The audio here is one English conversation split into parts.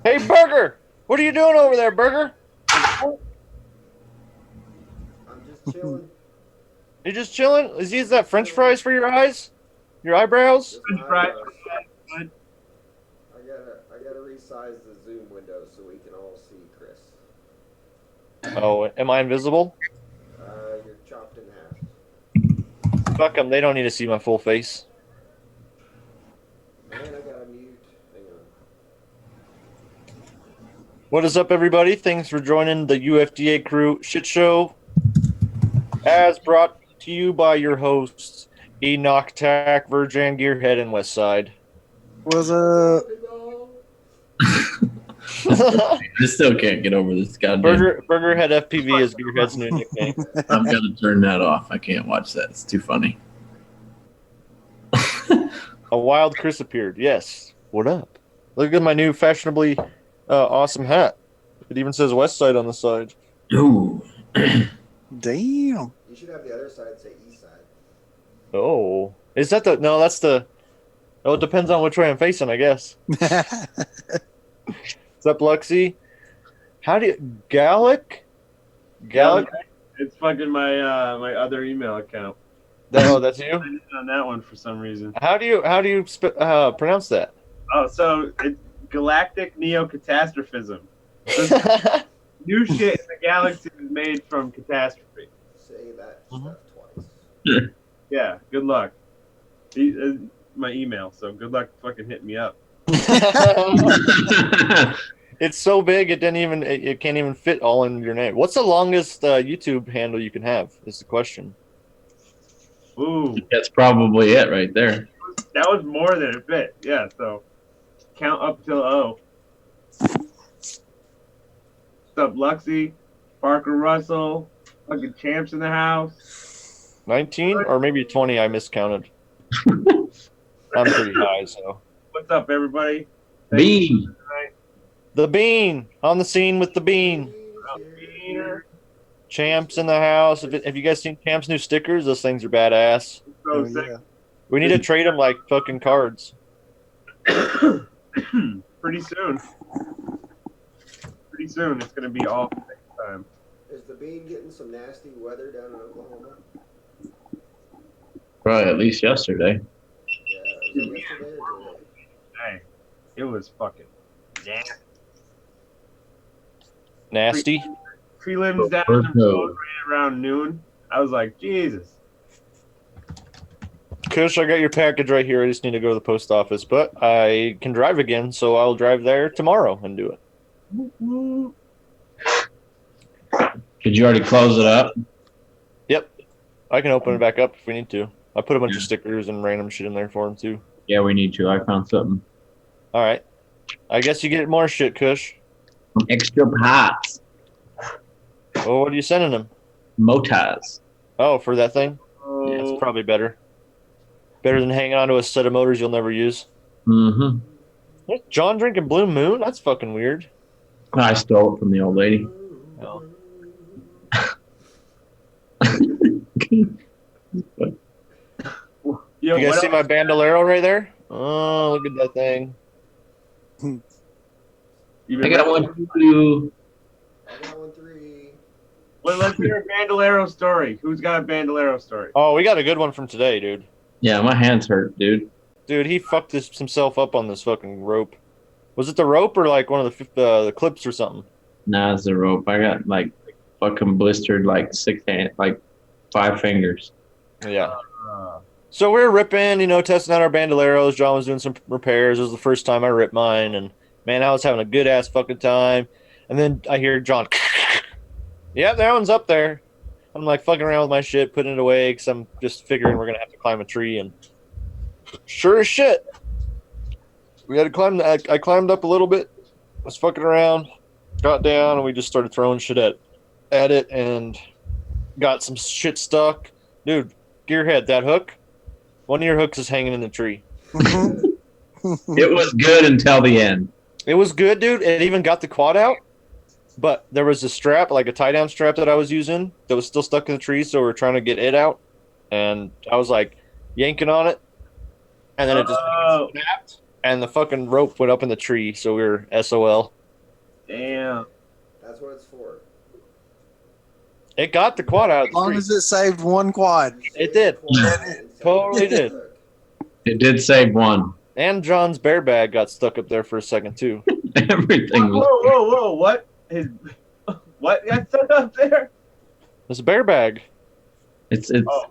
Hey, Burger! What are you doing over there, Burger? I'm just chilling. You just chilling? Is that French fries for your eyes? Your eyebrows? Just my French eyebrows. fries. I gotta resize the zoom window so we can all see Chris. Oh, am I invisible? You're chopped in half. Fuck them. They don't need to see my full face. Man, I gotta mute. Hang on. What is up, everybody? Thanks for joining the UFDA CREW SHITSHOW, as brought to you by your hosts, Enoch Tack, Virgin Gearhead, and Westside. What's up? I still can't get over this goddamn. Burger Head FPV is Gearhead's new nickname. I'm gonna turn that off. I can't watch that. It's too funny. A wild Chris appeared. Yes. What up? Look at my new fashionably awesome hat. It even says Westside on the side. Ooh. Damn. You should have the other side say east side. Oh. Is that the... No, that's the... Oh, it depends on which way I'm facing, I guess. What's up, Luxy? How do you... Gallic? Gallic? It's fucking my my other email account. Oh, that's you? I did it on that one for some reason. How do you pronounce that? Oh, so it's galactic neocatastrophism. New shit in the galaxy is made from catastrophe. Say that Mhm. stuff twice. Yeah, good luck. My email, so good luck fucking hitting me up. It's so big it can't even fit all in your name. What's the longest YouTube handle you can have? Is the question. Ooh, That's probably it right there. that was more than it fit. Yeah, so count up till O. What's up, Luxy? Parker Russell? Fucking champs in the house. 19 or maybe 20. I miscounted. I'm pretty high, so. What's up, everybody? B. The Bean on the scene with the Bean. Champs in the house. Have you guys seen Champs' new stickers? Those things are badass. So Oh, sick. yeah. We need to trade them like fucking cards. Pretty soon. Pretty soon, it's gonna be all next time. Is the bean getting some nasty weather down in Oklahoma? Probably at least yesterday. Yeah, was it yesterday or today? Hey, it was fucking nasty. Nasty. Prelims down in the road right around noon. I was like, Jesus. Kush, I got your package right here. I just need to go to the post office, but I can drive again, so I'll drive there tomorrow and do it. Did you already close it up? Yep. I can open it back up if we need to. I put a bunch of stickers and random shit in there for him, too. Yeah, we need to. I found something. All right. I guess you get more shit, Kush. Extra pots. Well, what are you sending him? Motas. Oh, for that thing? Oh, Yeah, it's probably better. Better than hanging on to a set of motors you'll never use. Mm-hmm. What? John drinking Blue Moon? That's fucking weird. I stole it from the old lady. No. Yo, You guys what see else? my Bandolero right there? Oh, look at that thing. You I been got ready? one too. I got 1-3. Well, let's hear a Bandolero story. Who's got a Bandolero story? Oh, we got a good one from today, dude. Yeah, my hands hurt, dude. Dude, he fucked himself up on this fucking rope. Was it the rope or like one of the clips or something? Nah, it's the rope. I got like fucking blistered like 5 fingers. Yeah. Uh, So we were ripping, testing out our Bandoleros. John was doing some repairs. It was the first time I ripped mine, and man, I was having a good ass fucking time. And then I hear John, yeah, that one's up there. I'm like fucking around with my shit, putting it away because I'm just figuring we're gonna have to climb a tree. And sure as shit, we had to climb. I climbed up a little bit, was fucking around, got down, and we just started throwing shit at it, and got some shit stuck. Dude, Gearhead, that hook. One of your hooks is hanging in the tree. It was good until the end. It was good, dude. It even got the quad out, but there was a strap, like a tie-down strap that I was using that was still stuck in the tree, so we are trying to get it out. And I was like yanking on it, and then it just Oh. snapped, and the fucking rope went up in the tree, so we were SOL. Damn. That's what it's for. It got the quad out of As the long street. as it saved one quad. You It save did. the quad instead of Totally getting did. stuck. It did save one. And John's bear bag got stuck up there for a second too. Everything was. Whoa! What? What got set up there? It's a bear bag. It's Oh.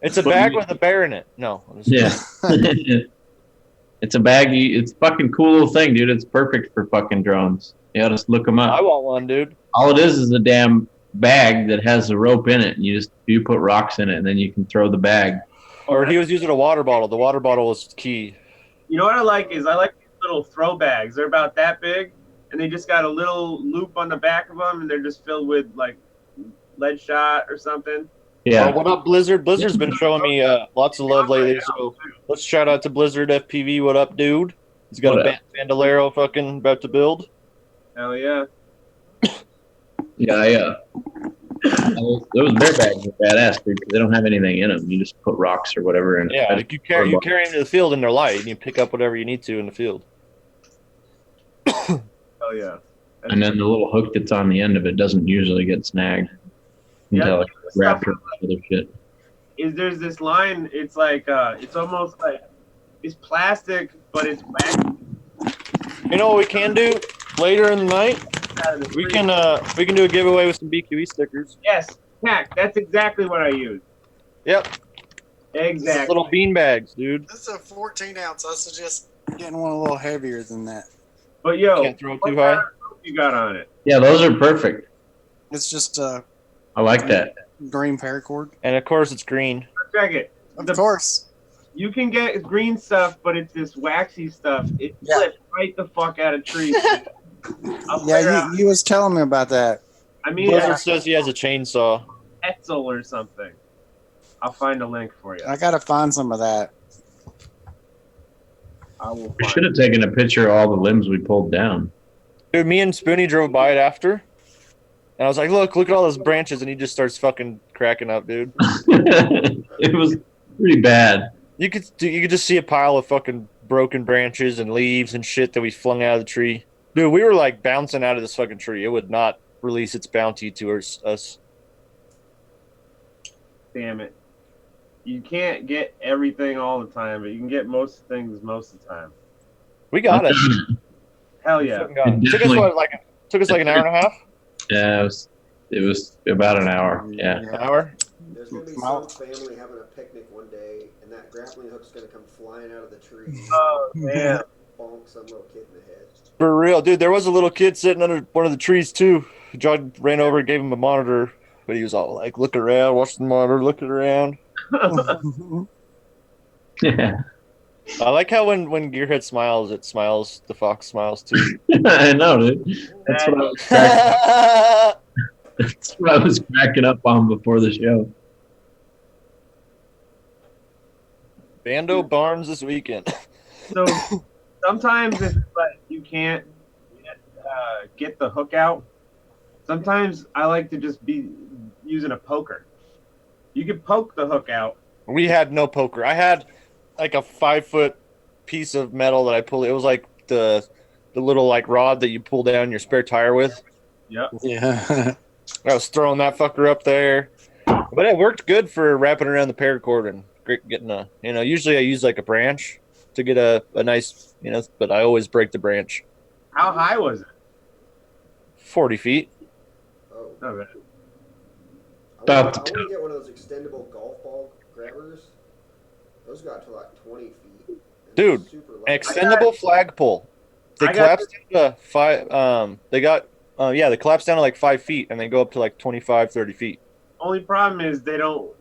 It's a bag with a bear in it. No. I'm just yeah. It's a baggy. It's a fucking cool little thing, dude. It's perfect for fucking drones. You gotta just look them I up. want one, dude. All it is a damn bag that has a rope in it, and you put rocks in it, and then you can throw the bag. Or he was using a water bottle. The water bottle was key. You know what I like is I like these little throw bags. They're about that big, and they just got a little loop on the back of them, and they're just filled with like lead shot or something. Yeah. What up, Blizzard? Blizzard's been showing me lots of love lately. So let's shout out to Blizzard FPV. What up, dude? He's got What a Bandolero fucking about to build. Hell yeah. Yeah. Those bear bags are badass, dude, because they don't have anything in them. You just put rocks or whatever in it. Yeah, like you carry them to the field and they're light, and you pick up whatever you need to in the field. Hell yeah. And then the little hook that's on the end of it doesn't usually get snagged until like raptor or other shit. There's this line, it's like it's almost like it's plastic, but it's wax You know what we can do later in the night? out of the We tree. can do a giveaway with some BQE stickers. Yes, heck, that's exactly what I use. Yep, Exactly. little bean bags, dude. This is a 14 ounce. I suggest getting one a little heavier than that. But yo, Can't throw it what too kind high. of rope you got on it? Yeah, those are perfect. It's just I like that. green paracord. And of course, it's green. Check it. Of The- course. You can get green stuff, but it's this waxy stuff. It Yeah. flips right the fuck out of trees. I'll figure Yeah, out. you was telling me about that. I mean, Blizzard says he has a chainsaw. Etzel or something. I'll find a link for you. I gotta find some of that. I will We find should have taken a picture of all the limbs we pulled down. Dude, me and Spoonie drove by it after, and I was like, look at all those branches, and he just starts fucking cracking up, dude. It was pretty bad. You could just see a pile of fucking broken branches and leaves and shit that we flung out of the tree. Dude, we were like bouncing out of this fucking tree. It would not release its bounty to us. Damn it. You can't get everything all the time, but you can get most things most of the time. We got it. Hell yeah. Fucking got it. Took us like an hour and a half? Yeah, it was about an hour. Yeah. An hour? There's gonna be some Mouth. family having a picnic one day, and that grappling hook's gonna come flying out of the tree, Oh, man. bonk some little kid in the head. For real, dude. There was a little kid sitting under one of the trees too. John ran over and gave him a monitor, but he was all like, "Look around, watch the monitor, looking around." Yeah. I like how when Gearhead smiles, it smiles. The fox smiles too. I know, dude. That's what that's what I was cracking up on before the show. Bando Barnes this weekend. So sometimes it's like you can't get the hook out. Sometimes I like to just be using a poker. You can poke the hook out. We had no poker. I had like a 5-foot piece of metal that I pulled. It was like the little like rod that you pull down your spare tire with. Yep. Yeah. I was throwing that fucker up there, but it worked good for wrapping around the paracord and getting a. Usually I use like a branch to get a nice, but I always break the branch. How high was it? 40 feet. Oh. Okay. About I want to get one of those extendable golf ball grabbers. Those got to like 20 feet. And Dude, they're super An light. extendable flagpole. They I got collapse down to 5. They collapse down to like 5 feet and they go up to like 25, 30 feet. Only problem is they don't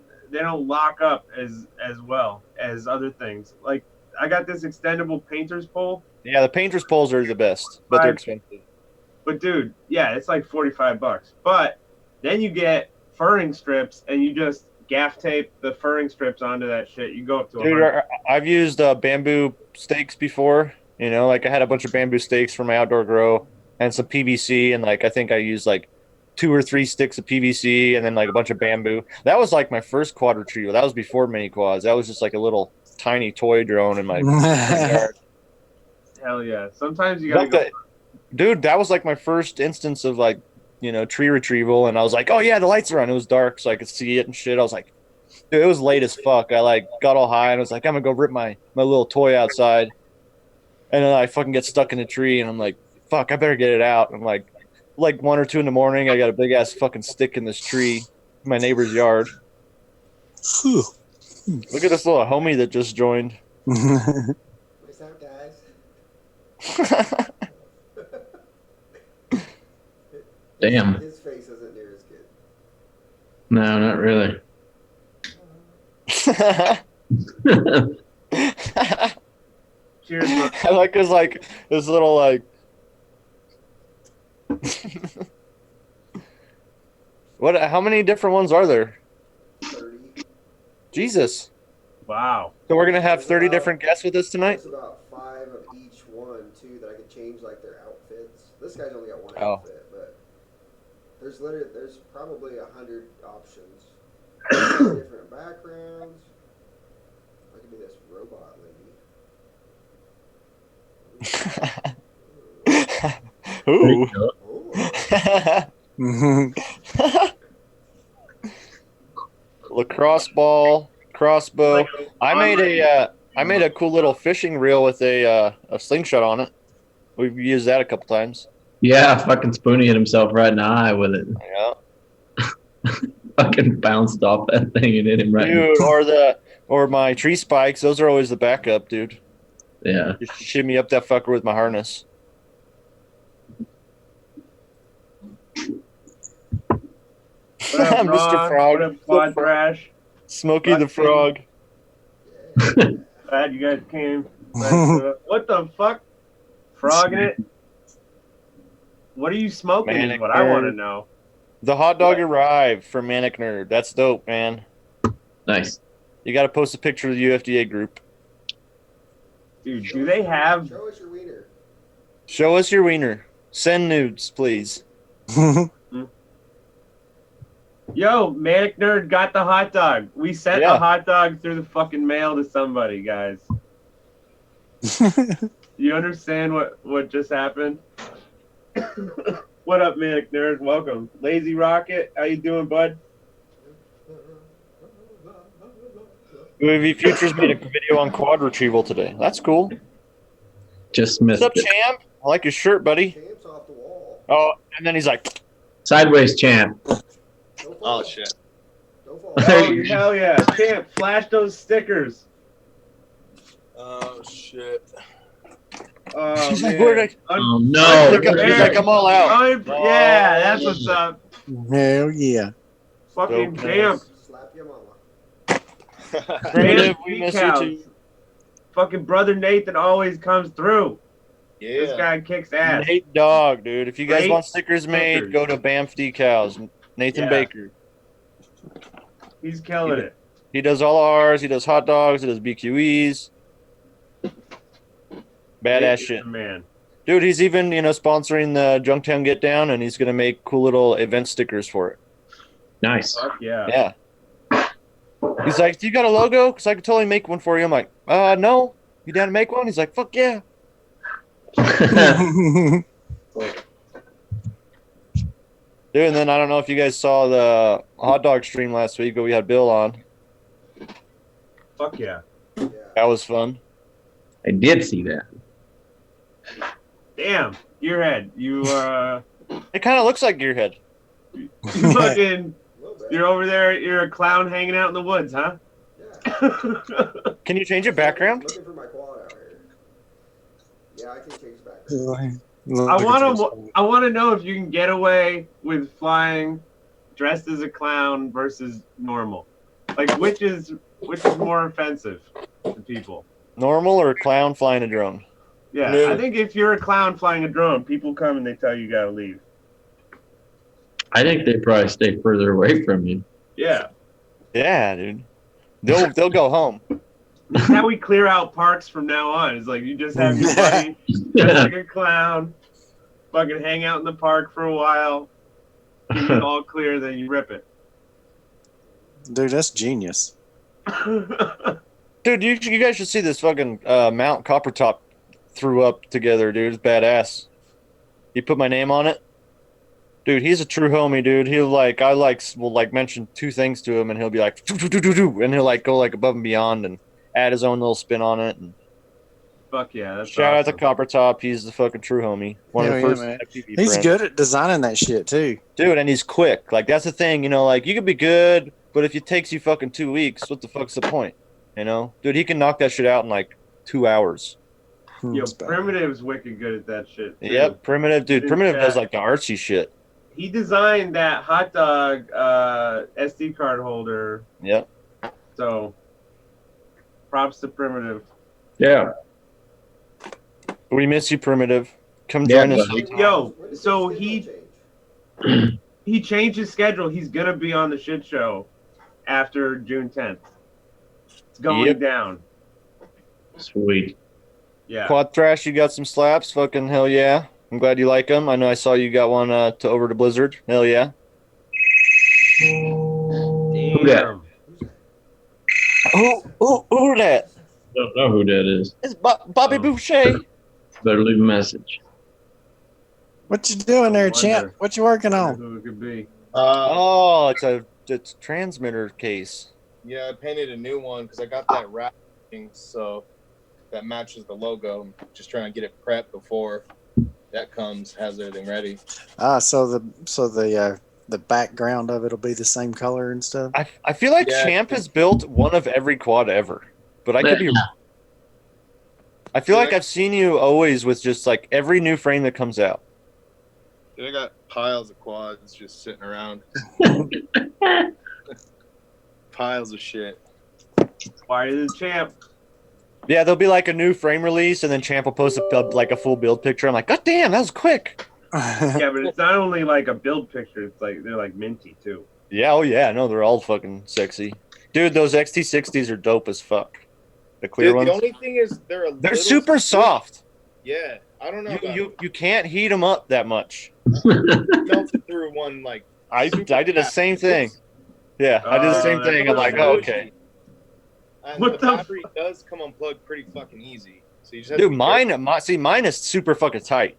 lock up as well as other things. Like I got this extendable painter's pole, Yeah, the painter's poles are the best, but they're Right. expensive. but dude, yeah, it's like $45. But then you get furring strips and you just gaff tape the furring strips onto that shit. You go up to Dude, 100. I've used bamboo stakes before. Like I had a bunch of bamboo stakes for my outdoor grow and some PVC, and like I think I used like 2 or 3 sticks of PVC and then like a bunch of bamboo. That was like my first quad retrieval. That was before mini quads. That was just like a little tiny toy drone in my yard. Hell yeah. Sometimes you gotta go. Dude, that was like my first instance of like, tree retrieval, and I was like, oh yeah, the lights are on. It was dark, so I could see it and shit. I was like, dude, it was late as fuck. I like got all high and I was like, I'm gonna go rip my little toy outside, and then I fucking get stuck in a tree, and I'm like, fuck, I better get it out. I'm like 1 or 2 in the morning, I got a big ass fucking stick in this tree, in my neighbor's yard. Phew. Look at this little homie that just joined. What's up, guys? Damn. His face isn't near as good. No, not really. Cheers, bro. I like his little like. What? How many different ones are there? 30. Jesus. Wow. So we're gonna have 30 different guests with us tonight. There's about 5 of each one too that I could change like their outfits. This guy's only got one Oh. outfit, but there's probably 100 options. Different backgrounds. I could be this robot lady. Ooh. Oh. Lacrosse ball, crossbow. I made a cool little fishing reel with a slingshot on it. We've used that a couple times. Yeah, fucking Spoonie hit himself right in the eye with it. Yeah. Fucking bounced off that thing and hit him right. Dude, or my tree spikes. Those are always the backup, dude. Yeah. Just shimmy up that fucker with my harness. What up, Mr. Frog. What up, Quad Thrash? Smokey the Frog. Glad you guys came. What the fuck? Frogging it? What are you smoking is Manic what I want to Nerd. know. The hot dog arrived from Manic Nerd. That's dope, man. Nice. You got to post a picture of the UFDA group. Dude, do they have... Show us your wiener. Show us your wiener. Send nudes, please. Yo, Manic Nerd got the hot dog. We sent Yeah. the hot dog through the fucking mail to somebody, guys. You understand what just happened? What up, Manic Nerd? Welcome. Lazy Rocket, how you doing, bud? UAV Futures made a video on quad retrieval today. That's cool. Just What's missed up, it. champ? I like your shirt, buddy. Champ's off the wall. Oh, and then he's like, Sideways champ. Don't fall. oh, shit. Don't fall. Oh, hell yeah. Champ, flash those stickers. Oh shit. Oh, She's like, man. where'd I... Oh no. He's like, I'm all out. Yeah, that's what's up. Hell yeah. Fucking Dope. champ. Slap your mama. Primitive, we miss you Decals. too. Fucking brother Nathan always comes through. This Yeah. guy kicks ass. Nate Dog, dude. If you guys Great want stickers made, stickers. go to Banff Decals. Nathan Yeah. Baker. He's killing it. He does all ours. He does hot dogs. He does BQEs. Badass Nathan's shit. the man. Dude, he's even, sponsoring the Junktown Get Down, and he's going to make cool little event stickers for it. Nice. Fuck yeah. Yeah. He's like, do you got a logo? Because I could totally make one for you. I'm like, no. You down to make one? He's like, fuck yeah. Dude, and then I don't know if you guys saw the hot dog stream last week, but we had Bill on. Fuck yeah. Yeah. That was fun. I did see that. Damn. Gearhead. You It kind of looks like Gearhead. you fucking A little bit. you're over there, you're a clown hanging out in the woods, huh? Yeah. Can you change your background? Looking for my quad out here. Yeah, I can change background. I want to know if you can get away with flying dressed as a clown versus normal. Like which is more offensive to people? Normal or clown flying a drone? Yeah, No. I think if you're a clown flying a drone, people come and they tell you gotta leave. I think they probably stay further away from you. Yeah, Yeah, dude. They'll go home. that's how we clear out parks from now on. It's like you just have your buddy dressed like a clown, fucking hang out in the park for a while, give it all clear, then you rip it. Dude, that's genius. Dude, you guys should see this fucking Mount Coppertop threw up together, dude. It's badass. He put my name on it. Dude, he's a true homie, dude. He'll like, will like mention 2 things to him, and he'll be like, "Do, do, do, do, do," and he'll like go like above and beyond and add his own little spin on it. And Fuck yeah, that's shout out to awesome. Copper Top. He's the fucking true homie. One of Hell the yeah, first man. FPV He's friends. good at designing that shit too. Dude, and he's quick. Like that's the thing, you know. Like you could be good, but if it takes you fucking 2 weeks, what the fuck's the point? You know, dude, he can knock that shit out in like 2 hours. Yo, It's bad. Primitive's wicked good at that shit. Too. Yep, Primitive, dude. Dude, Primitive does yeah. like the artsy shit. He designed that hot dog SD card holder. Yep. So, props to Primitive. Yeah. We miss you, Primitive. Come Yeah, join us. buddy. Yo, When did so your he schedule change? he changed his schedule. He's gonna be on the shit show after June 10th. It's going Yep. down. Sweet. Yeah. Quad Thrash, you got some slaps? Fucking hell yeah. I'm glad you like them. I know I saw you got one to over to Blizzard. Hell yeah. Who that? Damn. Who that? Don't know who that is. It's Bobby Oh. Boucher. Better leave a message. What you doing there, I champ? wonder. What you working on? Who it could be? Oh, it's a transmitter case. Yeah, I painted a new one because I got that wrapping, so that matches the logo. I'm just trying to get it prepped before that comes, has everything ready. So the background of it'll be the same color and stuff. I feel like Yeah. Champ has built one of every quad ever, but I could be. I feel like I've seen you always with just like every new frame that comes out. Dude, I got piles of quads just sitting around. Piles of shit. Why is the champ? Yeah, there'll be like a new frame release, and then Champ will post like a full build picture. I'm like, God damn, that was quick. Yeah, but it's not only like a build picture. It's like they're like minty too. Yeah, oh yeah, no, they're all fucking sexy, dude. Those XT60s are dope as fuck. The clear Dude, ones, the only thing is they're they're super soft. Yeah, I don't know. You can't heat them up that much. melted through one like. I super did the fast. same thing. Yeah, I did the same that's thing. I'm like, oh, okay. And What the the battery does come unplugged pretty fucking easy. So you just have Dude, to be mine is super fucking tight.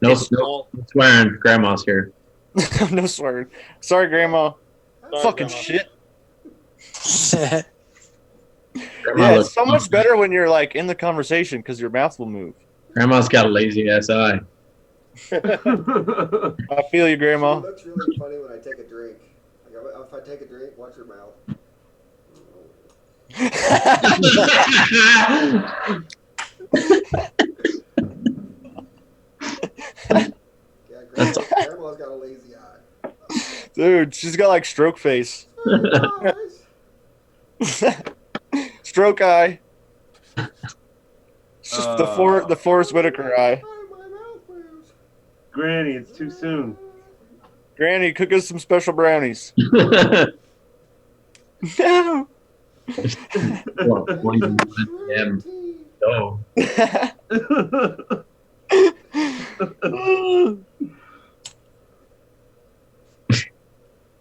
No, careful. no swearing. Grandma's here. No swearing. Sorry, Grandma. Sorry, Fucking Grandma. shit. Grandma Yeah, looks- it's so much better when you're like in the conversation because your mouth will move. Grandma's got a lazy ass eye. I feel you, Grandma. It looks really funny when I take a drink. Like, if I take a drink, watch your mouth. Yeah, grandma's got a lazy eye. Dude, she's got like stroke face. Surprise. Stroke eye. It's just the Forrest Whitaker eye. My mouth moves. Granny, it's too soon. Granny, cook us some special brownies. No. Well, 1 p.m.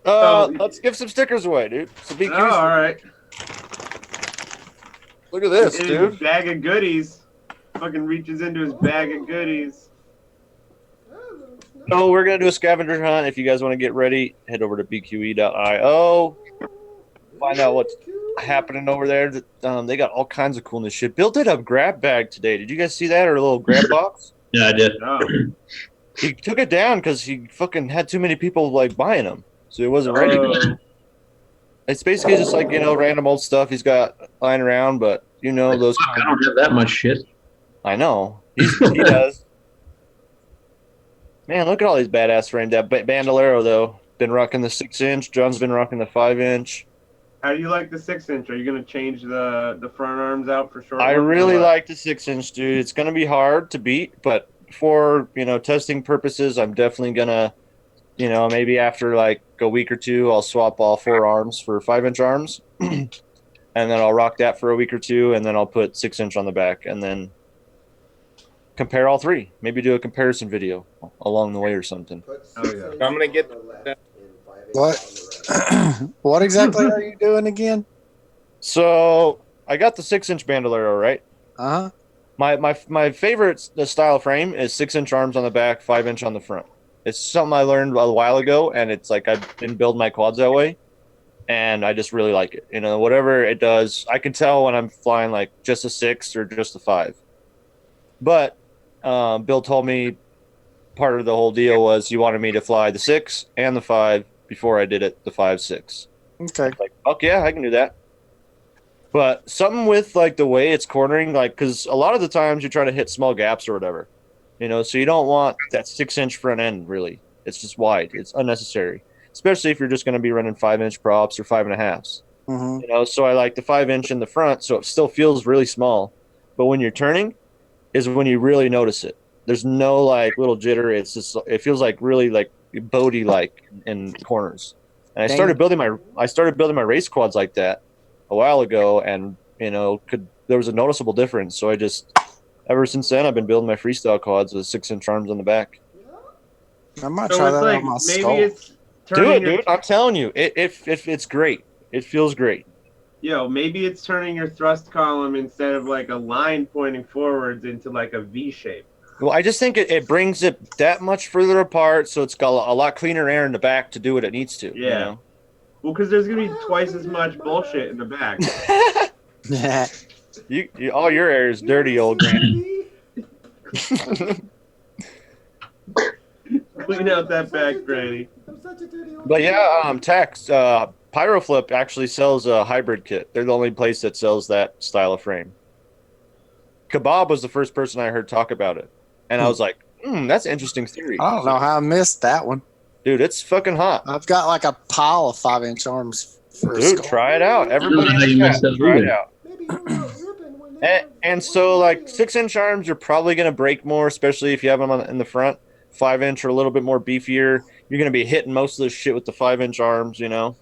Oh, Let's give some stickers away, dude. Some BQs. Oh, all right. Look at this, In his dude. bag of goodies. Fucking reaches into his bag of goodies. So we're gonna do a scavenger hunt. If you guys want to get ready, head over to bqe.io. Find out what's happening over there. They got all kinds of coolness shit. Bill did a grab bag today. Did you guys see that, or a little grab box? yeah, I did. No. He took it down because he fucking had too many people like buying them, so he wasn't ready. Oh. It's basically just like random old stuff he's got lying around, but those. Fuck, I don't have that much shit. I know he does. Man, look at all these badass frames. That Bandolero though, been rocking the 6-inch. John's been rocking the 5-inch. How do you like the 6-inch? Are you gonna change the front arms out for short? I ones or really what? like the 6-inch, dude. It's gonna be hard to beat, but for testing purposes, I'm definitely gonna, maybe after like a week or two, I'll swap all 4 arms for 5-inch arms, and then I'll rock that for a week or two, and then I'll put 6-inch on the back, and then compare all 3. Maybe do a comparison video along the way or something. Oh, yeah. I'm gonna get that. What? What exactly are you doing again? So I got the 6-inch Bandolero, right? Uh huh. My favorite style frame is 6-inch arms on the back, 5-inch on the front. It's something I learned a while ago, and it's like I've been building my quads that way, and I just really like it. You know, whatever it does, I can tell when I'm flying like just a 6 or just a 5. But Bill told me part of the whole deal was he wanted me to fly the 6 and the 5 before I did it the 5-6. Okay. Like, fuck yeah, I can do that. But something with like the way it's cornering, like, because a lot of the times you're trying to hit small gaps or whatever, you know, so you don't want that 6-inch front end really. It's just wide. It's unnecessary, especially if you're just going to be running 5-inch props or 5.5s. Mm-hmm. You know, so I like the 5-inch in the front, so it still feels really small. But when you're turning, is when you really notice it. There's no like little jitter. It's just it feels like really like boaty like in corners. And I started building my race quads like that a while ago, and you know, there was a noticeable difference. So I just ever since then I've been building my freestyle quads with 6-inch arms on the back. I might So try it's that like on my maybe skull. it's Do turning it, your, dude. I'm telling you, it's great. It feels great. maybe it's turning your thrust column instead of like a line pointing forwards into like a V shape. Well, I just think it brings it that much further apart, so it's got a lot cleaner air in the back to do what it needs to. You Yeah. know? Well, because there's gonna be twice as much bullshit in the back. you all your air is dirty, old granny. Clean out that back, Granny. But yeah, Tex, Pyroflip actually sells a hybrid kit. They're the only place that sells that style of frame. Kebab was the first person I heard talk about it, and I was like, that's an interesting theory. I don't know how I missed that one. Dude, it's fucking hot. I've got like a pile of 5-inch arms for a Dude, skull. try it out. Everybody in How you the missed chat, that try it either. out. And so, like 6-inch arms, you're probably going to break more, especially if you have them in the front. 5-inch or a little bit more beefier. You're going to be hitting most of this shit with the 5-inch arms, you know.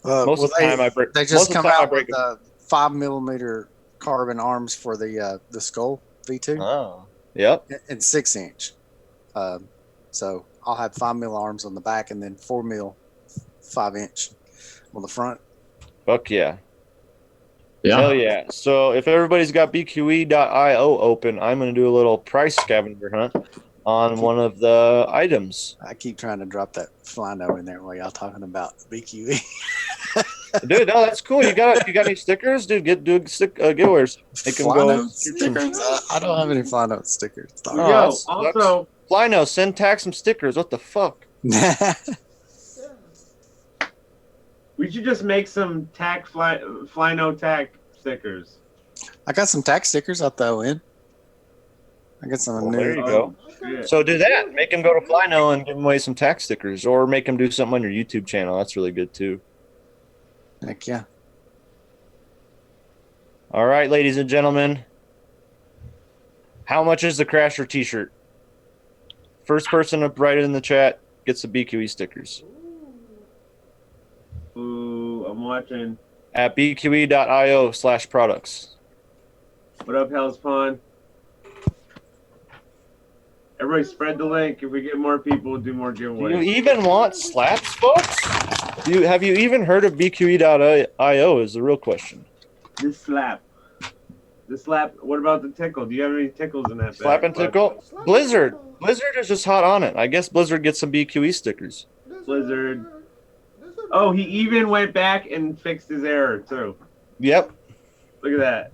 Most of the time, I break. They most just of the come time I out break with the 5mm carbon arms for the skull V2 Oh, yep. and 6-inch. So I'll have 5mm arms on the back and then 4mm 5-inch on the front. Fuck yeah. Yeah. Hell yeah. So if everybody's got BQE.io open, I'm going to do a little price scavenger hunt on one of the items. I keep trying to drop that Flino in there while y'all talking about BQE. Dude, no, that's cool. You got any stickers? Dude, do giveaways. Make them go. Flino stickers? I don't have any Flino stickers. Oh, Yo, that sucks. also, Flino, send Tack some stickers. What the fuck? we should just make some Flyno tack stickers. I got some tax stickers I'll throw in. I got some Well, new. there you go. Shit. So do that. Make them go to Flyno and give them away some tax stickers, or make them do something on your YouTube channel. That's really good too. Heck yeah. All right, ladies and gentlemen. How much is the Crasher t-shirt? First person to write it in the chat gets the BQE stickers. Ooh, I'm watching. At bqe.io/products. What up, Hell's Pond? Everybody spread the link. If we get more people, we'll do more Do you giveaways. even want slaps, folks? Have you even heard of bqe.io is the real question. This slap. What about the tickle? Do you have any tickles in that bag? Slap and tickle? Blizzard is just hot on it. I guess Blizzard gets some BQE stickers. Blizzard. Oh, he even went back and fixed his error, too. Yep. Look at that.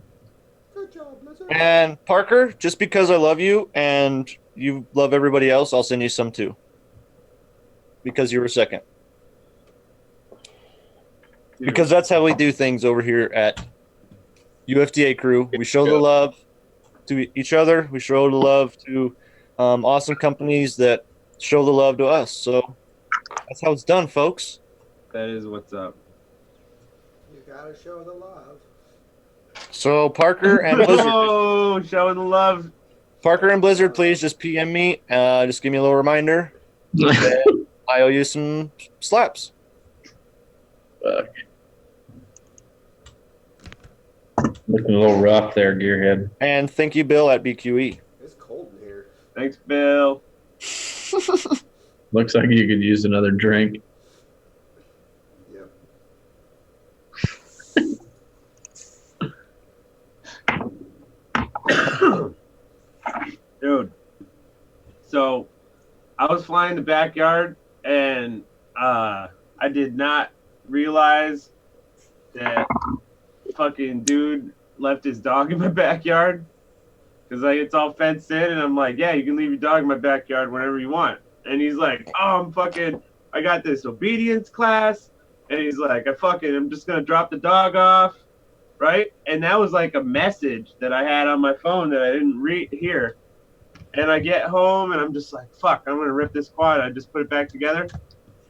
Good job, Blizzard. And Parker, just because I love you and you love everybody else, I'll send you some too. Because you were second. Because that's how we do things over here at UFDA Crew. We show the love to each other. We show the love to awesome companies that show the love to us. So that's how it's done, folks. That is what's up. You gotta show the love. So Parker and Blizzard, Oh, showing the love. please just PM me. Just give me a little reminder. I owe you some slaps. Fuck. Looking a little rough there, Gearhead. And thank you, Bill, at BQE. It's cold in here. Thanks, Bill. Looks like you could use another drink. Yep. I was flying in the backyard, and I did not realize that fucking dude left his dog in my backyard. Because like it's all fenced in, and I'm like, yeah, you can leave your dog in my backyard whenever you want. And he's like, oh, I got this obedience class, and he's like, I'm just gonna drop the dog off, right? And that was like a message that I had on my phone that I didn't hear. And I get home, and I'm just like, fuck, I'm gonna rip this quad. I just put it back together,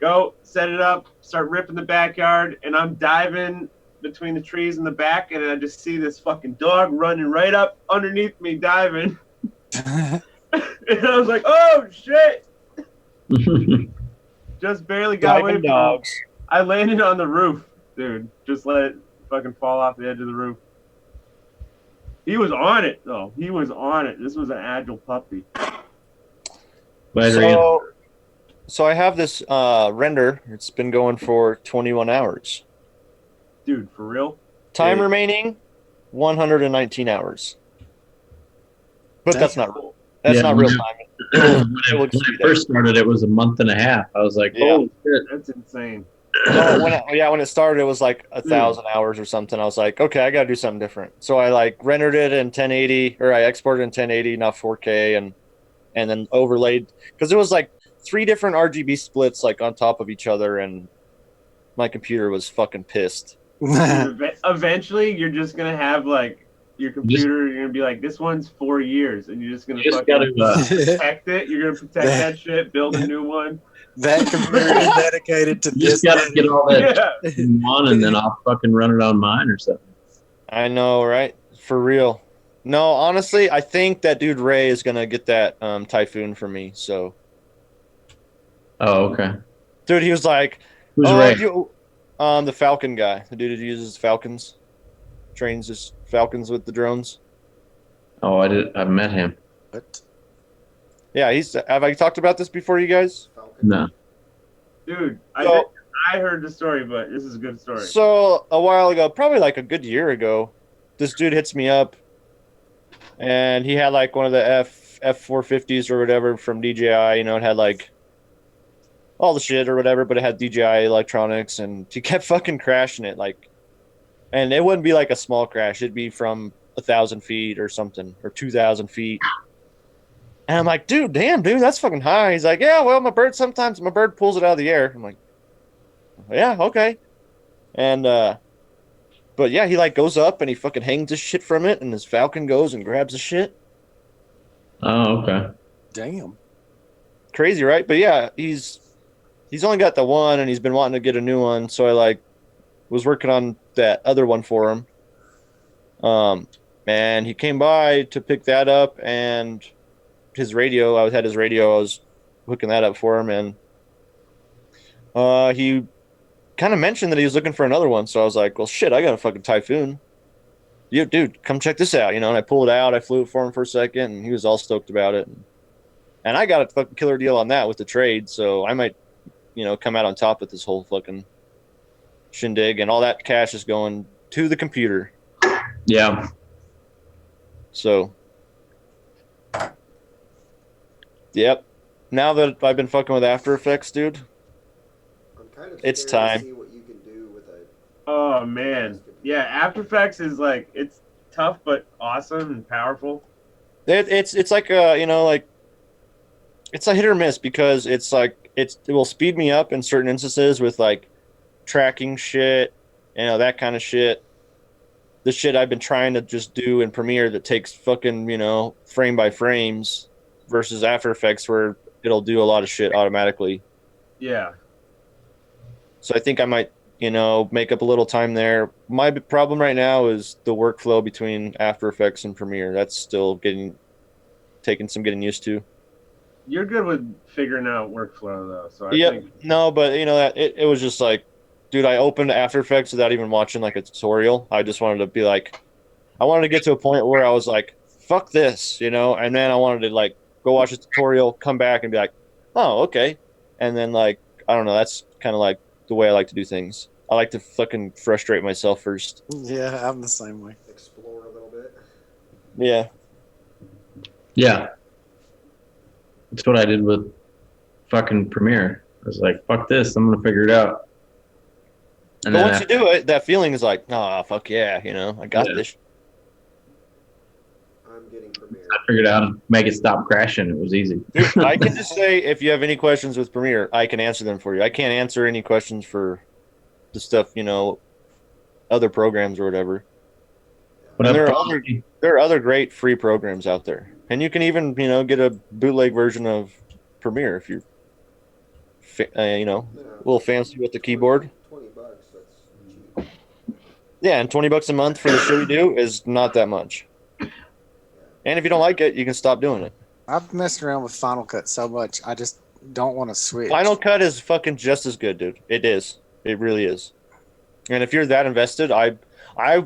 go set it up, start ripping the backyard, and I'm diving between the trees in the back, and I just see this fucking dog running right up underneath me diving. And I was like, oh shit. Just barely got away from dogs. I landed on the roof, dude. Just let it fucking fall off the edge of the roof. He was on it though. He was on it. This was an agile puppy. So I have this render. It's been going for 21 hours. Dude, for real? Time Yeah. remaining, 119 hours. But that's not real. That's Yeah, not real time. When it first started, it was a month and a half. I was like, Yeah. holy shit. That's insane. When it started, it was like 1,000 hours or something. I was like, okay, I gotta do something different. So I like rendered it in 1080, or I exported in 1080, not 4K, and then overlaid, because it was like 3 different RGB splits like on top of each other, and my computer was fucking pissed. Dude, eventually, you're just gonna have like your computer. You're gonna be like, this one's 4 years, and you're just gonna fucking protect it. You're gonna protect that shit, build a new one. That computer is dedicated to You this. just gotta get all that Yeah. on, and then I'll fucking run it on mine or something. I know, right? For real. No, honestly, I think that dude Ray is gonna get that Typhoon for me. So, Oh, okay. dude, he was like, Who's "Oh, Ray? the Falcon guy, the dude who uses Falcons, trains his Falcons with the drones." Oh, I've met him. What? Yeah, have I talked about this before, you guys? Falcon. No. Dude, So- I heard the story, but this is a good story. So a while ago, probably like a good year ago, this dude hits me up, and he had like one of the F450s or whatever from DJI. You know, it had like all the shit or whatever, but it had DJI electronics, and he kept fucking crashing it. Like, and it wouldn't be like a small crash; it'd be from 1,000 feet or something, or 2,000 feet. And I'm like, dude, damn, dude, that's fucking high. He's like, yeah, well, sometimes my bird pulls it out of the air. I'm like, yeah, okay. And but yeah, he like goes up and he fucking hangs his shit from it, and his Falcon goes and grabs the shit. Oh, okay. Damn. Crazy, right? But yeah, he's only got the one, and he's been wanting to get a new one. So I like was working on that other one for him. And he came by to pick that up, and his radio. I had his radio. I was hooking that up for him, and he kind of mentioned that he was looking for another one. So I was like, well, shit, I got a fucking Typhoon. You, dude, come check this out, you know. And I pulled it out. I flew it for him for a second, and he was all stoked about it. And I got a fucking killer deal on that with the trade, so I might, you know, come out on top with this whole fucking shindig, and all that cash is going to the computer. Yeah. So, yep. Now that I've been fucking with After Effects, dude, I'm kind of It's scared time. to see what you can do with a. Oh man, yeah. After Effects is like it's tough but awesome and powerful. it's like a, you know, like it's a hit or miss, because it's like it will speed me up in certain instances with like tracking shit, you know, that kind of shit. The shit I've been trying to just do in Premiere that takes fucking, you know, frame by frames, versus After Effects where it'll do a lot of shit automatically. Yeah. So I think I might, you know, make up a little time there. My problem right now is the workflow between After Effects and Premiere. That's still taking some getting used to. You're good with figuring out workflow though, so I Yep. think No, but you know, that it was just like, dude, I opened After Effects without even watching like a tutorial. I just wanted to be like, I wanted to get to a point where I was like, fuck this, you know, and then I wanted to like go watch a tutorial, come back and be like, oh, okay. And then like, I don't know, that's kind of like the way I like to do things. I like to fucking frustrate myself first. Yeah, I'm the same way. Explore a little bit. Yeah. Yeah. That's what I did with fucking Premiere. I was like, fuck this, I'm gonna figure it out. And But then once you do it, that feeling is like, oh, fuck yeah, I got Yeah. this. I'm getting Premiere. I figured out how to make it stop crashing. It was easy. Dude, I can just say if you have any questions with Premiere, I can answer them for you. I can't answer any questions for the stuff, other programs or whatever. What And up, there are other great free programs out there. And you can even, get a bootleg version of Premiere if you're, a little fancy with the keyboard. $20, that's cheap. Yeah, and $20 a month for the shit we do is not that much. And if you don't like it, you can stop doing it. I've messed around with Final Cut so much, I just don't want to switch. Final Cut is fucking just as good, dude. It is. It really is. And if you're that invested, I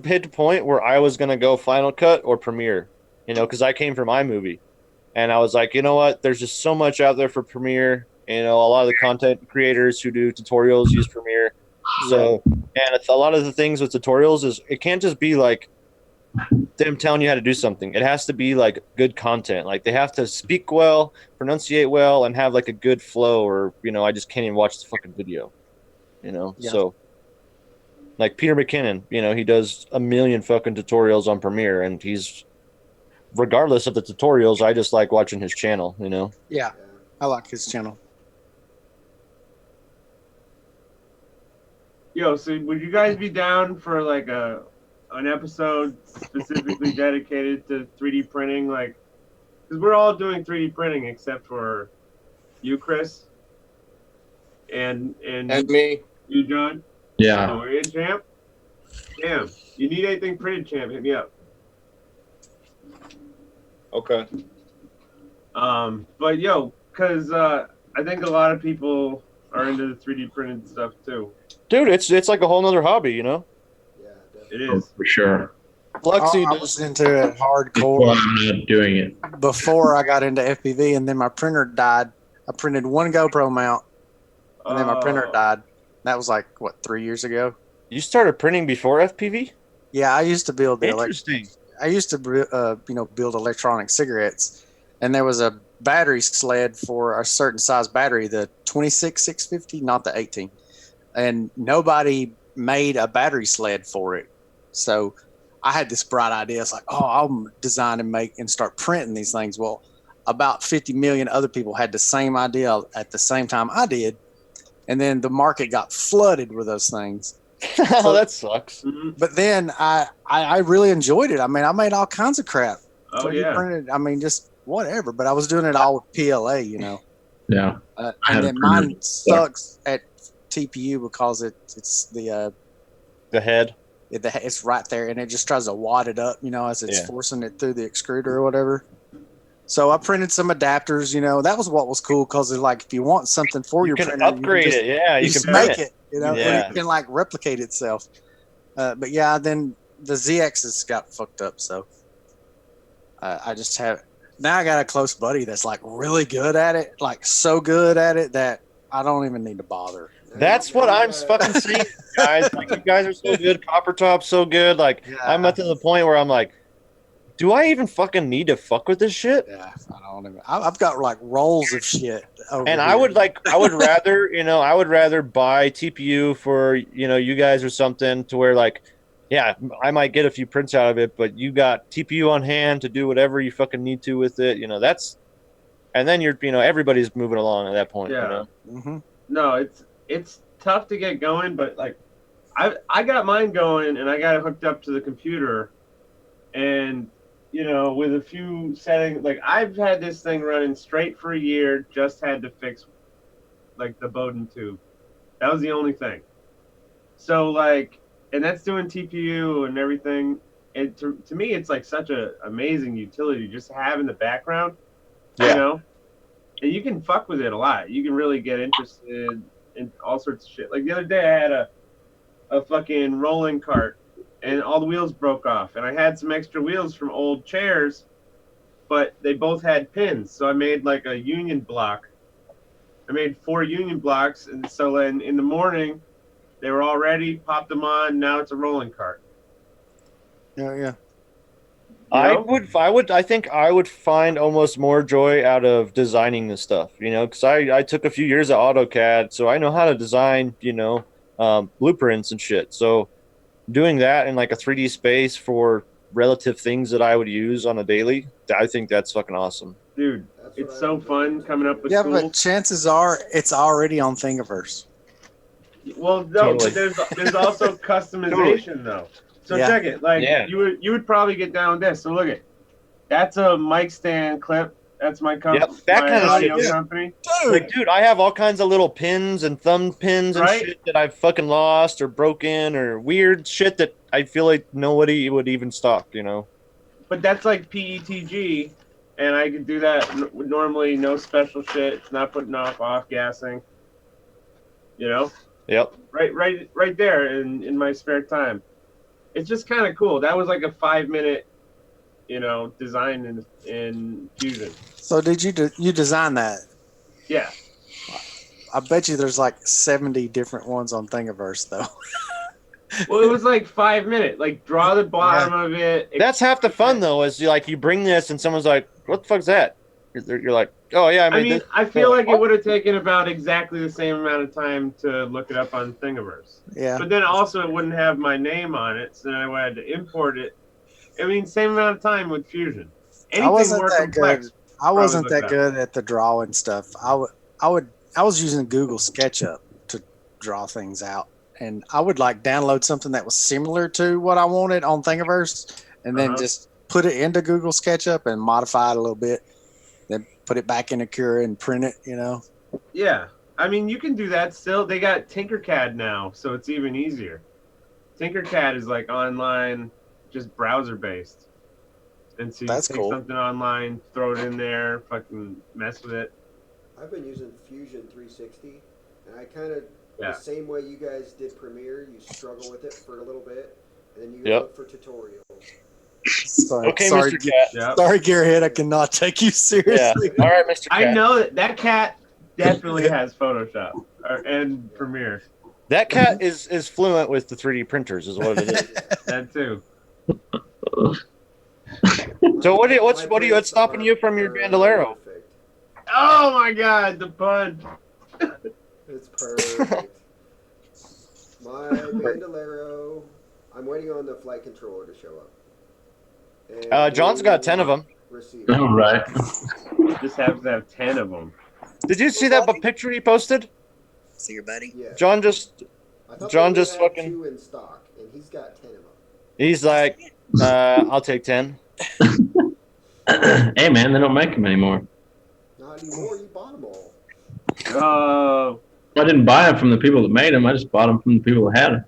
hit the point where I was gonna go Final Cut or Premiere, because I came from iMovie, and I was like, you know what? There's just so much out there for Premiere. A lot of the content creators who do tutorials use Premiere. So, and it's a lot of the things with tutorials is it can't just be like them telling you how to do something. It has to be like good content. Like they have to speak well, pronunciate well, and have like a good flow. Or I just can't even watch the fucking video. Yeah. So like Peter McKinnon, he does a million fucking tutorials on Premiere, and he's regardless of the tutorials, I just like watching his channel. Yeah, Yeah. I like his channel. Yo, so would you guys be down for like an episode specifically dedicated to 3D printing? Like, because we're all doing 3D printing except for you, Chris, and me. you, John. Yeah. So we're in, champ. Damn, you need anything printed, champ? Hit me up. Okay. But yo, because I think a lot of people are into the 3D printed stuff too. Dude, it's like a whole nother hobby, Yeah, definitely. It is. For sure. Lexi I does. was into it Well, hardcore I'm not doing it. before I got into FPV, and then my printer died. I printed one GoPro mount, and then my printer died. That was like, what, 3 years ago? You started printing before FPV? Yeah, I used to build Interesting. I used to build electronic cigarettes, and there was a battery sled for a certain size battery, the 26650, not the 18, and nobody made a battery sled for it. So I had this bright idea. It's like, oh, I'll design and make and start printing these things. Well, about 50 million other people had the same idea at the same time I did, and then the market got flooded with those things. Oh, that sucks. Mhm. But then I really enjoyed it. I mean, I made all kinds of crap. Oh 3D yeah. printed, I mean, just whatever. But I was doing it all with PLA, Yeah. And have then a mine printer. sucks at TPU because it's the The head. it's right there, and it just tries to wad it up, as it's Yeah. forcing it through the extruder or whatever. So I printed some adapters. That was what was cool because like if you want something for You your can printer, upgrade you can it. Yeah, you you just can print make it. it, Yeah. and it can like replicate itself. But yeah, then the ZXs got fucked up, so I just have now. I got a close buddy that's like really good at it, like so good at it that I don't even need to bother. That's what I'm fucking seeing, guys. Like, you guys are so good. Copper Top's so good. Like, I'm up to the point where I'm like, do I even fucking need to fuck with this shit? Yeah, I don't even. I've got like rolls of shit. Over And here. I would rather, I would rather buy TPU for, you guys or something to where like, yeah, I might get a few prints out of it, but you got TPU on hand to do whatever you fucking need to with it. That's, and then you're, everybody's moving along at that point. Yeah. Mm-hmm. No, it's tough to get going, but like I got mine going and I got it hooked up to the computer, and with a few settings, like I've had this thing running straight for a year, just had to fix like the Bowden tube. That was the only thing. So like, and that's doing TPU and everything. And to me, it's like such a amazing utility just to have in the background, Yeah. And you can fuck with it a lot. You can really get interested in all sorts of shit. Like the other day, I had a fucking rolling cart, and all the wheels broke off, and I had some extra wheels from old chairs, but they both had pins, so I made like a union block. I made 4 union blocks, and so then in the morning, they were all ready, popped them on, now it's a rolling cart. Yeah. I think I would find almost more joy out of designing this stuff, because I took a few years of AutoCAD, so I know how to design, blueprints and shit. So doing that in like a 3D space for relative things that I would use on a daily, I think that's fucking awesome. Dude, That's what it's I so would do fun too. coming up with Yeah, tools. but chances are it's already on Thingiverse. Well, no, Totally. but there's also customization though. So Yeah. check it. Like Yeah. you would probably get down with this. So look at that's a mic stand clip. That's my Yep, that my kind of audio shit. company, Like, dude, I have all kinds of little pins and thumb pins and Right? shit that I've fucking lost or broken or weird shit that I feel like nobody would even stock. But that's like PETG, and I could do that normally. No special shit. It's not putting off gassing. Yep. Right there in my spare time. It's just kind of cool. That was like a 5-minute, design in Fusion. So did you design that? Yeah. I bet you there's like 70 different ones on Thingiverse though. Well, it was like 5 minutes. Like draw the bottom of it. That's half the fun though, is you bring this and someone's like, "What the fuck's that?" You're like, "Oh yeah, I made this." I feel like it What? would have taken about exactly the same amount of time to look it up on Thingiverse. Yeah. But then also it wouldn't have my name on it, so then I would have to import it. Same amount of time with Fusion. Anything wasn't more that complex. good. I wasn't look it that up. good at the drawing stuff. I was using Google SketchUp to draw things out, and I would like download something that was similar to what I wanted on Thingiverse, and then just put it into Google SketchUp and modify it a little bit, then put it back into Cura and print it. Yeah. You can do that still. They got Tinkercad now, so it's even easier. Tinkercad is like online, just browser based. And so you That's take cool. something online, throw it in there, fucking mess with it. I've been using Fusion 360, and I kind of Yeah. the same way you guys did Premiere. You struggle with it for a little bit, and then you Yep. look for tutorials. Sorry, Okay, sorry, Mr. Cat. Yeah. sorry, Gearhead, I cannot take you Yeah. seriously. All right, Mr. I Cat. know that cat definitely has Photoshop and Premiere. That cat is fluent with the 3D printers, is what it is. That too. So what's stopping you from your Bandolero? Perfect. Oh my god, the pun. It's perfect. My Bandolero. I'm waiting on the flight controller to show up. And John's got 10 of them. receiver. All right. Just happens to have 10 of them. Did you see that picture he posted? See your buddy? Yeah. John just I thought John they just had fucking- 2 in stock, and he's got 10 of them. he's like, I'll take 10. Hey man, they don't make them anymore. Not anymore. You bought them all. Oh, I didn't buy them from the people that made them. I just bought them from the people that had them.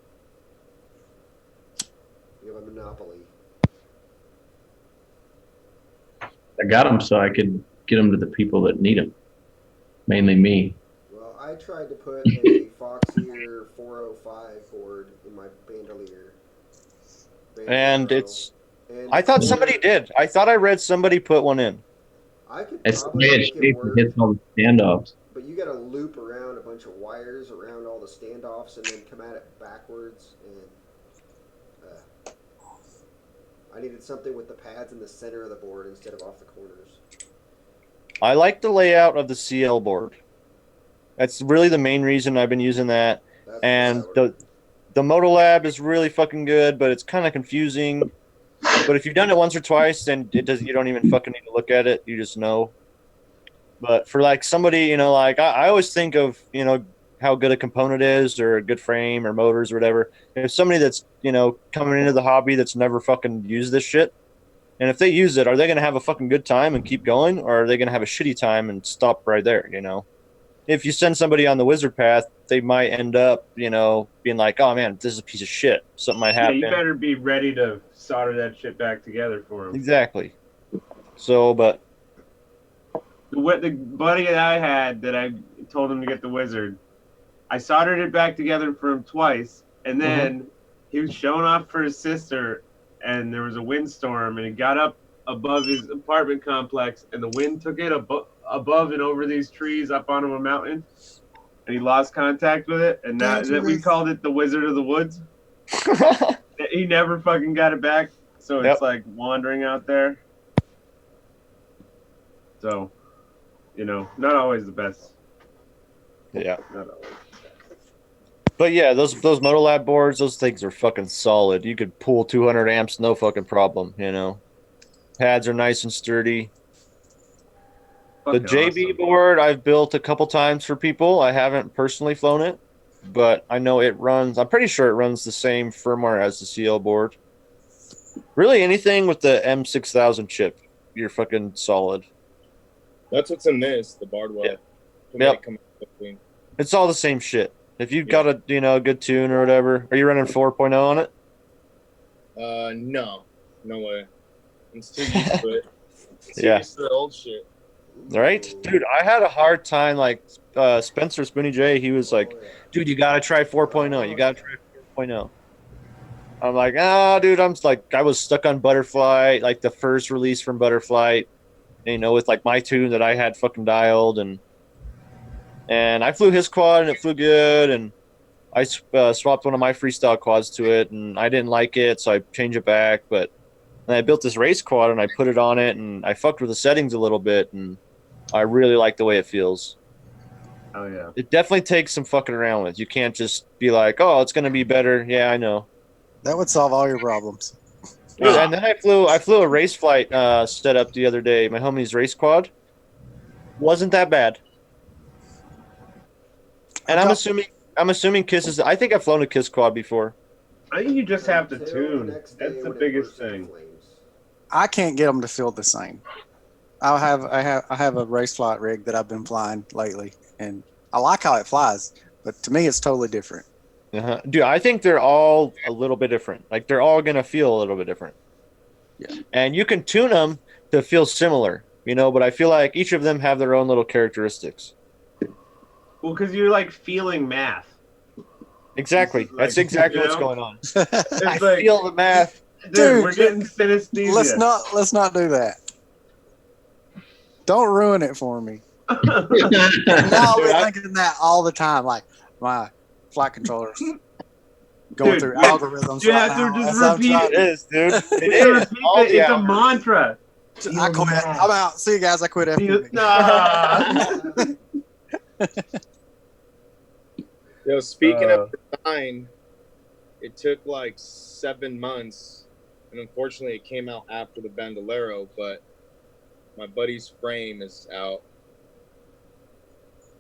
You have a monopoly. I got them so I could get them to the people that need them. Mainly me. Well, I tried to put a Foxeer 405 board in my bandolier. And Bandolero. it's And I thought somebody did. I thought I read somebody put one in. I could It's the probably way make it's it shaped work, that hits all the standoffs. but you got to loop around a bunch of wires around all the standoffs and then come at it backwards. And I needed something with the pads in the center of the board instead of off the corners. I like the layout of the CL board. That's really the main reason I've been using that. That's And what I would- the Motolab is really fucking good, but it's kind of confusing. But if you've done it once or twice, then you don't even fucking need to look at it. You just know. But for like somebody, like I always think of, how good a component is or a good frame or motors or whatever. If somebody that's, coming into the hobby that's never fucking used this shit, and if they use it, are they going to have a fucking good time and keep going, or are they going to have a shitty time and stop right there, If you send somebody on the wizard path, they might end up, being like, oh man, this is a piece of shit. Something might yeah, happen. you better be ready to solder that shit back together for him. Exactly. So, but The buddy that I had that I told him to get the wizard, I soldered it back together for him twice, and then he was showing off for his sister, and there was a windstorm, and he got up above his apartment complex, and the wind took it above and over these trees up onto a mountain, and he lost contact with it, and that we called it the Wizard of the Woods. He never fucking got it back. so it's like wandering out there. So, not always the best. Yeah. Not always. But yeah, those Motolab boards, those things are fucking solid. You could pull 200 amps, no fucking problem. Pads are nice and sturdy. The Fucking JB awesome. board I've built a couple times for people. I haven't personally flown it, but I know it runs. I'm pretty sure it runs the same firmware as the CL board. Really, anything with the M6000 chip, you're fucking solid. That's what's in this, the Bardwell. Yeah. Yep. It's all the same shit. If you've got a good tune or whatever, are you running 4.0 on it? No way. I'm still used to it. Yeah. Used to the old shit. Right, dude. I had a hard time. Like Spencer Spoonie J, he was like, "Dude, you gotta try 4.0. You gotta try 4.0." I'm like, dude. I was stuck on Butterfly, like the first release from Butterfly. With like my tune that I had fucking dialed, and I flew his quad and it flew good, and I swapped one of my freestyle quads to it, and I didn't like it, so I changed it back. But then I built this race quad and I put it on it, and I fucked with the settings a little bit, and I really like the way it feels. Oh yeah. It definitely takes some fucking around with. You can't just be like, "Oh, it's gonna be better." Yeah, I know. That would solve all your problems. Dude, and then I flew a race flight setup the other day. My homie's race quad wasn't that bad. And I'm assuming Kiss is. I think I've flown a Kiss quad before. I think you just have to tune. That's the biggest thing. I can't get them to feel the same. I have a race flight rig that I've been flying lately, and I like how it flies, but to me, it's totally different. Dude, I think they're all a little bit different. Like they're all gonna feel a little bit different. Yeah. And you can tune them to feel similar, but I feel like each of them have their own little characteristics. Well, because you're like feeling math. Exactly. That's exactly what's going on. I like, feel the math. Dude, we're getting synesthesia. Let's not do that. Don't ruin it for me. Now I'm thinking that all the time, like my flight controllers going through algorithms. You have to just repeat it. It is, dude. It is. It's a mantra. I quit. I'm out. See you guys. I quit after. Speaking of design, it took like 7 months, and unfortunately, it came out after the Bandolero. But my buddy's frame is out.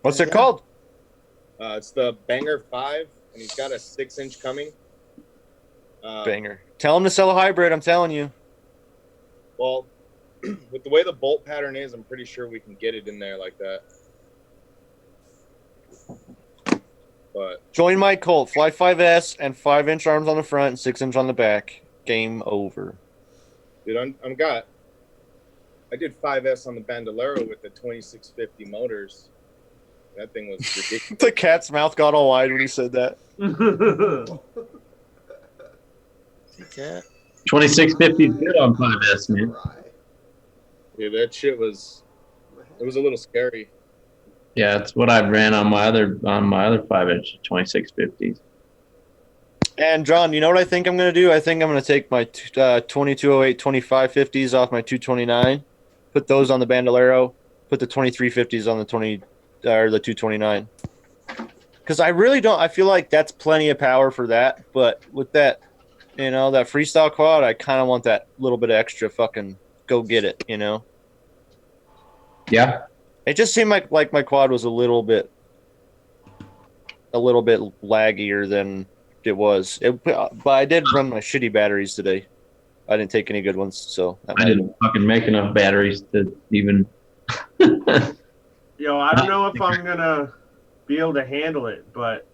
What's it called? It's the Banger 5, and he's got a 6-inch coming. Banger. Tell him to sell a hybrid, I'm telling you. Well, with the way the bolt pattern is, I'm pretty sure we can get it in there like that. But join my cult. Fly 5S and 5-inch arms on the front and 6-inch on the back. Game over. Dude, I did 5S on the Bandolero with the 2650 motors. That thing was ridiculous. The cat's mouth got all wide when he said that. Cat. 2650 is good on 5S, man. Yeah, that shit was a little scary. Yeah, it's what I ran on my other 5-inch 2650s. And John, you know what I think I'm going to do? I think I'm going to take my 2208 2550s off my 229, put those on the Bandolero, put the 2350s on the 229. Because I really don't. I feel like that's plenty of power for that. But with that, that freestyle quad, I kind of want that little bit of extra fucking go get it. Yeah. It just seemed like my quad was a little bit laggier than it was. But I did run my shitty batteries today. I didn't take any good ones, so I didn't fucking make enough batteries to even. Yo, I don't know if I'm gonna be able to handle it, but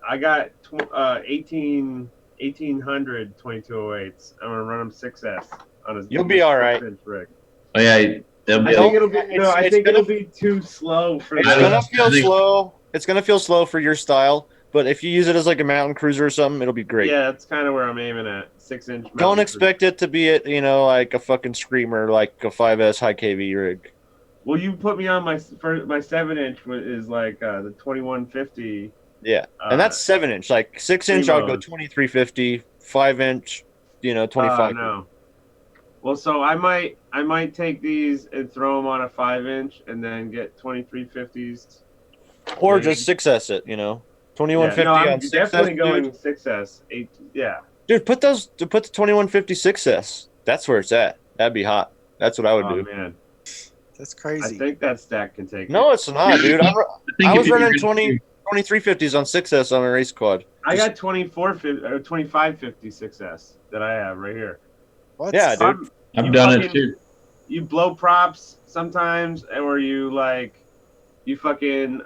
I got 1800 2208s. I'm gonna run them 6S on a. You'll be all right. Rig. Oh yeah. I think it'll be too slow for. It's gonna feel slow. It's gonna feel slow for your style, but if you use it as like a mountain cruiser or something, it'll be great. Yeah, that's kind of where I'm aiming at. 6-inch. Don't expect it to be like a fucking screamer, like a 5S high KV rig. Well, you put me on my 7-inch is like the 2150. Yeah, and that's 7-inch. Like 6-inch, I'll go 2350. 5-inch, 25. No, Well, so I might take these and throw them on a 5-inch, and then get 2350s. Or Maybe. just 6S it, you know. Yeah, 2150 no, I'm on 6S, definitely dude. going 6S. 8, yeah. Dude, put the 2150 6S. That's where it's at. That'd be hot. That's what I would Oh do. man, That's I crazy. think that stack can take No, it. it's not, dude. I think I if was you were running gonna do- 2350s on 6S on a race quad. I got 2450 or 2550 6S that I have right here. What? Yeah, dude. I've You done it fucking- too. You blow props sometimes, or you fucking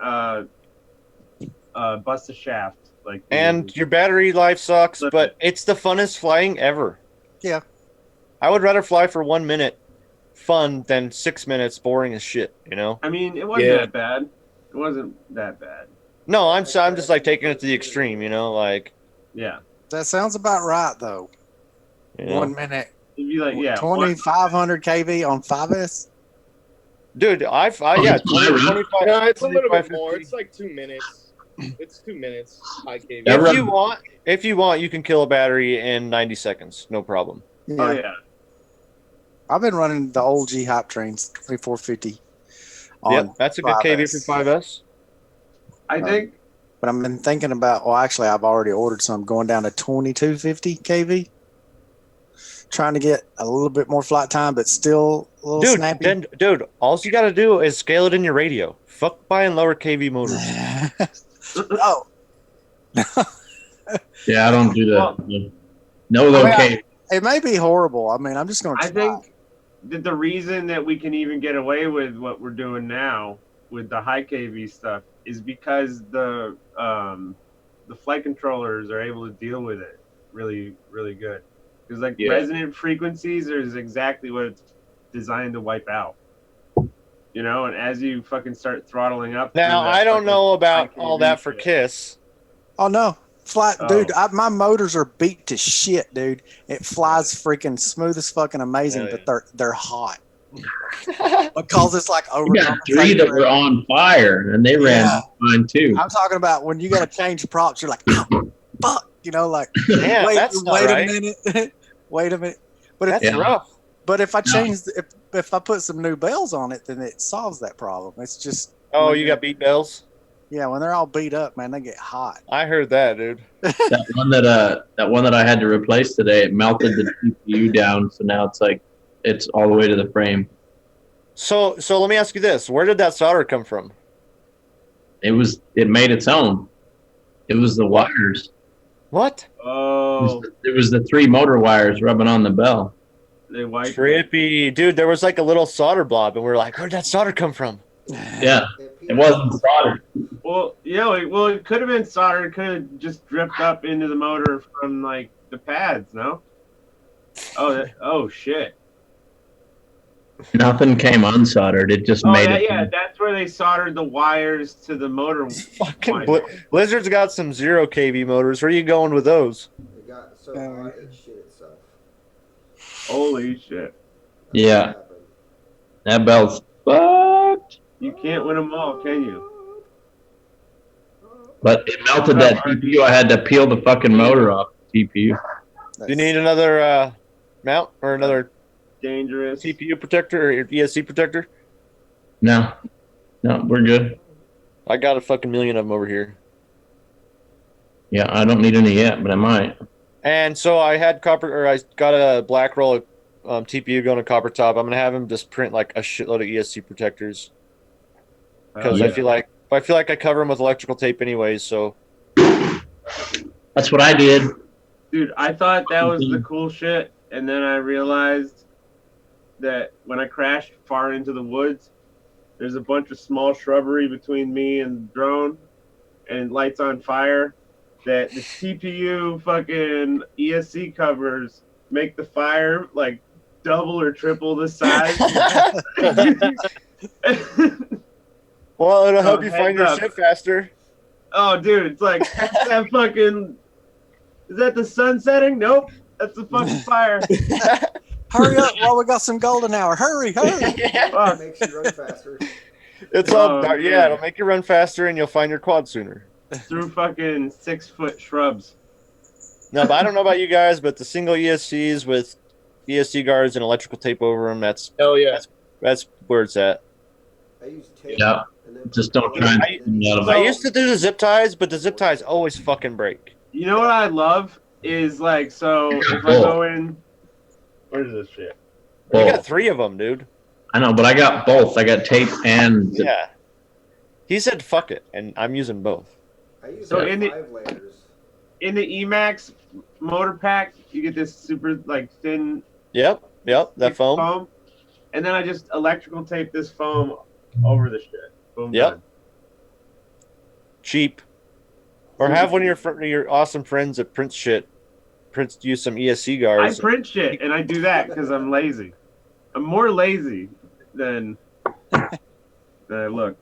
bust a shaft like. And your battery life sucks, but it's the funnest flying ever. Yeah. I would rather fly for 1 minute fun than 6 minutes boring as shit, you know? I mean, it wasn't Yeah. that bad. It wasn't that bad. No, I'm just like taking it to the extreme, you know, like, Yeah, That sounds about right, though. you know? 1 minute, it'd be like 2,500 kV on 5S. Dude, yeah, Oh, 20, that's 25. Yeah, it's a little bit 25, more. 50. It's like 2 minutes. It's 2 minutes. High KV. That If you want, you can kill a battery in 90 seconds, no problem. Yeah. Oh yeah. I've been running the old G hype trains, 2450. Yep, that's a good KV 5S. for 5S. I think But I've been thinking about, well, actually, I've already ordered some going down to 2250 kV. Trying to get a little bit more flight time, but still a little snappy. Dude, all you got to do is scale it in your radio. Fuck buying lower KV motors. Oh, Yeah, I don't do that. No I mean, locate. it may be horrible. I mean, I'm just going to I think that the reason that we can even get away with what we're doing now with the high KV stuff is because the flight controllers are able to deal with it really, really good. Because resonant frequencies is exactly what it's designed to wipe out. You know, and as you fucking start throttling up. Now, through that I don't fucking know about high all KV that for shit. KISS. Oh no, Oh. dude! My motors are beat to shit, dude. It flies freaking smooth as fucking amazing, Hell but they're hot because it's like over. We got 3 that were on fire, and they ran Yeah. fine too. I'm talking about when you got to change props. You're like, oh, fuck, you know, like Yeah, wait, that's not wait right. a minute, wait a minute. But if That's rough. if I change if I put some new bells on it, then it solves that problem. It's just Oh, you got beat bells? yeah, when they're all beat up, man, they get hot. I heard that, dude. that one that I had to replace today, it melted the GPU down, so now it's all the way to the frame. So let me ask you this: where did that solder come from? It made its own. It was the wires. What? Oh, It was the 3 motor wires rubbing on the bell. they wiped it. Trippy, dude. There was like a little solder blob, and we are like, "Where'd that solder come from?" Yeah, it wasn't soldered. Well, it could have been soldered. It could have just dripped up into the motor from like the pads. No. Oh shit. Nothing came unsoldered. It just Oh made yeah, it. that's where they soldered the wires to the motor. Fucking winder. Blizzard's got some 0 KV motors. Where are you going with those? It got so hot it shit itself. Holy shit! That's Yeah. what happened. That bell's fucked. You can't win them all, can you? But it melted that TPU. I had to peel the fucking motor off the TPU. Do you need another mount or another Dangerous. TPU protector or ESC protector? No, we're good. I got a fucking million of them over here. Yeah, I don't need any yet, but I might. And so I got a black roll of TPU going to copper top. I'm gonna have him just print like a shitload of ESC protectors because Oh, I feel like I cover them with electrical tape anyways. So That's what I did. Dude, I thought that was the cool shit, and then I realized that when I crashed far into the woods, there's a bunch of small shrubbery between me and the drone, and it lights on fire. That the TPU fucking ESC covers make the fire like double or triple the size. well, it'll help Oh, you find heads your up. shit faster. Oh, dude, it's like that fucking. Is that the sun setting? Nope, that's the fucking fire. Hurry up while we got some golden hour. Hurry. Fuck. It makes you run faster. It's all Oh, dark. man. Yeah, it'll make you run faster and you'll find your quad sooner. Through fucking 6-foot shrubs. No, but I don't know about you guys, but the single ESCs with ESC guards and electrical tape over them. That's Hell yeah. that's where it's at. I use tape. Yeah. And then Just put don't the try and color take in them out of I it. used to do the zip ties, but the zip ties always fucking break. You know what I love is like, so if I go in, where's this shit? You got Both. 3 of them, dude. I know, but I got both. I got tape and zip. Yeah. He said fuck it, and I'm using both. I use So like in the- 5 layers. In the Emax motor pack, you get this super like thin Yep, that foam. and then I just electrical tape this foam over the shit. Boom. Yep. Done. Cheap. Or have one of your awesome friends that prints shit. Use some ESC I guards. print shit and I do that because I'm lazy. I'm more lazy than I look.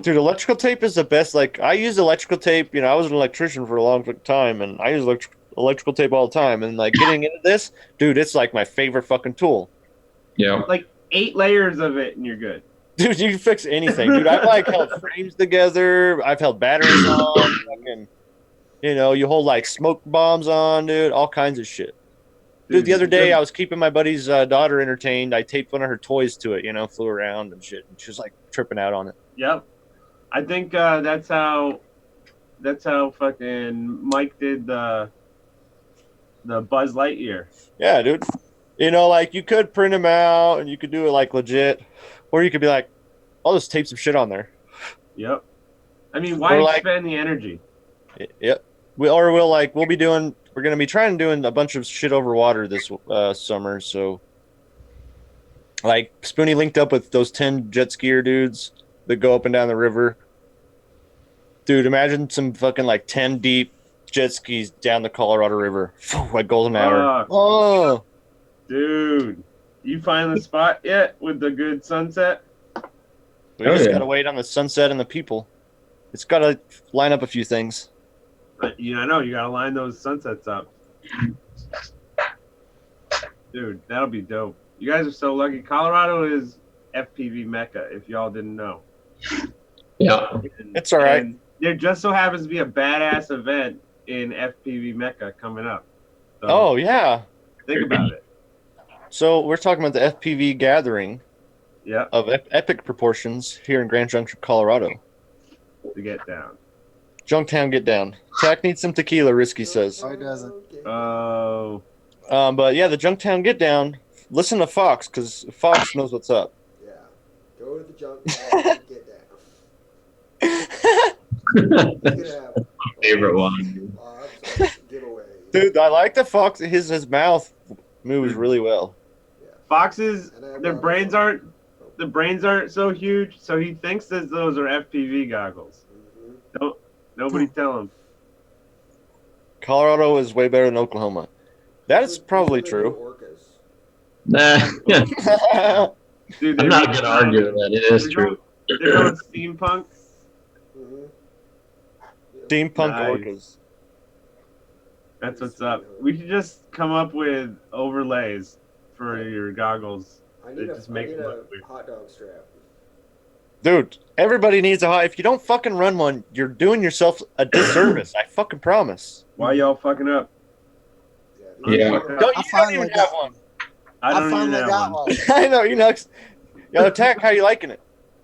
Dude, electrical tape is the best. Like, I use electrical tape. I was an electrician for a long time, and I use electrical tape all the time. And, like, getting into this, dude, it's, like, my favorite fucking tool. Yeah. Like 8 layers of it and you're good. Dude, you can fix anything. Dude, I've, like, held frames together. I've held batteries on. Fucking, you hold, like, smoke bombs on, dude. All kinds of shit. Dude, the other day, I was keeping my buddy's daughter entertained. I taped one of her toys to it, flew around and shit. And she was, like, tripping out on it. Yep. I think that's how fucking Mike did the Buzz Lightyear. Yeah, dude. Like, you could print them out and you could do it, like, legit. Or you could be like, I'll just tape some shit on there. Yep. I mean, why Or, like- expend the energy? Yep. We'll be doing, we're going to be trying doing a bunch of shit over water this summer. So, like, Spoonie linked up with those 10 jet skier dudes that go up and down the river. Dude, imagine some fucking, like, 10 deep jet skis down the Colorado River. Like Golden Hour. Fuck. Oh, Dude, you find the spot yet with the good sunset? we Oh, just yeah. got to wait on the sunset and the people. It's got to line up a few things. I know you gotta line those sunsets up. Dude, that'll be dope. You guys are so lucky. Colorado is FPV Mecca, if y'all didn't know. Yeah. It's all right. And there just so happens to be a badass event in FPV Mecca coming up. So Oh, yeah. think about it. So we're talking about the FPV gathering Yeah, of epic proportions here in Grand Junction, Colorado. to get down. Junktown, get down. Tack needs some tequila, Risky says. Oh, he doesn't. Oh, But yeah, the Junktown get down. Listen to Fox, because Fox knows what's up. Yeah. Go to the junk and get down. He's gonna have Favorite one. lots of giveaways. Dude, I like the Fox. His mouth moves really well. foxes, And I have their lots of brains fun. aren't the brains aren't so huge, so he thinks that those are FPV goggles. Mhm. Nobody tell him. Colorado is way better than Oklahoma. That is Those are probably the true. orcas. Nah. Dude, I'm not gonna argue with that. It is true. They're going steampunk. Mhm. Steampunk Nice. orcas. That's what's up. We should just come up with overlays for your goggles. I need Just make I need them a look weird. hot dog strap. Dude, everybody needs a hot. If you don't fucking run one, you're doing yourself a disservice. I fucking promise. Why y'all fucking up? these Yeah. are- Don't, you don't finally even got- have one. I I don't even finally have got one. one. I know, Yo, Tack, how you liking it?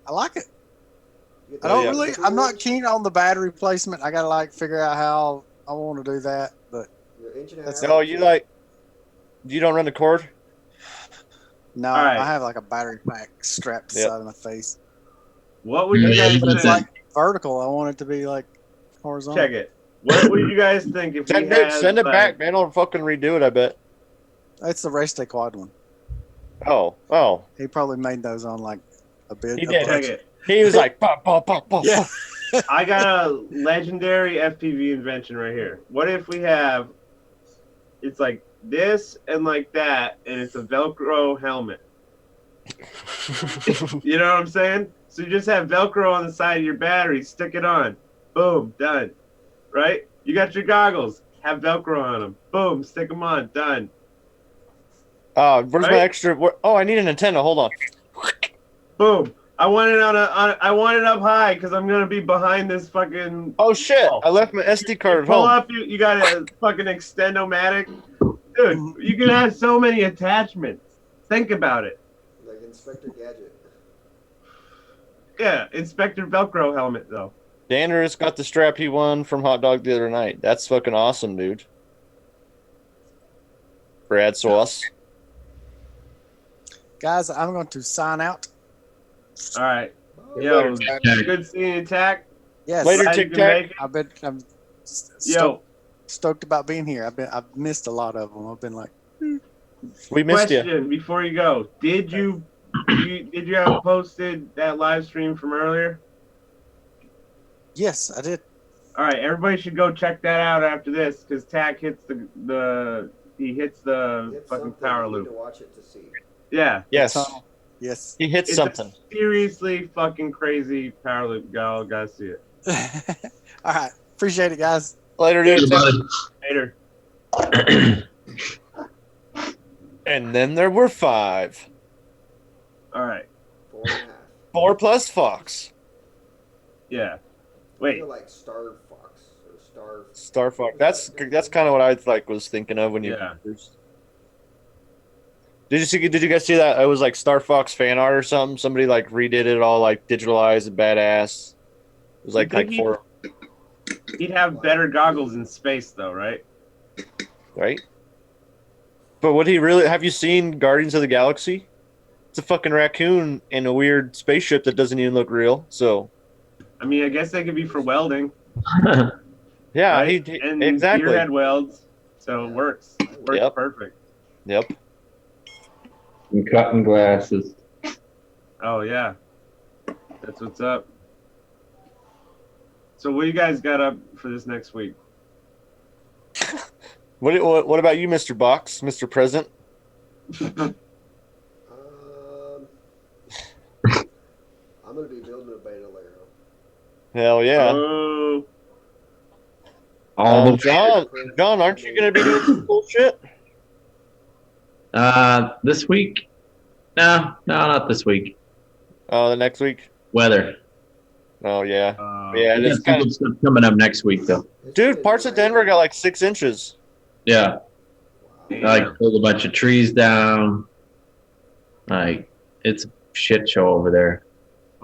I like it. You get I don't yeah. really. I'm not keen on the battery placement. I gotta figure out how I want to do that. But Your inch and a That's- half. No, you don't run the cord? no, All right. I have like a battery pack strapped to the Yep. side of my face. What would you Yeah, guys you But it's said- think? like vertical. I want it to be like horizontal. Check it. What would you guys think if we Send had, it, send it like- back, man. I'll fucking redo it, I bet. It's the race day quad one. Oh. He probably made those on like a bid. He a did. Check budget. it. He was like, pop, pop, pop, pop. Yeah. I got a legendary FPV invention right here. What if we have? It's like this and like that, and it's a Velcro helmet. You know what I'm saying? So you just have Velcro on the side of your battery, stick it on, boom, done. Right? You got your goggles, have Velcro on them, boom, stick them on, done. Where's my Right? extra? Oh, I need an antenna. Hold on. Boom. I want it I want it up high because I'm gonna be behind this fucking. Oh shit! I left my SD card at Pull home. up, you got a fucking extend-o-matic. Dude, you can have so many attachments. Think about it. Like Inspector Gadget. Yeah, Inspector Velcro helmet though. Dannerous got the strap he won from Hot Dog the other night. That's fucking awesome, dude. Brad Sauce. Guys, I'm going to sign out. All right. Oh, Yo, Tack. good seeing you, Tack. Yes. Later, Glad you Tic can Tac. make it. I'm Yo, stoked about being here. I've missed a lot of them. I've been like, We missed you. question before you go. Did you have posted that live stream from earlier? yes, I did. All right, everybody should go check that out after this because Tack hits the it's fucking something. power You need loop. to watch it to see. Yeah, Yes. Tunnel. Yes. He hit it's something. a seriously fucking crazy power loop. Y'all gotta see it All right. Appreciate it, guys. Later, Hey, dude. buddy. later. And then there were 5. All right, 4.5. 4 plus Fox. yeah. I Wait, feel like Star Fox or Star. Star Fox. That's kind of what I was thinking of when you Yeah. first. Did you guys see that? It was like Star Fox fan art or something. Somebody like redid it all like digitalized and badass. It was like think 4, he'd have better goggles in space though, right? right? But would he really? Have you seen Guardians of the Galaxy? It's a fucking raccoon in a weird spaceship that doesn't even look real. So I mean, I guess they could be for welding. yeah, right? he And exactly. gearhead welds, so it works. It works Yep. perfect. Yep. And cutting glasses. Oh yeah, that's what's up. So what you guys got up for this next week? What about you, Mr. Box, Mr. Present? I'm gonna be building a Bandolero. Hell yeah. Oh, All the John, aren't you gonna be doing some cool shit? This week? No, not this week. Oh, the next week. Weather. Oh yeah, uh, yeah. We got It's some kind good stuff coming up next week, though. dude. Parts of Denver got like 6 inches. Yeah, Damn. I like pulled a bunch of trees down. Like it's a shit show over there.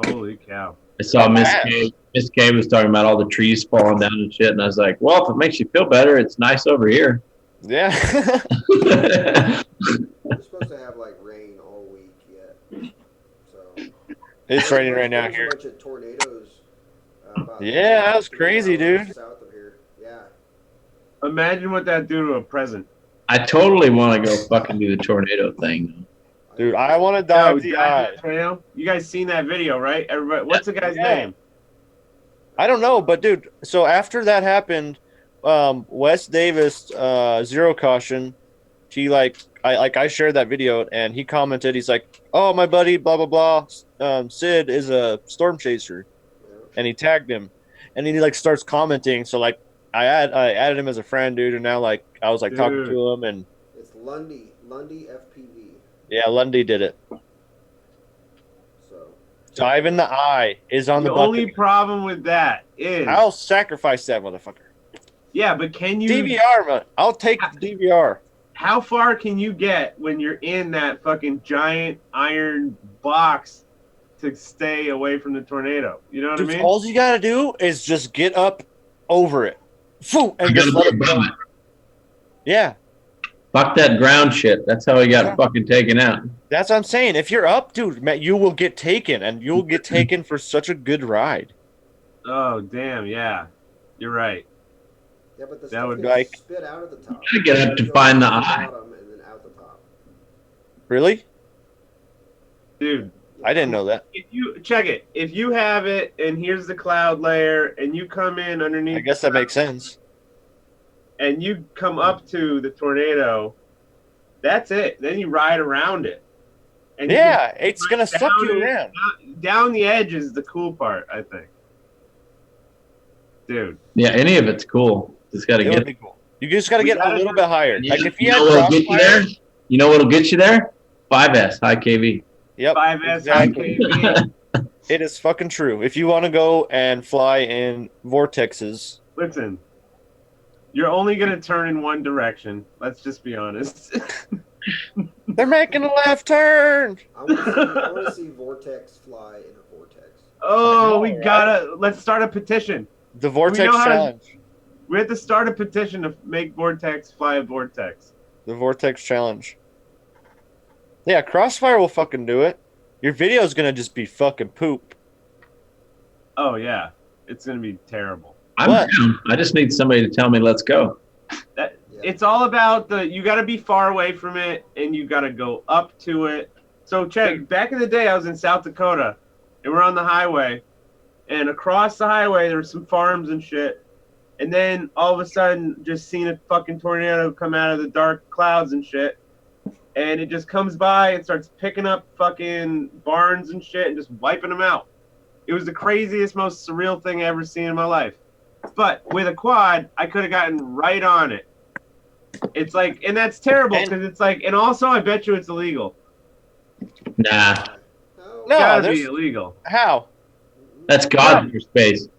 Holy cow! I saw Miss bad. K. Miss K was talking about all the trees falling down and shit, and I was like, "Well, if it makes you feel better, it's nice over here." Yeah. We're supposed to have like rain all week yet. So It's raining right now There's here. a bunch of tornadoes. About Yeah, that was 3 crazy, hours dude. South of here. Yeah. Imagine what that do to a present. I totally want to go fucking do the tornado thing. Dude, I want to Yo, dive the Dive eye. Trail. You guys seen that video, right? Everybody, what's the guy's Yeah. name? I don't know, but dude, so after that happened, Wes Davis, Zero Caution, he I shared that video and he commented, he's like, "Oh, my buddy, blah blah blah, Sid is a storm chaser," Yeah. and he tagged him, and then he like starts commenting. So like, I added him as a friend, dude, and now like I was like talking Dude. to him, and It's Lundy FPV. yeah, Lundy did it. So Dive in the eye is on The the only bucket. problem with that is, I'll sacrifice that motherfucker. yeah, but can you? DVR, man. I'll take the DVR. How far can you get when you're in that fucking giant iron box to stay away from the tornado? You know what Dude, I mean? all you gotta do is just get up over it. Phew, and You just gotta let be it go. above it. Yeah, Fuck that ground shit. That's how he got fucking taken out. that's what I'm saying. If you're up, dude, man, you will get taken, and you'll get taken for such a good ride. Oh damn, yeah, you're right. yeah, but the That stuff would gets like- spit out of the top. You gotta get up to Go find the out eye. bottom and then out the top. Really? Dude, I didn't know that. if you check it, if you have it and here's the cloud layer and you come in underneath I guess that makes sense. and you come up to the tornado, that's it. Then you ride around it. And you Yeah, it's gonna suck down you it. around. can- down the edge is the cool part, I think. Dude, Yeah, any of it's cool. Just gotta It would get. be cool. You just gotta We get a gotta little do- bit higher. You Like if you know had what'll get you crossfire. there? You know what'll get you there? 5S high KV. Yep, 5S exactly. IKV. It is fucking true. If you want to go and fly in vortexes, Listen, You're only gonna turn in one direction. Let's just be honest. They're making a left turn. I want to see Vortex fly in a vortex. Oh, I we know, gotta. Let's start a petition. The Vortex know how to- Challenge. We have to start a petition to make Vortex fly a vortex. The Vortex Challenge. Yeah, Crossfire will fucking do it. Your video's gonna just be fucking poop. Oh yeah, it's gonna be terrible. I'm What? down. I just need somebody to tell me let's go. Yeah. It's all about you got to be far away from it, and you got to go up to it. So check. Back in the day, I was in South Dakota, and we're on the highway, and across the highway there were some farms and shit. And then all of a sudden, just seen a fucking tornado come out of the dark clouds and shit. And it just comes by and starts picking up fucking barns and shit and just wiping them out. It was the craziest, most surreal thing I ever seen in my life. But with a quad, I could have gotten right on it. It's like, and that's terrible because it's like, and also I bet you it's illegal. Nah, No. No, Gotta there's- be illegal. How? that's God for space.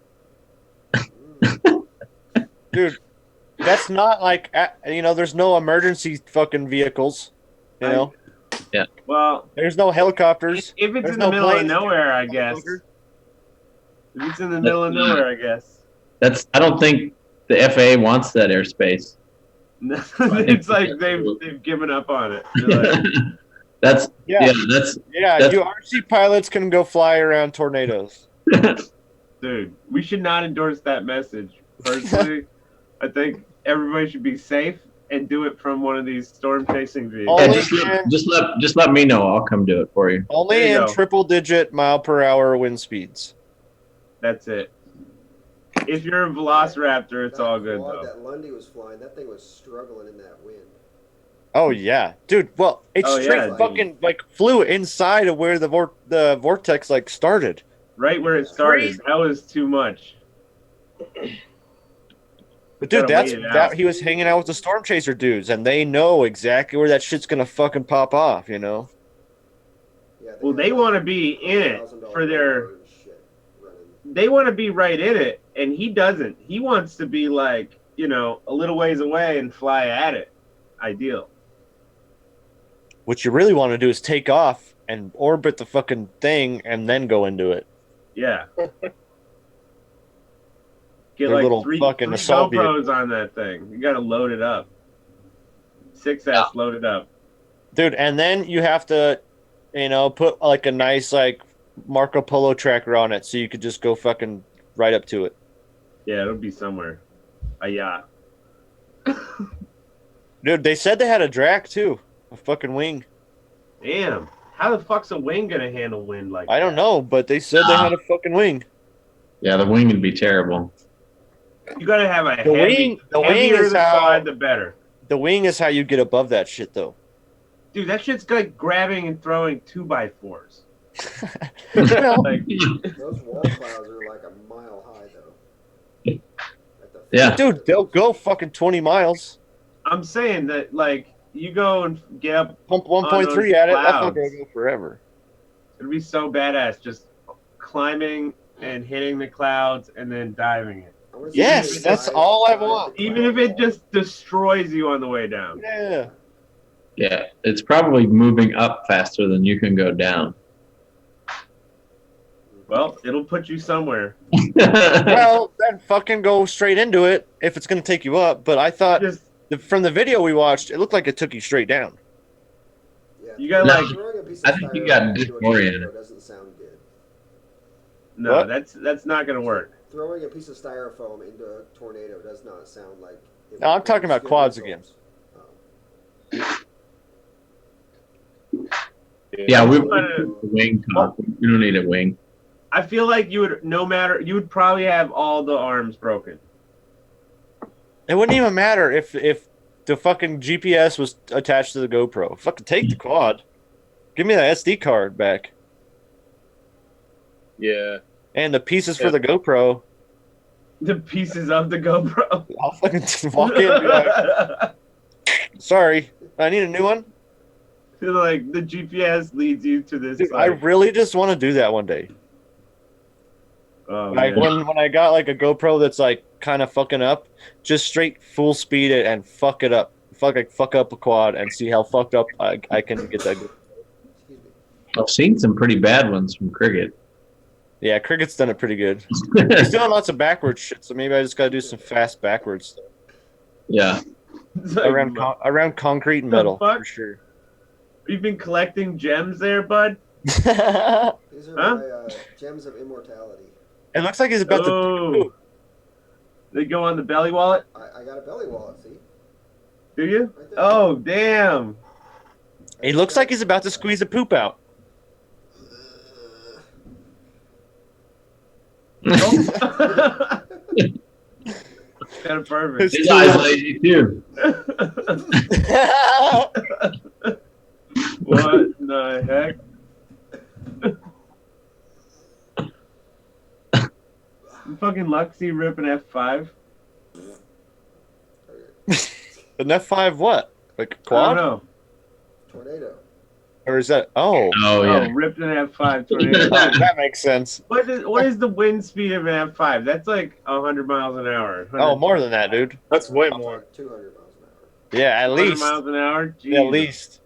Dude, that's not like, there's no emergency fucking vehicles. You know? Well, There's no helicopters. if it's There's in the no middle of planes. nowhere, I guess. If it's in the middle of nowhere, I guess. I don't think the FAA wants that airspace. It's like they've given up on it. They're like, That's Yeah. that's You RC pilots can go fly around tornadoes. dude, we should not endorse that message. Personally, I think everybody should be safe and do it from one of these storm chasing vehicles. Only just let me know. I'll come do it for you. Only There you in go. triple-digit mile-per-hour wind speeds. That's it. If you're a Velociraptor, it's That all good quad though. That Lundy was flying, that thing was struggling in that wind. Oh yeah, dude. Well, it's Oh, straight yeah, dude. fucking like flew inside of where the vortex like started. Right where it started. Crazy. That was too much. But dude, Gotta wait it out. he was hanging out with the storm chaser dudes, and they know exactly where that shit's gonna fucking pop off. You know. Yeah, Well, had they like want to be in it $100,000 for their. motor and shit running. They want to be right in it, and he doesn't. He wants to be like, a little ways away and fly at it. Ideal. What you really want to do is take off and orbit the fucking thing, and then go into it. Yeah. Get Their like little three fucking assault GoPros on that thing. You got to load it up. 6S loaded up. Dude, and then you have to, put like a nice like Marco Polo tracker on it, so you could just go fucking right up to it. Yeah, it'll be somewhere. Yeah. Dude, they said they had a drac too, a fucking wing. Damn. How the fuck's a wing gonna handle wind like I don't that? know, but they said they had a fucking wing. Yeah, the wing would be terrible. You gotta have a The wing heavier is the how- quad, the better. The wing is how you get above that shit, though. Dude, that shit's like grabbing and throwing 2x4s. Like, Those wall clouds are like a mile high, though. At the Yeah. Dude, they'll go fucking 20 miles. I'm saying that, like, you go and get up, Pump On 1.3 those at it. That's not clouds. going to go forever. it'd be so badass just climbing and hitting the clouds and then diving it. I wanna see Yes, if it that's dives- all I dives the want. Even if cloud it just destroys you on the way down. Yeah. Yeah, it's probably moving up faster than you can go down. Well, it'll put you somewhere. Well, then fucking go straight into it if it's going to take you up. But I thought Just from the video we watched, it looked like it took you straight down. Yeah. You gotta, No. like, Throwing a piece I of think you styrofoam got into a disoriented. tornado doesn't sound good. no, What? that's not gonna work. Throwing a piece of styrofoam into a tornado does not sound like. it No, I'm would talking about produce good quads results. Yeah, we But, a wing top. We don't need a wing. I feel like you would probably have all the arms broken. It wouldn't even matter if the fucking GPS was attached to the GoPro. Fucking take the quad. Give me that SD card back. Yeah. And the pieces for the GoPro. The pieces of the GoPro. I'll fucking just walk in and be like, sorry, I need a new one. Like the GPS leads you to this. Dude, I like, really just want to do that one day. Oh, Like man. when I got like a GoPro that's like kind of fucking up, just straight full speed it and fuck it up. Fuck up a quad and see how fucked up I can get that. Excuse me. I've seen some pretty bad ones from Cricket. Yeah, Cricket's done it pretty good. He's doing lots of backwards shit, so maybe I just gotta do some fast backwards stuff. Yeah. It's like, Around concrete and The metal fuck? for sure. you've been collecting gems there, bud? These are Huh? my gems of immortality. It looks like he's about to. Oh. They go on the belly wallet? I got a belly wallet, see? Do you? Right there. Oh, damn. He looks like he's about to squeeze a poop out. Kind of perfect. His eyes lazy too. What in the heck? Fucking Luxy ripping F5? An F5 what? Like a I quad? don't know. Tornado. Or is that? Oh, Oh yeah. Oh, ripped an F5 tornado. that makes sense. What is the wind speed of an F5? That's like 100 miles an hour. Oh, more than that, dude. That's way more. 200 miles an hour. Yeah, at 100 least. miles an hour? Yeah, at Jesus. least.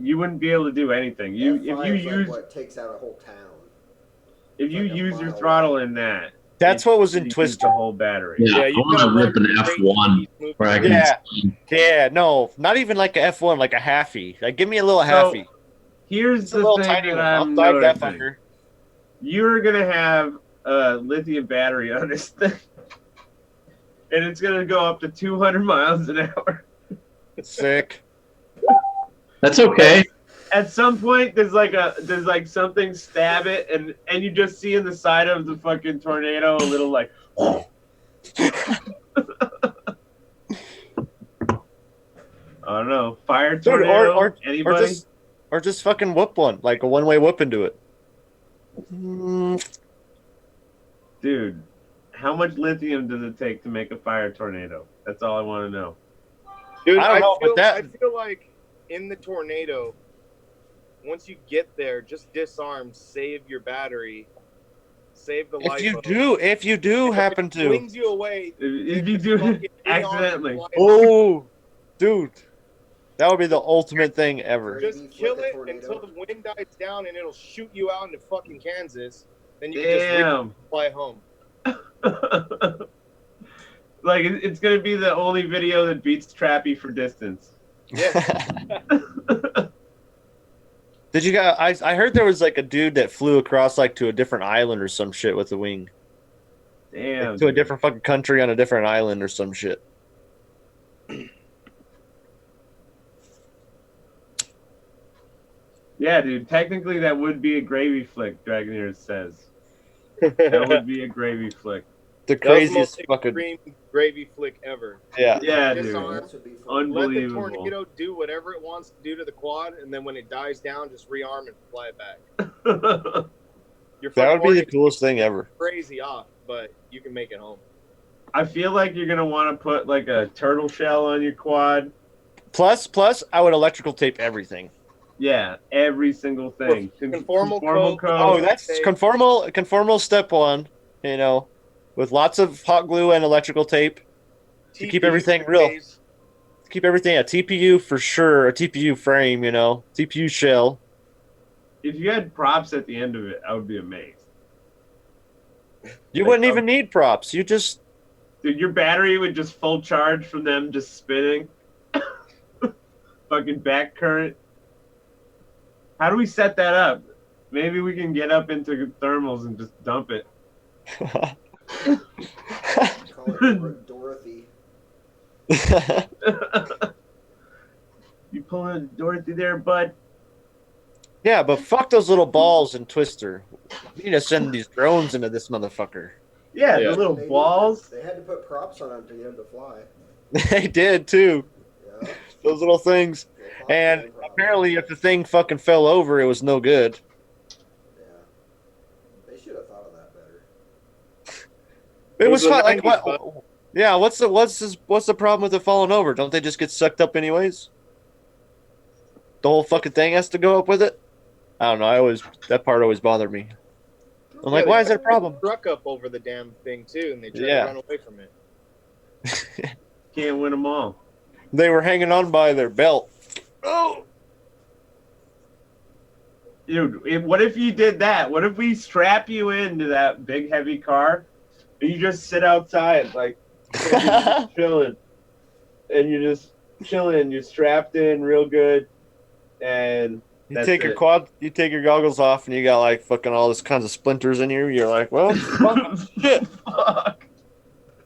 You wouldn't be able to do anything. F5 If you is like use what takes out a whole town. if you like a use your mile throttle in that, That's what was in you use Twister. the whole battery. Yeah, Yeah, I you want gotta to rip an learn F1 great where I can. Yeah. see. Yeah, no, not even like a F1, like a halfie. Like, give me a little So, halfie. Here's It's a the little thing tiny that one. I'll I'm dive that noticing. fucker. You're gonna have a lithium battery on this thing, and it's gonna go up to 200 miles an hour. Sick. That's okay. At some point, there's like something stab it, and you just see in the side of the fucking tornado a little like. I don't know. Fire Dude, tornado. or Anybody? just fucking whoop one, like a one-way whoop into it. Dude, how much lithium does it take to make a fire tornado? That's all I want to know. Dude, I don't know, but I feel like in the tornado, once you get there, just disarm, save your battery, save the life. If you do happen to, flings you away. If you just do fucking it rearm accidentally. and fly. oh, dude, that would be the ultimate thing ever. Just kill it until the wind dies down and it'll shoot you out into fucking Kansas. Then you can just Damn. fly home. Like it's gonna be the only video that beats Trappy for distance. Yeah. Did you guys? I heard there was like a dude that flew across like to a different island or some shit with the wing. Damn. Like, to a dude. different fucking country on a different island or some shit. Yeah, dude. Technically, that would be a gravy flick. Dragoneer says that would be a gravy flick. The That was the craziest most fucking extreme gravy flick ever. yeah. Yeah, dude. Disarm, This would be fun. let the Unbelievable. tornado do whatever it wants to do to the quad, and then when it dies down, just rearm and fly it back. Your That would be the fucking coolest thing ever. crazy off, but you can make it home. I feel like you're gonna want to put like a turtle shell on your quad. Plus, I would electrical tape everything. Yeah, every single thing. Conformal code. Oh, that's tape. conformal step one. You know, with lots of hot glue and electrical tape to keep everything real. phase. Keep everything a TPU for sure, a TPU frame. You know, TPU shell. If you had props at the end of it, I would be amazed. You Like, wouldn't even need props. You just Dude, your battery would just full charge from them just spinning. Fucking back current. How do we set that up? Maybe we can get up into thermals and just dump it. Call it Dorothy. You pulling a Dorothy there, bud? Yeah, but fuck those little balls in Twister. We need to send these drones into this motherfucker. Yeah, Yeah. the little They balls. They had to put props on them to get them to fly. They did too. Yeah. Those little things. And apparently, if the thing fucking fell over, it was no good. Yeah. They should have thought of that better. It was the fun. Like 90s, what? Yeah. What's the problem with it falling over? Don't they just get sucked up anyways? The whole fucking thing has to go up with it. I don't know. That part always bothered me. I'm like, why is that a problem? Truck up over the damn thing too, and they try Yeah. to run away from it. Can't win them all. They were hanging on by their belt. Oh, Dude, what if you did that? What if we strap you into that big heavy car and you just sit outside like chilling, and you're just chilling. You're strapped in real good, and you that's take it. you take your goggles off, and you got like fucking all this kinds of splinters in you. You're like, well, fuck, shit. Fuck.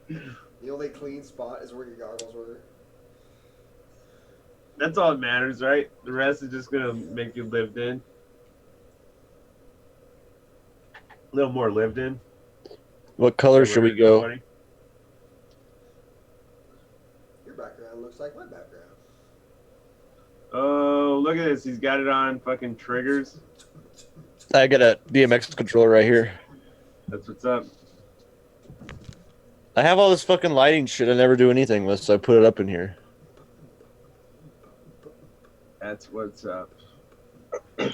The only clean spot is where your goggles were. That's all that matters, right? The rest is just gonna make you lived in. A little more lived in. What color should we go? Buddy. Your background looks like my background. Oh, look at this. He's got it on fucking triggers. I got a DMX controller right here. That's what's up. I have all this fucking lighting shit I never do anything with, so I put it up in here. That's what's up. Dude,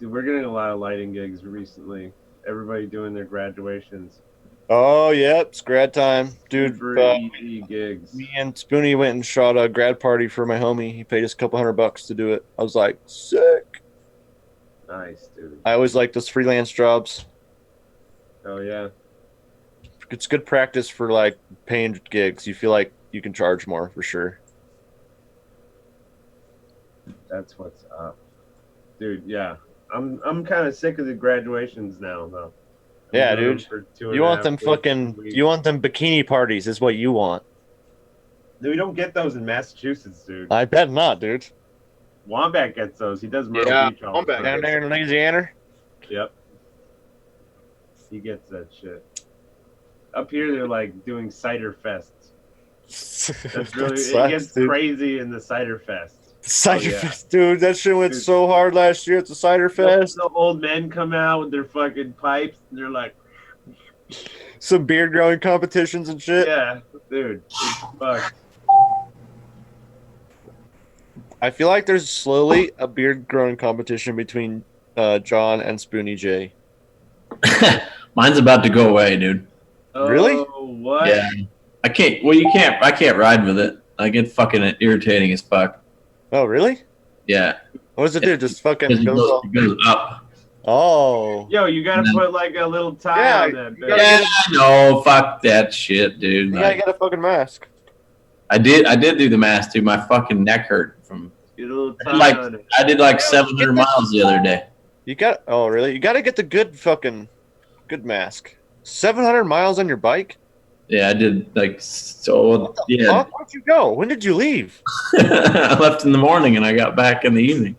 we're getting a lot of lighting gigs recently. Everybody doing their graduations. Oh, yep, it's grad time. Dude, Super easy gigs. me and Spoonie went and shot a grad party for my homie. He paid us a couple $100 to do it. I was like, sick. Nice, dude. I always like those freelance jobs. Oh, yeah. It's good practice for like paying gigs. You feel like you can charge more for sure. That's what's up. Dude, yeah. I'm kind of sick of the graduations now, though. Yeah, dude. You want them fucking, weeks. you want them bikini parties is what you want. Dude, we don't get those in Massachusetts, dude. I bet not, dude. Wombat gets those. He does Myrtle Yeah, Beach all the Wombat time. Down there in Louisiana? Yep. He gets that shit. Up here, they're like doing cider fests. That's really, it gets crazy in the cider fest. Cider yeah. Fest, dude. That shit went Dude. so hard last year at the Cider Fest. The old men come out with their fucking pipes, and they're like, Some beard growing competitions and shit. yeah, dude, it's fucked. I feel like there's slowly a beard growing competition between John and Spoonie J. Mine's about to go away, dude. Really? Oh, what? Yeah. I can't. Well, you can't. I can't ride with it. I get fucking irritating as fuck. Oh, really? Yeah. What does it do? Just fucking It goes goes, all... it goes up. Oh. Yo, you gotta put like a little tie Yeah, on that you bitch. gotta- Yeah, no, fuck that shit, dude. You gotta Like, get a fucking mask. I did do the math, dude. My fucking neck hurt from. Get a little I tie did like, on it. I did like 700 miles the other day. You got... Oh, really? You gotta get the good mask. 700 miles on your bike? Yeah, I did like so. Yeah, Fuck, where'd you go? When did you leave? I left in the morning and I got back in the evening.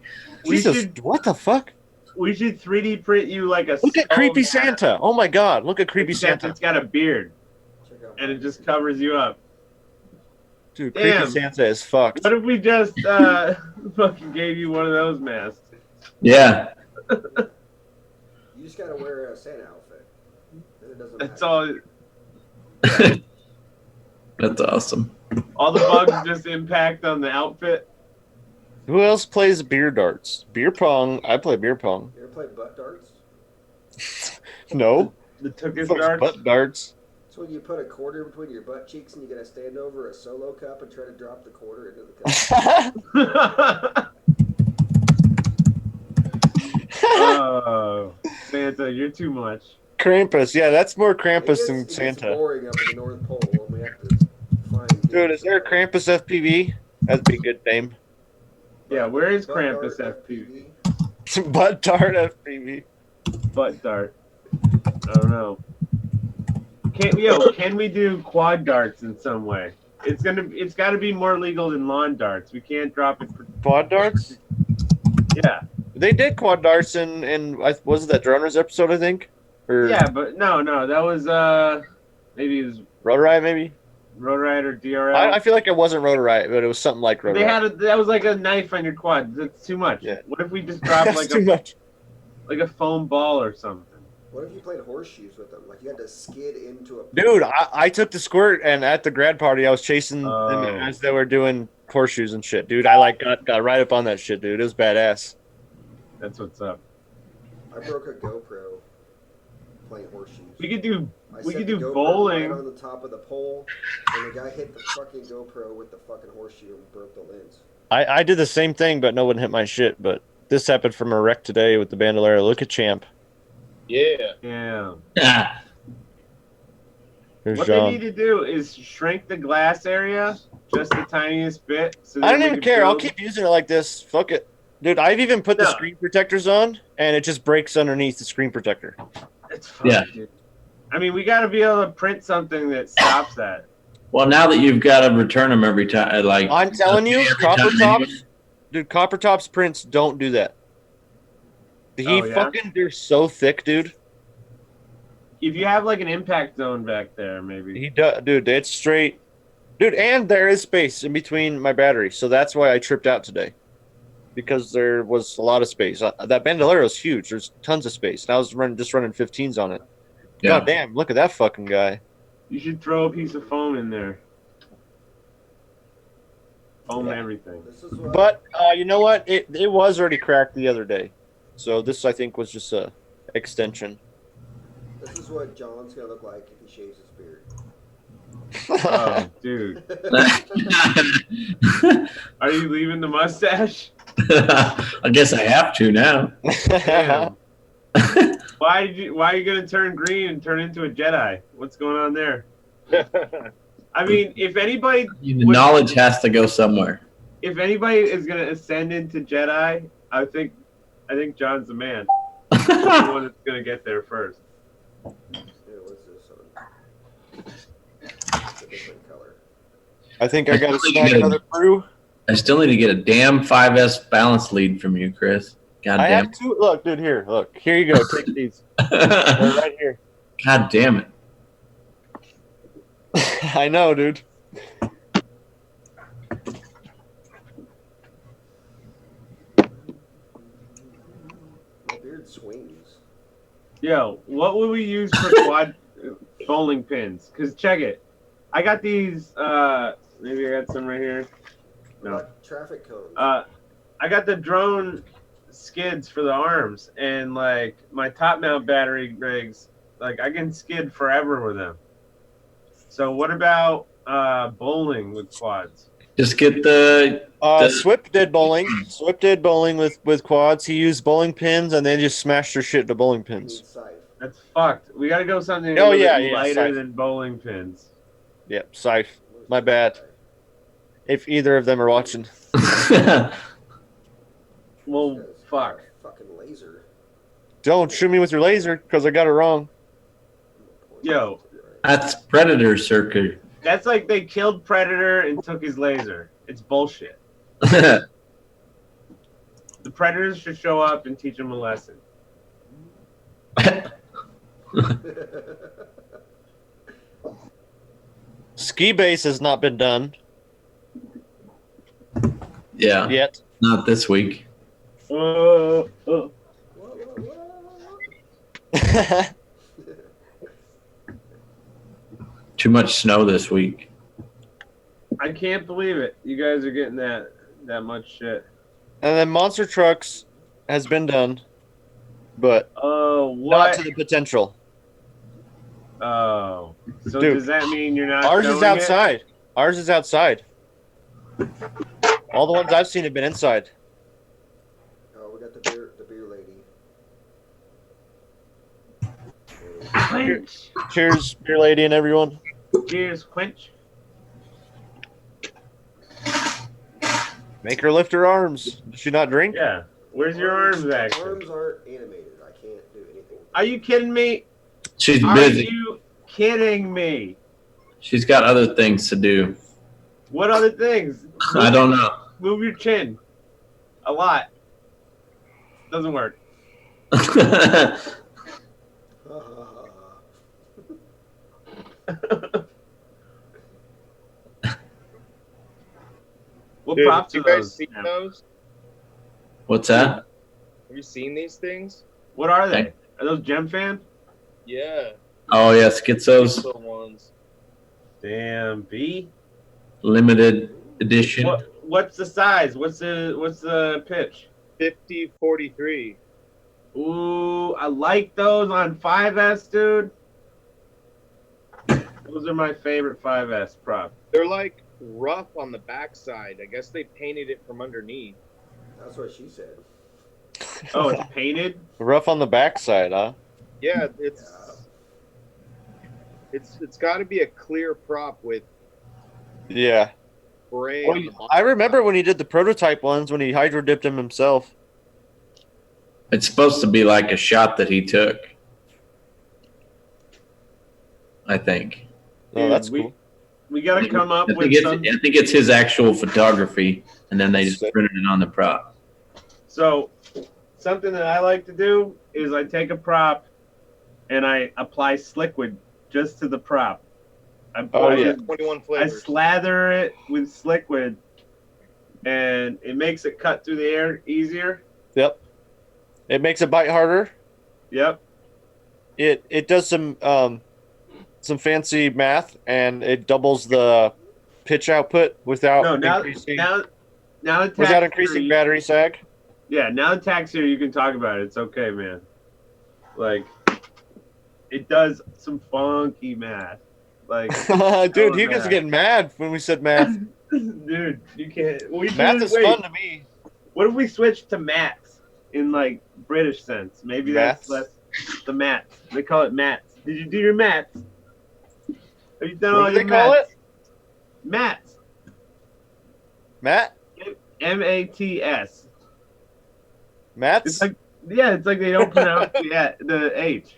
We Jesus, should- what the fuck? We should 3D print you like a. Look at skull Creepy mask, Santa. Oh my god, look at Creepy except Santa. It's got a beard Check out and it just covers you up. Dude, Damn. Creepy Santa is fucked. What if we just fucking gave you one of those masks? Yeah, You just gotta wear a Santa outfit. Then it doesn't That's matter. all. that's awesome. All the bugs just impact on the outfit. Who else plays beer darts? Beer pong. I play beer pong. You ever play butt darts? No. The Tookus Fuck's darts. butt darts. It's when you put a quarter between your butt cheeks and you gotta stand over a solo cup and try to drop the quarter into the cup. Oh, Santa, you're too much. Krampus. Yeah, that's more Krampus It than gets Santa. boring up in the North Pole when we have to find. Dude, is there a Krampus FPV? That'd be a good name. Yeah, where is Butt Krampus dart FPV? Butt dart FPV. Butt dart. I don't know. Can we do quad darts in some way? It's got to be more legal than lawn darts. We can't drop it. Quad darts? Yeah, They did quad darts in was it that Droners episode, I think? Or yeah, but no, that was maybe it was Road Riot, maybe? Road Riot or DRL. I feel like it wasn't Road Riot, but it was something like Road They Riot. that was like a knife on your quad. That's too much. Yeah. What if we just dropped That's like too much. a foam ball or something? What if you played horseshoes with them? Like you had to skid into a. Dude, I took the squirt, and at the grad party, I was chasing them Oh. as they were doing horseshoes and shit. Dude, I like got right up on that shit, dude. It was badass. That's what's up. I broke a GoPro playing horseshoes. We could do I we set could the do GoPro bowling. right on the top of the pole, and the guy hit the fucking GoPro with the fucking horseshoe and broke the lens. I did the same thing, but no one hit my shit. But this happened from a wreck today with the Bandolero. Look at Champ. Yeah. Yeah. Ah, Here's What John. they need to do is shrink the glass area just the tiniest bit. So I then don't we even can care. I'll build- keep using it like this. Fuck it. Dude, I've even put the No. screen protectors on, and it just breaks underneath the screen protector. It's fun, Yeah. dude. I mean, we got to be able to print something that stops that. well, now that you've got to return them every time, like I'm telling you, every Copper time Tops, dude, Copper Tops prints don't do that. Oh, yeah? They're so thick, dude. If you have like an impact zone back there, maybe. He does, dude. It's straight, dude. And there is space in between my batteries, so that's why I tripped out today, because there was a lot of space. That Bandolero is huge. There's tons of space. And I was just running 15s on it. Yeah. God damn! Look at that fucking guy. You should throw a piece of foam in there. Foam Yeah. everything. This is what But you know what? It was already cracked the other day, so this I think was just a extension. this is what John's gonna look like if he shaves his beard. Oh, dude. Are you leaving the mustache? I guess I have to now. Damn. Why are you gonna turn green and turn into a Jedi? What's going on there? I mean, if anybody The knowledge has to go somewhere. is gonna ascend into Jedi, I think John's the man. He's the one that's gonna get there first. Yeah, what's this one? It's a different color. I think I got to I think snag you another crew. I still need to get a damn 5S balance lead from you, Chris. God I damn have two. Look, dude, here. Look, here you go. Take these. They're it. right here. God damn it. I know, dude. My beard swings. Yo, what would we use for quad bowling pins? Cause check it, I got these. Maybe I got some right here. No. Traffic cones. I got the drone skids for the arms, and like my top mount battery rigs, like I can skid forever with them. So what about bowling with quads? Just get the Swip did bowling. Swip did bowling with quads. He used bowling pins, and they just smashed their shit to bowling I need pins. scythe. That's fucked. We gotta go something Oh, a little yeah, bit yeah, lighter scythe. than bowling pins. Yep, Scythe. What is My this bad. guy? If either of them are watching. Well, This guy's got fuck. a fucking laser. Don't shoot me with your laser, because I got it wrong. Yo, That's Predator Circuit. that's like they killed Predator and took his laser. It's bullshit. That's The Predators should show up and teach them a lesson. Ski base has not been done yeah, yet. not this week. Uh, Whoa, whoa, whoa. Too much snow this week. I can't believe it. You guys are getting that much shit. And then Monster Trucks has been done, but Oh, not what? to the potential. Oh, so Dude, does that mean you're not? Ours is showing it? outside. Ours is outside. All the ones I've seen have been inside. Oh, we got the beer lady. Quench. Cheers, beer lady and everyone. Cheers, Quench. Make her lift her arms. Does she not drink? Yeah. Where's your arms action? Arms aren't animated. I can't do anything. Are you kidding me? She's Are busy. you kidding me? She's got other things to do. What other things? I don't know. Move your chin. A lot. Doesn't work. What Dude, props have are you guys those? seen those? What's that? Have you seen these things? What are they? Are those Gem Fan? Yeah. Oh yeah, Schizos The ones. Damn, B. limited edition. What's the size? What's the pitch? 50-43. Ooh, I like those on 5S, dude. Those are my favorite 5S prop. They're like rough on the backside. I guess they painted it from underneath. That's what she said. Oh, it's painted? Rough on the backside, huh? Yeah, Yeah. it's got to be a clear prop with Yeah. gray Well, on the bottom. I remember when he did the prototype ones when he hydro dipped them himself. It's supposed to be like a shot that he took. I think. Oh, Dude, that's cool. We got to come up I with think some. I think it's his actual photography, and then they That's just sick. printed it on the prop. So, something that I like to do is I take a prop and I apply Sliquid just to the prop. Oh, yeah. 21 I flavors. slather it with Sliquid, and it makes it cut through the air easier. Yep. It makes it bite harder. Yep. It does some fancy math, and it doubles the pitch output without No, now increasing the tax without increasing battery sag. Yeah, now the tax here you can talk about it. It's okay, man. Like, it does some funky math. Like, Dude, he was getting mad when we said math. dude, you can't. Math is fun to me. What if we switch to maths in like British sense? Maybe Maths? that's less the maths. They call it maths. Did you do your maths? Have you done What all do your they call maths? it? Maths. Matt? MATS. Matt's? It's like it's like they don't pronounce the H.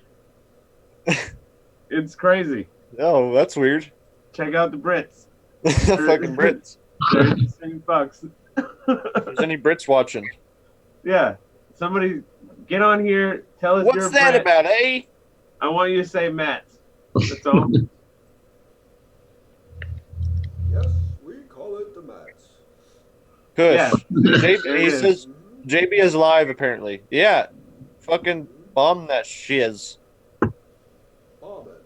It's crazy. Oh, that's weird. Check out the Brits. Fucking Brits. They're insane fucks. If there's any Brits watching. Yeah. Somebody get on here. Tell us you're What's a that Brit. about, eh? I want you to say Matt. That's all. Yes, we call it the Mats. Good. Yeah. JB, There it he is. says JB is live, apparently. Yeah. Fucking bomb that shiz. Bomb it.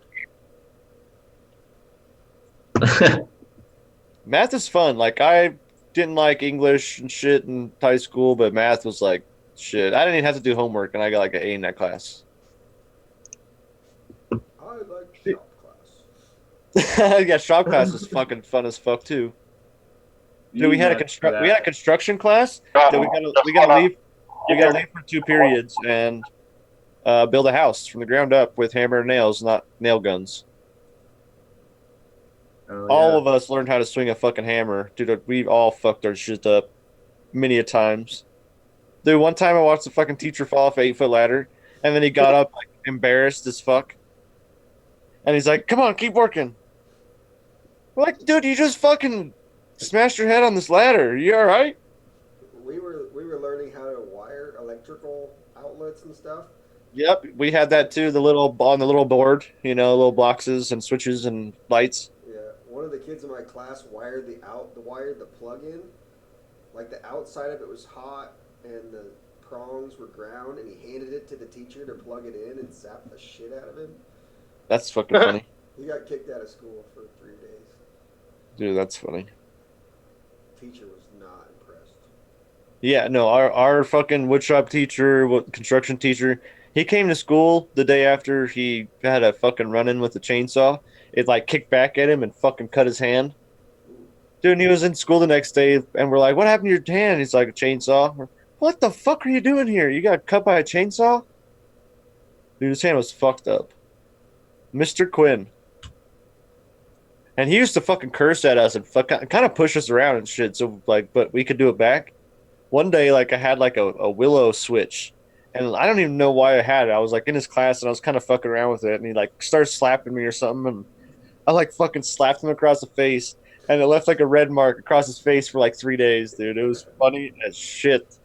Math is fun. Like, I didn't like English and shit in high school, but math was like shit. I didn't even have to do homework, and I got like an A in that class. I like shop class. Yeah, shop class was fucking fun as fuck too. Dude, we had a construction class that we gotta leave. We gotta leave for 2 periods and build a house from the ground up with hammer and nails, not nail guns. All of us learned how to swing a fucking hammer. Dude, we've all fucked our shit up many a times. Dude, one time I watched the fucking teacher fall off an 8-foot ladder, and then he got up like embarrassed as fuck. And he's like, come on, keep working. We're like, dude, you just fucking smashed your head on this ladder. You all right? We were learning how to wire electrical outlets and stuff. Yep, we had that too. The little on the little board, little boxes and switches and lights. Yeah, one of the kids in my class wired the plug in. Like the outside of it was hot and the prongs were ground, and he handed it to the teacher to plug it in and zapped the shit out of him. That's fucking funny. He got kicked out of school for 3 days. Dude, that's funny. Teacher was not impressed. Yeah, no, our fucking woodshop teacher, construction teacher, he came to school the day after he had a fucking run-in with a chainsaw. It like kicked back at him and fucking cut his hand. Dude, and he was in school the next day, and we're like, what happened to your hand? He's like, a chainsaw. What the fuck are you doing here? You got cut by a chainsaw? Dude, his hand was fucked up. Mr. Quinn. And he used to fucking curse at us and kind of push us around and shit. So like, but we could do it back. One day, like I had like a willow switch, and I don't even know why I had it. I was like in his class and I was kind of fucking around with it, and he like started slapping me or something, and I like fucking slapped him across the face, and it left like a red mark across his face for like 3 days, dude. It was funny as shit.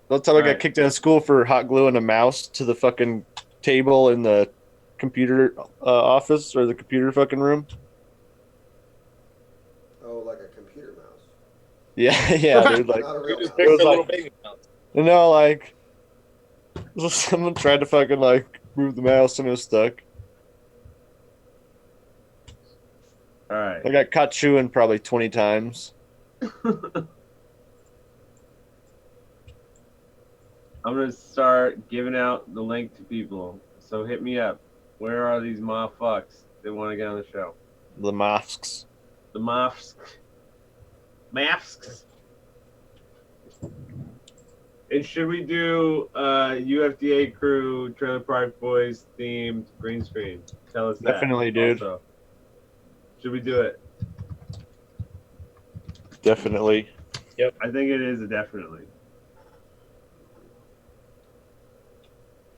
One time I got kicked out of school for hot gluing a mouse to the fucking table in the computer office or the computer fucking room. Oh, like a computer mouse. Yeah, yeah, dude. Like, Not a You real just mouse. picked It was a like- little baby mouse. like someone tried to fucking like move the mouse and it was stuck. All right. I got caught chewing probably 20 times. I'm gonna start giving out the link to people. So hit me up. Where are these motherfuckers that want to get on the show? The masks. The masks. Masks. And should we do UFDA Crew Trailer Park Boys themed green screen? Tell us that. Definitely, dude. Also. Should we do it? Definitely. I think it is a definitely.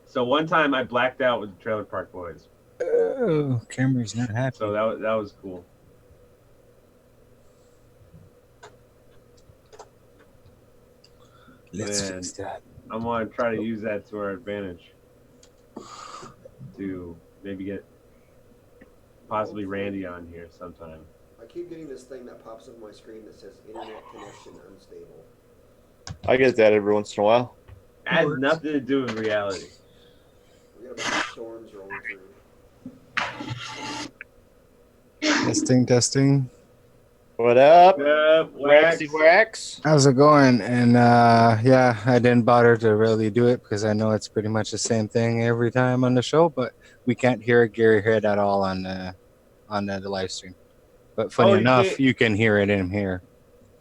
So one time I blacked out with the Trailer Park Boys. Oh, camera's not happy. So that was cool. Let's And fix that. I want to try to use that to our advantage. To maybe get possibly Randy on here sometime. I keep getting this thing that pops up on my screen that says internet connection unstable. I get that every once in a while. It has nothing to do with reality. We got a bunch of storms rolling through. Testing. What up? Wax. Waxy Wax? How's it going? And yeah, I didn't bother to really do it because I know it's pretty much the same thing every time on the show, but we can't hear Gary Head at all on the live stream. But funny you enough, can't- you can hear it in here.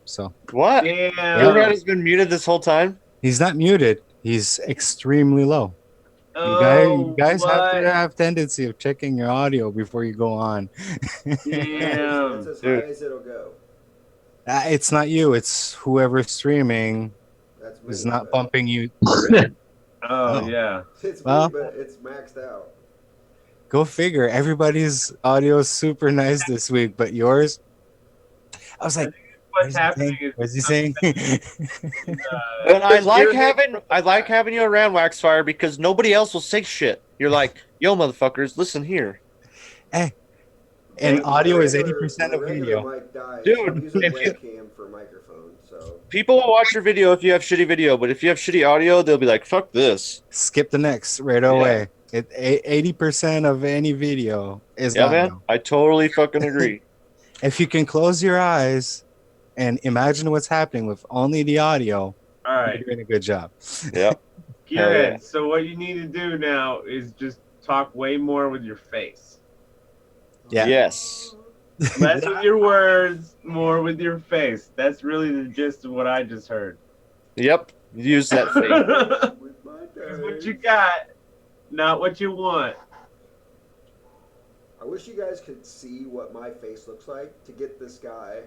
So What? Damn. Your head has been muted this whole time? he's not muted. He's extremely low. Oh, You guys have what? to have tendency of checking your audio before you go on. Damn. That's as Dude. high as it'll go. It's not you. It's whoever's streaming That's me. is not but bumping you. Oh, Oh. yeah. It's Well. me, but it's maxed out. Go figure. Everybody's audio is super nice this week, but yours. I was like, What's happening is What's he saying? And I like having you around, Waxfire, because nobody else will say shit. You're like, yo, motherfuckers, listen here. And audio is My regular- 80% my of regular video. mic died, Dude, so I'm using if you- webcam for microphone. So People will watch your video if you have shitty video, but if you have shitty audio, they'll be like, fuck this. Skip the next right away. 80% of any video is Yeah, audio. man. I totally fucking agree. If you can close your eyes and imagine what's happening with only the audio, all right. you're doing a good job. Yep. Gearhead, yeah. so what you need to do now is just talk way more with your face. Yeah. Yes. Less with your words, more with your face. That's really the gist of what I just heard. Yep. Use that fake. with my Here's what days. you got, not what you want. I wish you guys could see what my face looks like to get this guy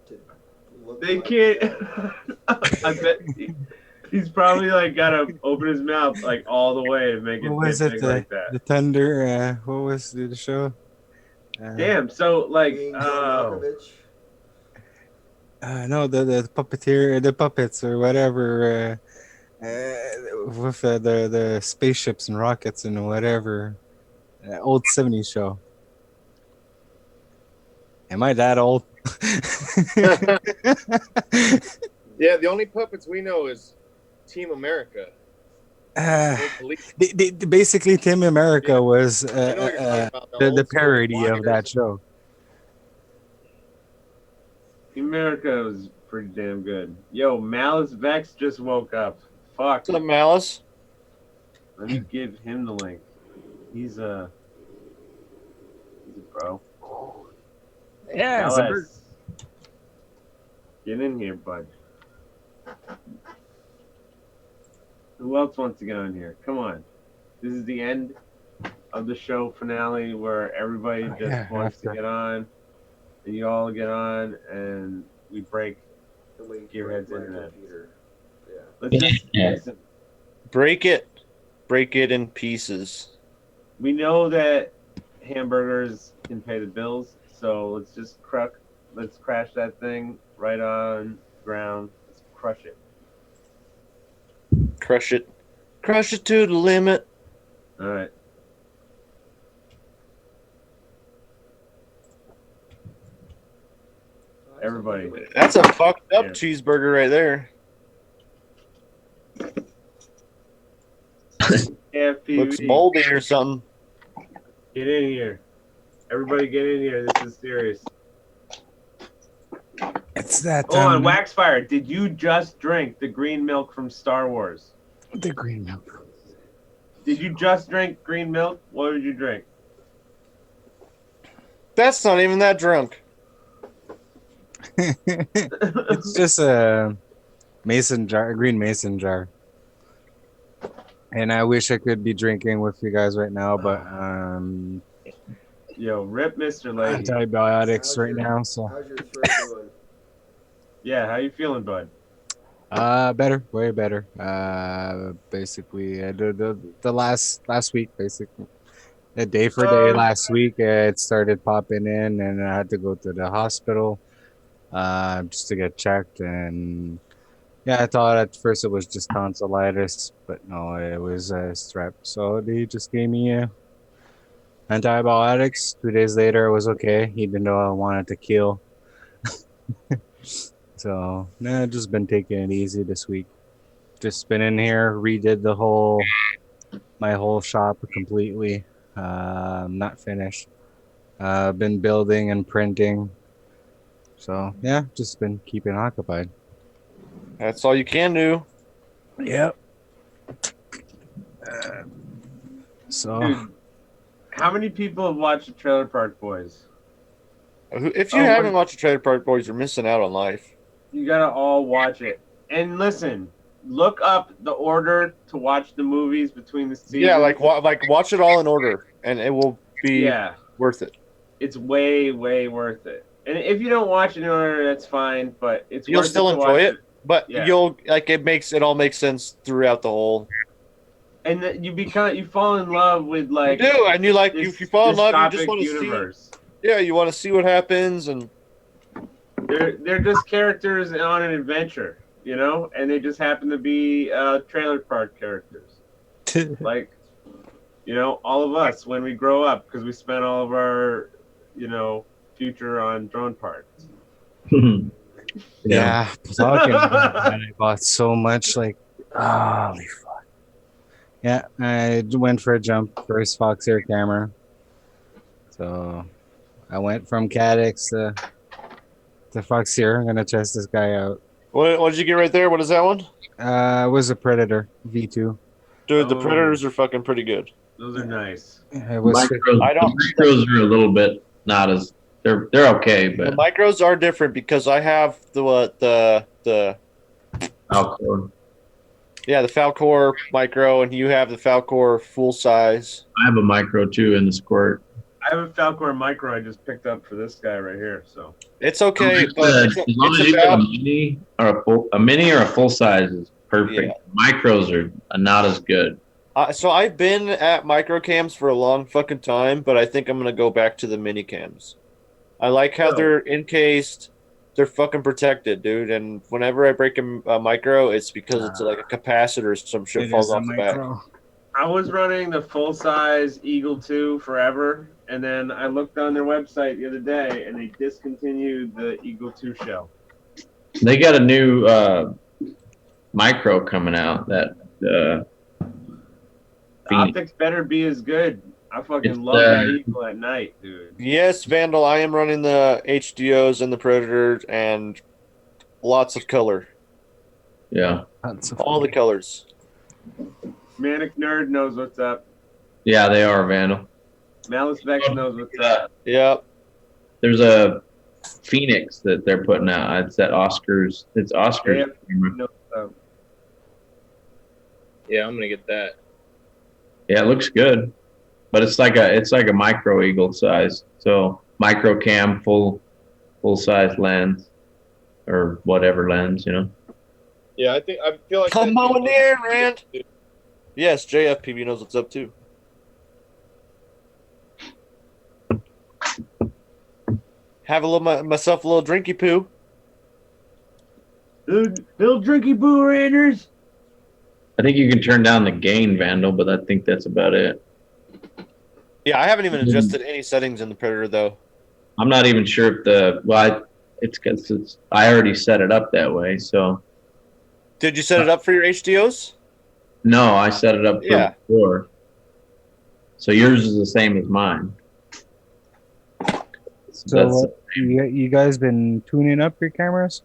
to look. They like can't. that. I bet he's probably like gotta open his mouth like all the way to make it What was big it? like that. The Thunder? What was the show? Damn. So like, Being John oh, Malkovich. No, the puppeteer, the puppets or whatever, with the spaceships and rockets and whatever, old '70s show. Am I that old? Yeah, the only puppets we know is Team America. Or Police. Basically, Team America was I know what you're talking about, the old school parody of Flyers. that show. America was pretty damn good. Yo, Malice Vex just woke up. Fuck. What's up, Malice? Let me give him the link. He's a pro. Yeah, Malice. Get in here, bud. Who else wants to get on here? Come on. This is the end of the show finale where everybody just yeah, wants to after. get on. And you all get on and we break. And we Gearhead's break my internet. computer. Yeah. Let's just Yeah. listen. Break it. Break it in pieces. We know that hamburgers can pay the bills, so let's just let's crash that thing right on the ground. Let's crush it. Crush it. Crush it to the limit. All right. Everybody. That's a fucked up Yeah. cheeseburger right there. AFPV. Looks moldy or something. Get in here. Everybody get in here. This is serious. It's that Hold on, Waxfire. Did you just drink the green milk from Star Wars? The green milk. Did you just drink green milk? What did you drink? That's not even that drunk. It's just a mason jar, a green mason jar. And I wish I could be drinking with you guys right now, but Yo, rip Mr. Leahy. antibiotics right now, so How's your throat going? Yeah, how you feeling, bud? better, way better. Basically, the last week, basically, the day for day last week, it started popping in, and I had to go to the hospital, just to get checked. And yeah, I thought at first it was just tonsillitis, but no, it was strep. So they just gave me antibiotics. 2 days later, it was okay, even though I wanted to kill. So, nah, just been taking it easy this week. Just been in here, redid my whole shop completely. Not finished. Been building and printing. So, yeah, just been keeping occupied. That's all you can do. Yep. So, Dude, how many people have watched the Trailer Park Boys? If you Oh, haven't watched the Trailer Park Boys, you're missing out on life. You gotta all watch it. And listen, look up the order to watch the movies between the seasons. Yeah, like watch it all in order, and it will be worth it. It's way, way worth it. And if you don't watch it in order, that's fine. But it's You'll worth still it to enjoy watch it, but Yeah. you'll like it all makes sense throughout the whole. And that you fall in love with like You do, and you like if you fall in love, you just dystopic want to universe. see. Yeah, you want to see what happens, and They're just characters on an adventure, you know, and they just happen to be trailer park characters. Like, you know, all of us when we grow up, because we spent all of our, you know, future on drone parks. yeah, talking about that, I bought so much, like, holy fuck. Yeah, I went for a jump, first Fox Air camera. So I went from Caddx to Fox Air. I'm gonna test this guy out. what did you get right there? What is that one? It was a Predator V2. Dude, the Oh. Predators are fucking pretty good. Those are nice. It was The micros are a little bit not as they're okay, The but micros are different because I have the Alcor. yeah, the Falcor micro, and you have the Falcor full size. I have a micro too in the squirt. I have a Falcor Micro I just picked up for this guy right here. So It's okay, As but long as you have a mini or a full size is perfect. Micros are not as good. So I've been at micro cams for a long fucking time, but I think I'm gonna go back to the mini cams. I like how they're encased. They're fucking protected, dude. And whenever I break a micro, it's because it's like a capacitor or some shit falls off the back. I was running the full size Eagle 2 forever, and then I looked on their website the other day, and they discontinued the Eagle 2 shell. They got a new micro coming out that The optics better be as good. I fucking It's, love that Eagle at night, dude. Yes, Vandal, I am running the HDOs and the Predators and lots of color. Yeah. All the colors. Manic Nerd knows what's up. Yeah, they are Vandal. Malice Vex knows what's up. Yep. There's a Phoenix that they're putting out. It's at Oscars. It's Oscars. Yeah, I'm gonna get that. Yeah, it looks good, but it's like a micro eagle size. So micro cam, full size lens, or whatever lens, you know. Yeah, I feel like Come on there, Rand. Yes, JFPB knows what's up too. Have a little myself a little drinky poo. Little drinky poo Randers. I think you can turn down the gain, Vandal, but I think that's about it. Yeah, I haven't even adjusted any settings in the Predator though. I'm not even sure if it's because I already set it up that way. So Did you set it up for your HDOs? no, I set it up Yeah. before. So yours is the same as mine. So you guys been tuning up your cameras?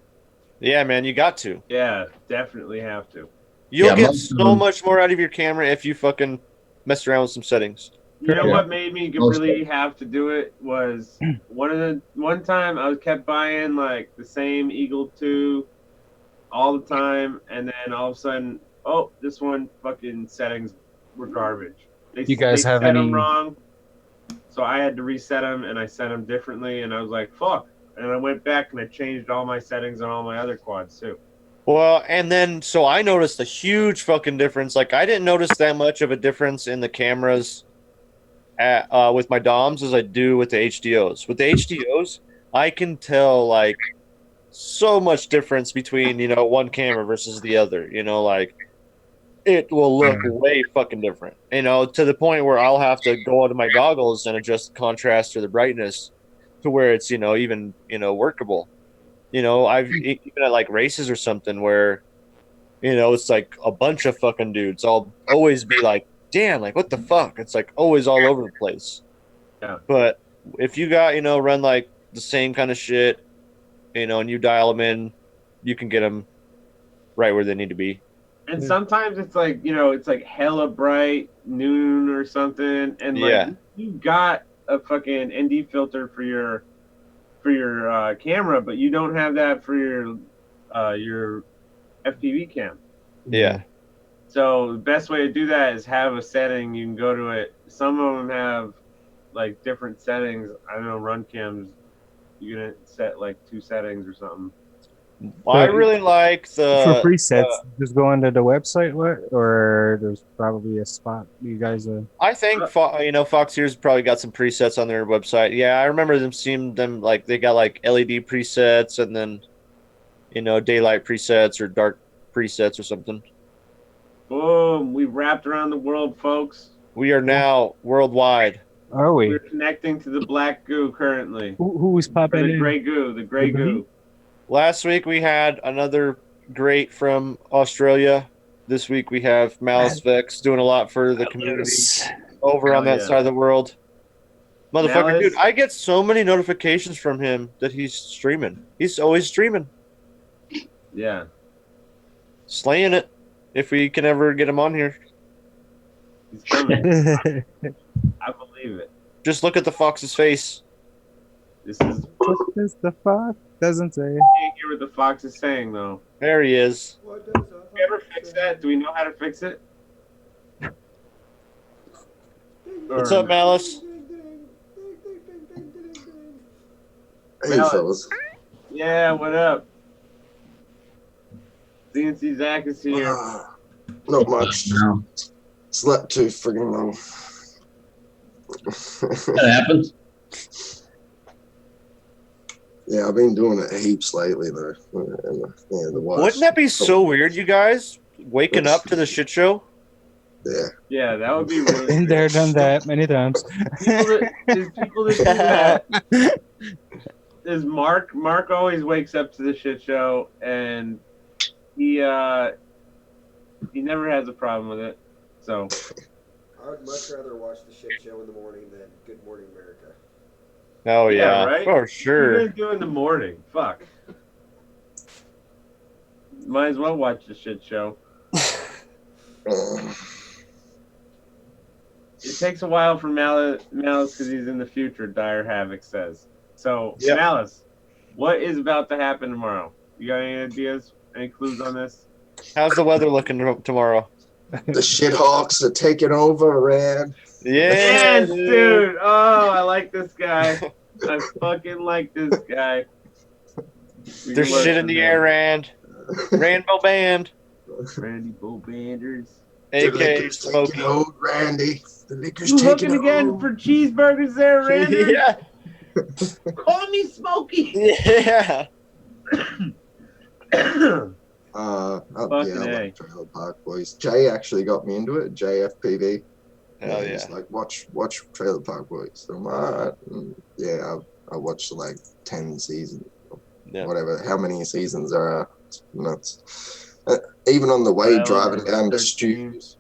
Yeah, man, you got to. Yeah, definitely have to. You'll Yeah, get most of so them- much more out of your camera if you fucking mess around with some settings. You know Yeah. what made me really have to do it was one time I was kept buying like the same Eagle 2 all the time, and then all of a sudden, oh, this one fucking settings were garbage. You guys they have set them any- wrong, so I had to reset them, and I set them differently, and I was like, fuck. And I went back and I changed all my settings on all my other quads too. Well, and then so I noticed a huge fucking difference. Like I didn't notice that much of a difference in the cameras with my DOMs as I do with the HDOs. With the HDOs, I can tell like so much difference between one camera versus the other. Like it will look way fucking different. To the point where I'll have to go onto my goggles and adjust the contrast or the brightness to where it's even workable. I've even at like races or something where it's like a bunch of fucking dudes. I'll always be like, damn, like what the fuck? It's like always all over the place. Yeah. But if you got, run like the same kind of shit, and you dial them in, you can get them right where they need to be. And sometimes it's like, it's like hella bright noon or something, and like Yeah. you got a fucking ND filter for your camera, but you don't have that for your FPV cam. Yeah. So the best way to do that is have a setting. You can go to it. Some of them have like different settings. I don't know, run cams. You're gonna set like 2 settings or something. Well, I really like For the presets, just go onto the website, or there's probably a spot you guys. I think Fox Here's probably got some presets on their website. Yeah, I remember seeing them like they got like LED presets and then daylight presets or dark presets or something. Boom! We wrapped around the world, folks. We are now worldwide. Are we? We're connecting to the black goo currently. Who's Or popping the in? gray goo. The gray goo. Last week we had another great from Australia. This week we have Malice Vex doing a lot for the community over on Hell that yeah. side of the world. Motherfucker, Malice- dude, I get so many notifications from him that he's streaming. He's always streaming. Yeah. Slaying it. If we can ever get him on here. He's coming. I believe it. Just look at the fox's face. This is. What is the fuck? Doesn't say. You can't hear what the fox is saying though. There he is. What does Can we ever fix that? Do we know how to fix it? What's up, Malice? Hey, Malice. fellas. Yeah. What up? CNC Zach is here. Not much. No, Slept too friggin' long. that happens. Yeah, I've been doing it heaps lately, though. And, the wife. Wouldn't that be so weird, you guys? Waking up to the shit show? Yeah. Yeah, that would be really. Been there, done that many times. There's people that do that. There's Mark. Mark always wakes up to the shit show, and he never has a problem with it. So I would much rather watch the shit show in the morning than Good Morning America. Oh, Yeah, yeah, right? for what are you sure. gonna do in the morning? Fuck. Might as well watch the shit show. It takes a while for Malice because he's in the future, Dire Havoc says. So, Yep. Malice, what is about to happen tomorrow? You got any ideas? Any clues on this? How's the weather looking tomorrow? The shithawks are taking over, Rad. Yeah, Yes, dude! Oh, I like this guy. I fucking like this guy. We There's can work shit in with the him. air, Rand. Rainbow Band, Randy Bobanders. The AK liquor's Smokey. taking hold, Randy. The liquor's You taking looking again hold. for cheeseburgers there, Randy? Yeah, Call me Smokey. yeah. I Fucking A. like Trailer Park Boys. Jay actually got me into it. JFPV. Hell He's yeah. like, watch Trailer Park Boys. So I'm alright. Yeah, I watched like 10 seasons. Yeah. Whatever, how many seasons there are. It's nuts. Even on the way driving down to 13. studios,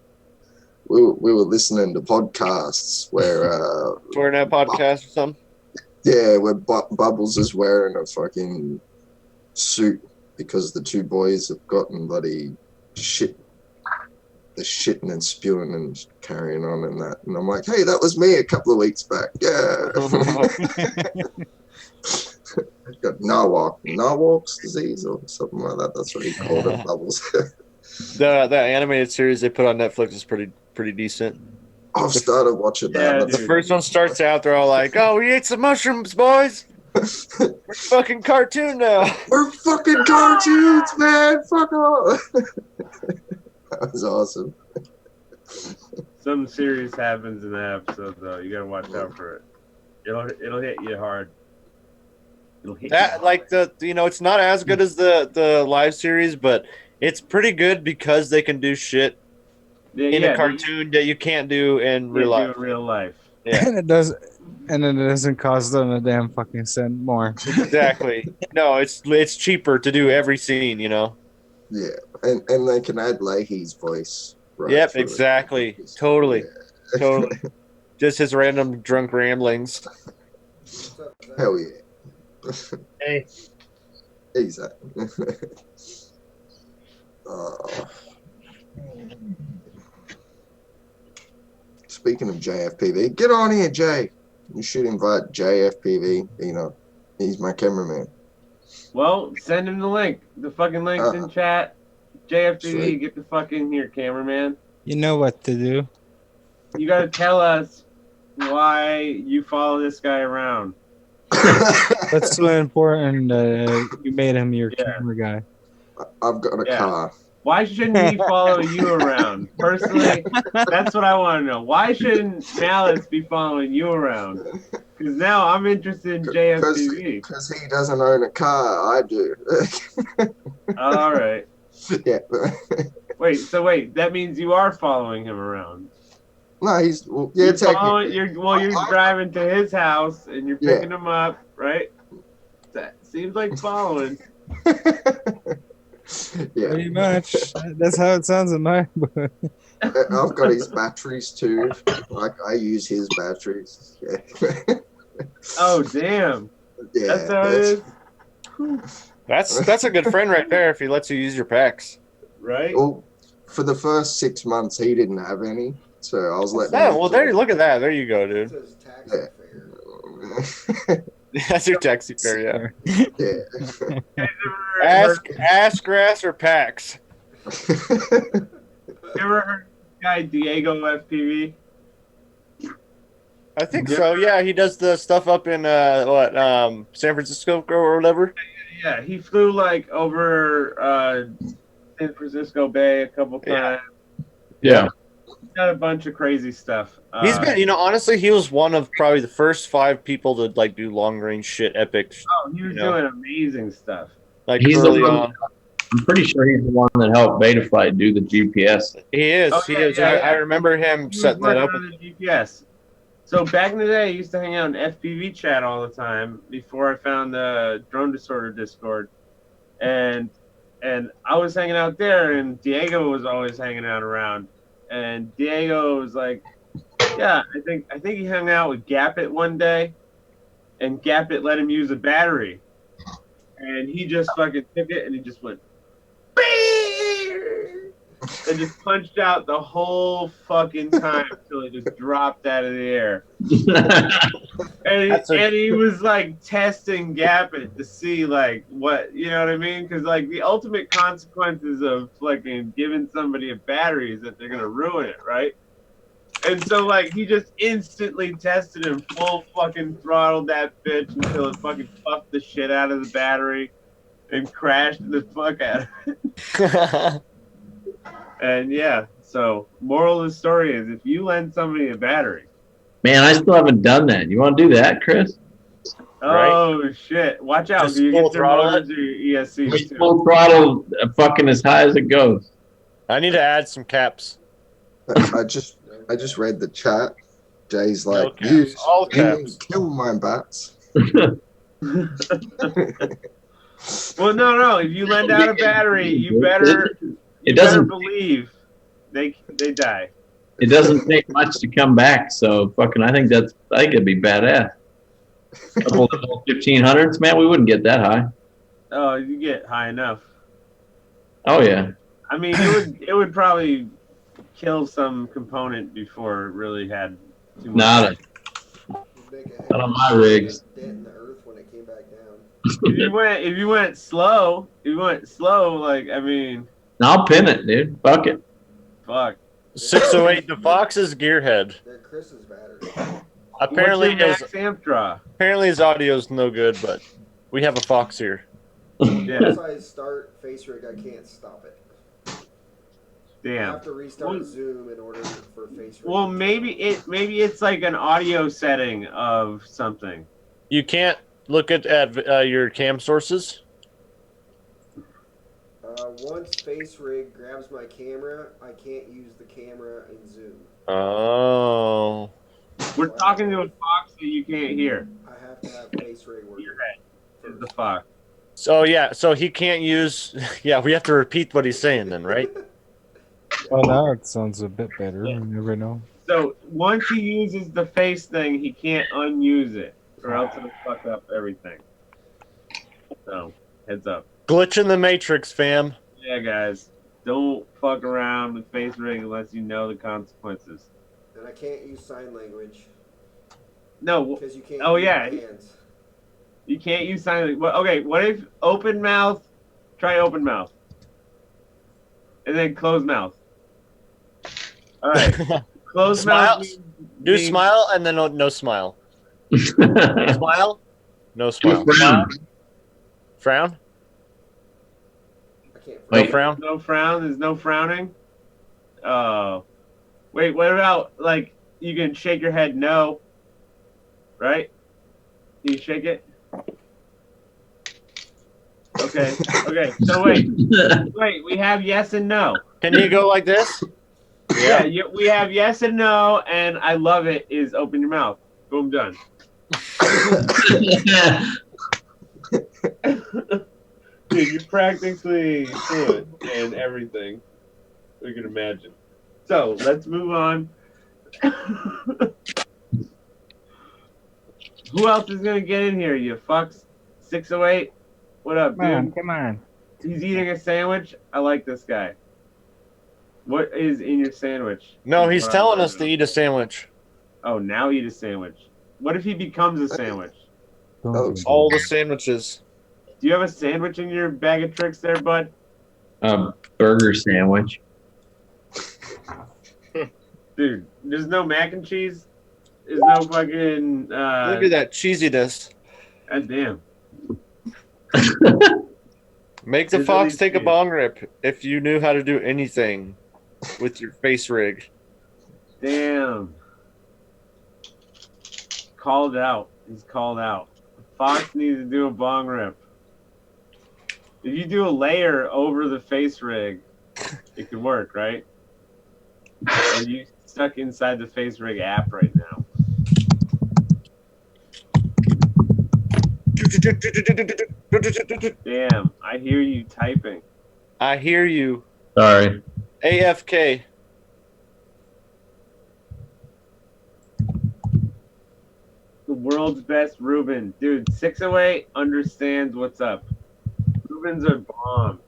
we were listening to podcasts where Wearing that podcast or something? yeah, where Bubbles is wearing a fucking suit because the two boys have gotten bloody shit the shitting and spewing and carrying on and that. And I'm like, hey, that was me a couple of weeks back. Yeah. Got Norwalk's disease or something like that. That's what he called it, Bubbles. The animated series they put on Netflix is pretty decent. I've started watching that. Yeah, That's The first one starts out, they're all like, "Oh, we ate some mushrooms, boys. We're fucking cartoon now." We're fucking cartoons, man. Fuck off. That was awesome. Something serious happens in the episode, though. You gotta watch out for it. It'll hit you hard. It'll hit you That hard. like it's not as good as the live series, but it's pretty good because they can do shit in a cartoon that you can't do in real life. In real life. Yeah, And it doesn't cost them a damn fucking cent more. exactly. No, it's cheaper to do every scene, Yeah, and they can add Leahy's voice. Right Yep, through it. exactly. Totally. Yeah. Totally. Just his random drunk ramblings. What's up, Zach? Hell yeah. Hey. Exactly. Speaking of JFPV, get on here, Jay. You should invite JFPV. He's my cameraman. Well, send him the link. The fucking link's in chat. JFTV, Sweet. get the fuck in here, cameraman. You know what to do. You gotta tell us why you follow this guy around. That's so important. You made him your Yeah. camera guy. I've got a Yeah. car. Why shouldn't he follow you around? Personally, that's what I want to know. Why shouldn't Malice be following you around? Because now I'm interested in JFTV. Because he doesn't own a car. I do. All right. Yeah. Wait. That means you are following him around. No, he's You're technically. you're driving to his house and you're Yeah. picking him up, right? That seems like following. Yeah, Pretty much. That's how it sounds in my book. I've got his batteries too. Like I use his batteries. Yeah. Oh damn! Yeah. That's how it is, That's a good friend right there if he lets you use your packs. right? Well, for the first 6 months, he didn't have any, so I was letting. Yeah, him well, drive. look at that. There you go, It's dude. his taxi fare. That's your taxi fare, yeah. Yeah. Ass grass or packs. You ever heard this guy Diego FPV? I think so. Yeah, he does the stuff up in San Francisco or whatever. Yeah, he flew like over San Francisco Bay a couple times. Yeah. He's got a bunch of crazy stuff. He's been, honestly, he was one of probably the first 5 people to like do long range shit, epic, Oh, he was doing amazing stuff. like He's the early one- on. I'm pretty sure he's the one that helped Betaflight do the GPS. He is. Oh, he yeah, is. yeah, I yeah. remember him He was setting that up. working on the GPS. So back in the day, I used to hang out in FPV chat all the time before I found the Drone Disorder Discord, and I was hanging out there, and Diego was always hanging out around, and Diego was like, "Yeah, I think he hung out with Gapit one day, and Gapit let him use a battery, and he just fucking took it and he just went." And just punched out the whole fucking time until it just dropped out of the air. And he was like testing Gapit to see like what, you know what I mean? Because like the ultimate consequences of fucking giving somebody a battery is that they're gonna ruin it, right? And so like he just instantly tested him, full fucking throttled that bitch until it fucking puffed the shit out of the battery and crashed the fuck out of it. And yeah, so moral of the story is if you lend somebody a battery. Man, I still haven't done that. You want to do that, Chris? Right. Oh shit! Watch out! Just Do you full get your throttle motors or your ESCs too? Full throttle, fucking as high as it goes. I need to add some caps. I just read the chat. Jay's like, No caps. you All caps. kill my bats. Well, no. If you lend out a battery, you better believe they die. It doesn't take much to come back, so fucking I think it'd be badass. A couple of 1500s, man, we wouldn't get that high. Oh, you get high enough. Oh yeah. I mean, it would probably kill some component before it really had too much. Not You'd make a heck Not of on a my dent rigs. in the earth when it came back down. If you went slow, like I mean, I'll pin it, dude. Fuck it. fuck. 608, the Fox's gearhead. They're Chris's battery. Apparently What's your his max amp draw? audio's no good, but we have a Fox here. Yeah. Once I start face rig, I can't stop it. I Damn. have to restart Zoom in order for face rig. Well, maybe it's like an audio setting of something. You can't look at your cam sources. Once face rig grabs my camera, I can't use the camera in Zoom. Oh. We're talking to a Fox that you can't hear. I have to have face rig working. Is the Fox. So yeah, so he can't use. Yeah, we have to repeat what he's saying then, right? Well, now it sounds a bit better. You never know. So once he uses the face thing, he can't unuse it, or else it'll fuck up everything. So heads up. Glitch in the matrix, fam. Yeah, guys, don't fuck around with face rig unless you know the consequences. And I can't use sign language No, because you can't. Oh, use yeah. your hands. you can't use sign language. Well, okay, what if open mouth? Try open mouth, and then close mouth. All right, close Smile. mouth. Do smile and then no smile. Smile. No smile. Frown. Frown. I can't. No Wait. frown. No frown. There's no frowning. Oh, wait. What about like you can shake your head no? Right? Can you shake it? Okay. Okay. So wait. We have yes and no. Can you go like this? Yeah. We have yes and no, and I love it. Is open your mouth. Boom, done. Dude, you're practically fluent in everything we can imagine. So let's move on. Who else is gonna get in here? You fucks. 608. What up, dude? Come on. He's eating a sandwich. I like this guy. What is in your sandwich? No, he's telling us to eat a sandwich. Oh, now eat a sandwich. What if he becomes a sandwich? All the sandwiches. Do you have a sandwich in your bag of tricks there, bud? Burger sandwich. Dude, there's no mac and cheese? There's no fucking... Look at that cheesiness. God damn. Make the There's Fox only take a two. bong rip if you knew how to do anything with your face rig. Damn. Called out. He's called out. Fox needs to do a bong rip. If you do a layer over the face rig, it could work, right? Are you stuck inside the face rig app right now? Damn, I hear you typing. I hear you. Sorry. AFK. The world's best Ruben. Dude, 608 understands what's up. Rubens are bomb.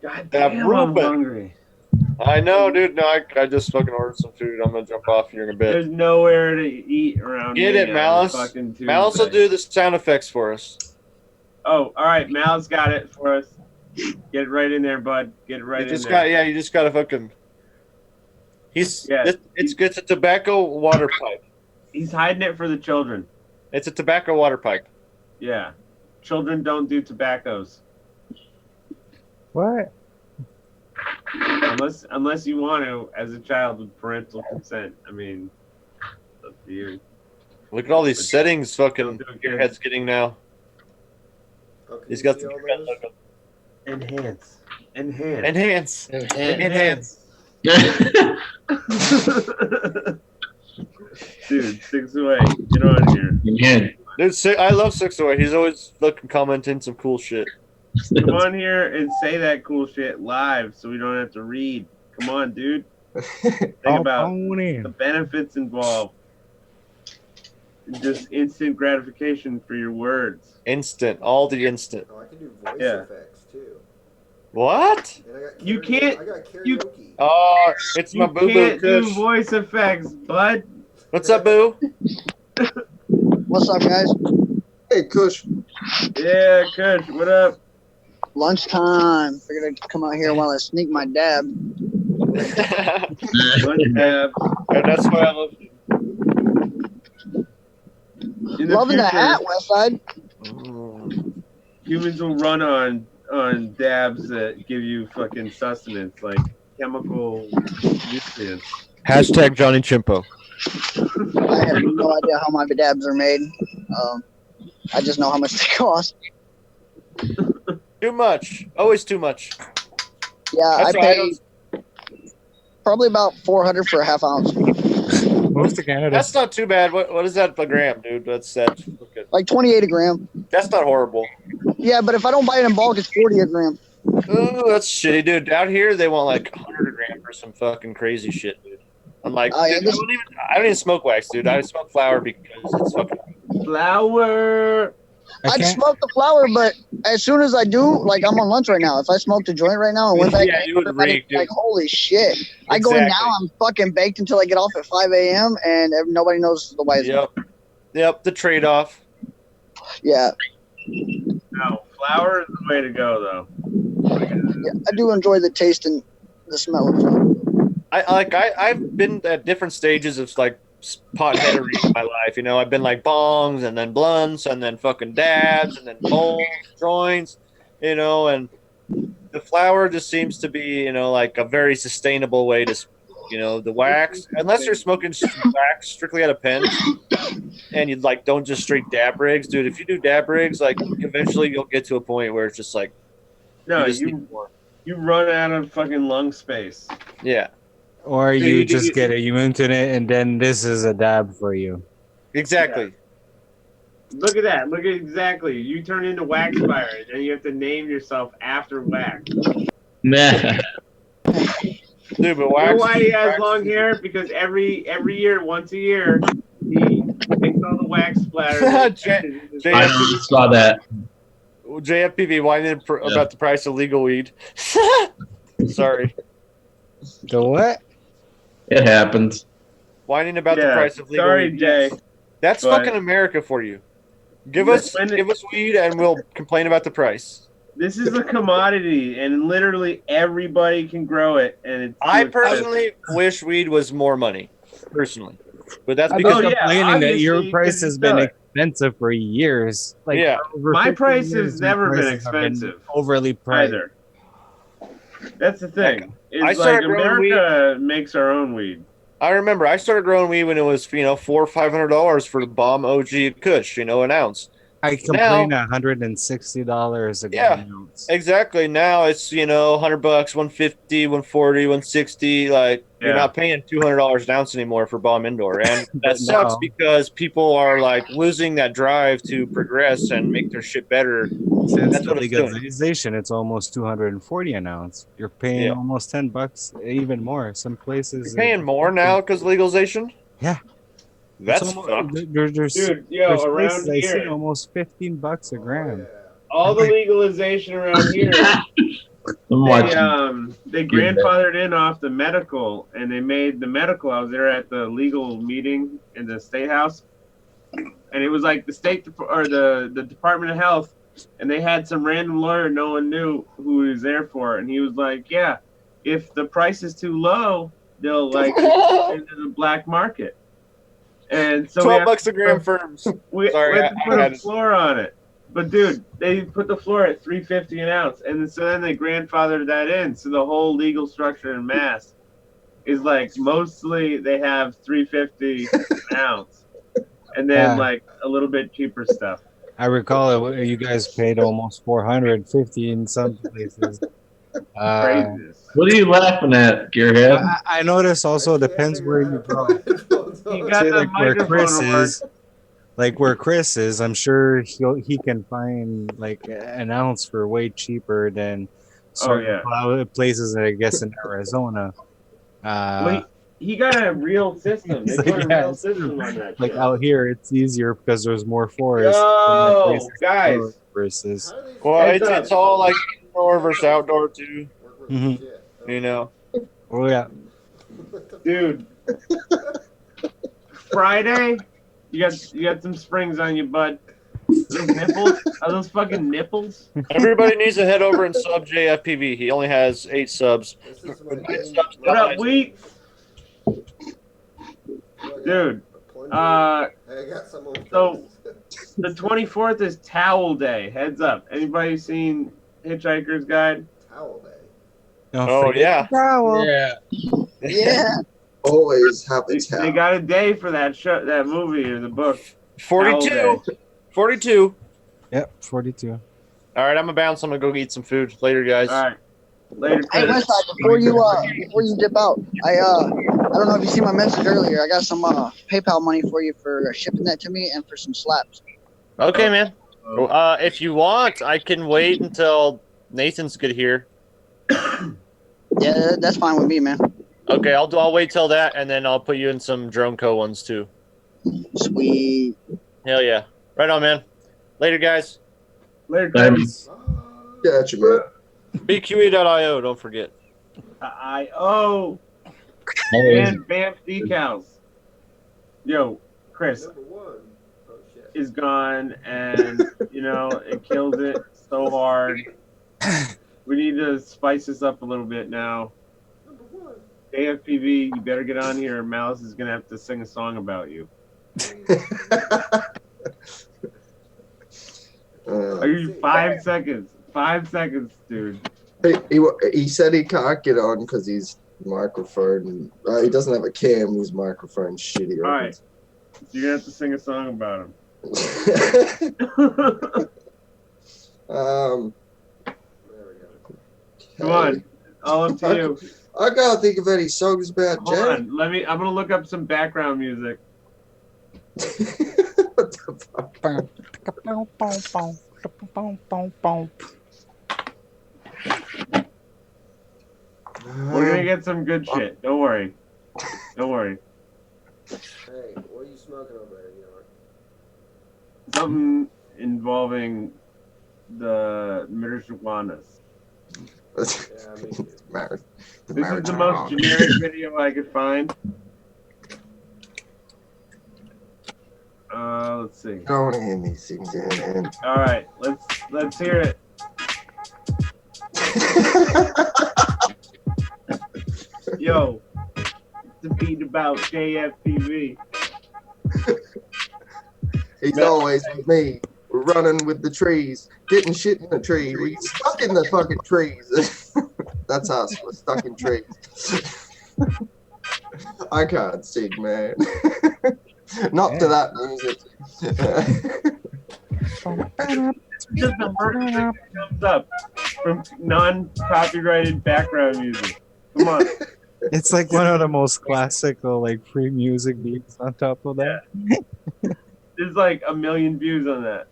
God That damn, I'm Reuben. hungry. I know, dude. No, I just fucking ordered some food. I'm gonna jump off here in a bit. There's nowhere to eat around Get me it, on Malice. fucking Tuesday. Malice will do the sound effects for us. Oh, all right. Mal's got it for us. Get it right in there, bud. Get it right You in just there. got, yeah. You just gotta fucking. Yeah. It's a tobacco water pipe. He's hiding it for the children. It's a tobacco water pipe. Yeah. Children don't do tobaccos. What? Unless you want to, as a child with parental consent. I mean, it's up to you. Look at all these settings. Fucking Don't do it, your kids. head's getting now. Oh, can He's you got see the all gearhead those? logo. Enhance. Enhance. Enhance. Enhance. Dude, 608. Get on here. Man. Dude, I love 608. He's always fucking commenting some cool shit. Come on here and say that cool shit live so we don't have to read. Come on, dude. Think about the benefits involved. Just instant gratification for your words. Instant. All the instant. Oh, I can do voice Yeah. effects too. What? And I got You can't- I got you- karaoke. Oh, it's my You boo boo can't do Kush. voice effects, bud. What's up, boo? What's up, guys? Hey, Kush. Yeah, Kush, what up? Lunchtime. Figured I'd come out here while I sneak my dab. Lunch tab. And that's why I love you. In the Loving the future, hat, Westside. humans will run on dabs that give you fucking sustenance, like chemical nutrients. Hashtag Johnny Chimpo. I have no idea how my dabs are made. I just know how much they cost. Too much. Always too much. Yeah, That's I why I pay probably about 400 for a half ounce. Most of Canada. That's not too bad. What is that per gram, dude? That's okay. Like 28 a gram. That's not horrible. Yeah, but if I don't buy it in bulk, it's 40 a gram. Ooh, that's shitty, dude. Out here, they want like 100 a gram for some fucking crazy shit, dude. I'm like, Oh, yeah, dude, I don't even smoke wax, dude. I smoke flower because it's fucking. Flower. I'd smoke the flower, but as soon as I do, like I'm on lunch right now. If I smoked a joint right now and went back, Yeah, and you would everybody reek, dude. like, holy shit! I go in now, I'm fucking baked until I get off at 5 a.m. and nobody knows the wise. Yep. The trade off. Yeah. No, flower is the way to go, though. Yeah, I do enjoy the taste and the smell of it. I've been at different stages of like potheadery in my life. You know, I've been like bongs and then blunts and then fucking dabs and then bowls, joints. You know, and the flower just seems to be, you know, like a very sustainable way to, you know, the wax. Unless you're smoking wax strictly out of pens, and you like don't just straight dab rigs, dude. If you do dab rigs, like eventually you'll get to a point where it's just like No, just need more. you run out of fucking lung space. Yeah. Or So you you- just you- get immune to it, and then this is a dab for you. Exactly. Look at that. Look at exactly. You turn into wax fire, and then you have to name yourself after wax. Nah. Dude, but You know wax. why he has wax- long hair? Because every year, once a year, he takes all the wax splatter. J- I know, saw that. JFPV whining about the price of legal weed. Sorry. The what? It happens. Whining about the Yeah, price of legal sorry, weed. Jay. Yes. That's but- fucking America for you. Give But us weed and we'll complain about the price. This is a commodity, and literally everybody can grow it. And it's I too expensive. personally wish weed was more money. Personally. But that's I've because been yeah, complaining that your obviously, price 'cause has you been sell it. expensive for years. Like Yeah. over My 50 price years, has your never been prices have expensive. overly priced. either. That's the thing. I It's started like growing America makes our own weed. I remember I started growing weed when it was, you know, $400 or $500 for the bomb OG Kush, you know, an ounce. I complain $160 a ounce. Exactly. Now it's, you know, $100, 150, 140, 160. Like you're Yeah. not paying $200 an ounce anymore for bomb indoor, and that But sucks now- because people are like losing that drive to progress and make their shit better. Since That's the what it's doing. legalization, it's almost 240 an ounce. You're paying Yeah. almost $10, even more. Some places You're paying more now because legalization. Yeah. That's It's almost- fucked. There's Dude, yo, there's around places I see here, almost $15 a gram. all the legalization around here, I'm they grandfathered in off the medical, and they made the medical. I was there at the legal meeting in the state house, and it was like the state or the Department of Health, and they had some random lawyer no one knew who he was there for, and he was like, "Yeah, if the price is too low, they'll like into the black market." And so $12 a gram firms. we Sorry, had to I put had a it. floor on it. But dude, they put the floor at $3.50 an ounce, and so then they grandfathered that in. So the whole legal structure in Mass is like mostly they have $3.50 an ounce, and then Yeah. like a little bit cheaper stuff. I recall you guys paid almost 450 in some places. Craziness. What are you laughing at, Gearhead? I notice also depends where you grow. You got Say the like where microphone Chris to work. is, like where Chris is, I'm sure he can find like an ounce for way cheaper than certain places. I guess in Arizona. Well, he got a real system. They He's put like, a yeah, real it's system on that. like shit. out here, it's easier because there's more forest. Yo, than places guys. versus Well, Heads it's up. all like indoor versus outdoor too. Work with Mhm. shit. You know. Oh yeah. What the Dude. Friday, you got some springs on you, bud. Those nipples? Are those fucking nipples? Everybody needs to head over and sub JFPV. He only has 8 subs. This is my 9 main. subs What up, dies. Wheat? Dude, Plunger. uh, Hey, I got some on so- face. the 24th is Towel Day. Heads up. Anybody seen Hitchhiker's Guide? Towel day. Don't Oh, forget yeah. the towel. Yeah. Yeah. Always have a They towel. got a day for that show, that movie or the book. 42. Towel 42. Yep, 42. All right, I'm gonna bounce. I'm gonna go eat some food later, guys. All right. Later, Hey, Chris. Westside, before you dip out, I don't know if you see my message earlier. I got some PayPal money for you for shipping that to me and for some slaps. Okay, man. If you want, I can wait until Nathan's good here. Yeah, that's fine with me, man. Okay, I'll wait till that, and then I'll put you in some Drone Co ones too. Sweet. Hell yeah! Right on, man. Later, guys. Later, Later. Chris. Gotcha, man. BQE.io. Don't forget. I.O. Always. and Banff decals. Yo, Chris Number one. Oh shit. is gone, and it kills it so hard. We need to spice this up a little bit now. Number one. AFPV, you better get on here, or Malice is gonna have to sing a song about you. Are you 5 seconds? 5 seconds, dude. he said he can't get on because his microphone. He doesn't have a cam. His microphone's shitty. All right, so you're gonna have to sing a song about him. There we go. Come on, all up to you. I can't think of any songs about Hold Jay. on, I'm gonna look up some background music. What the fuck? We're gonna get some good shit. Don't worry. Don't worry. Hey, what are you smoking over there? You know? Something involving the marijuanas. Yeah, me too. This is the most generic video I could find. Let's see. Don't hand these things in. All right, let's hear it. Yo, it's a beat about JFPV. He's always with me. We're running with the trees, getting shit in the tree. We stuck in the fucking trees. That's us. We're stuck in trees. I can't sing, man. Not to that music. Just the first thing that comes up from non-copyrighted background music. Come on. It's like one of the most classical like free music beats on top of that. There's like 1 million views on that.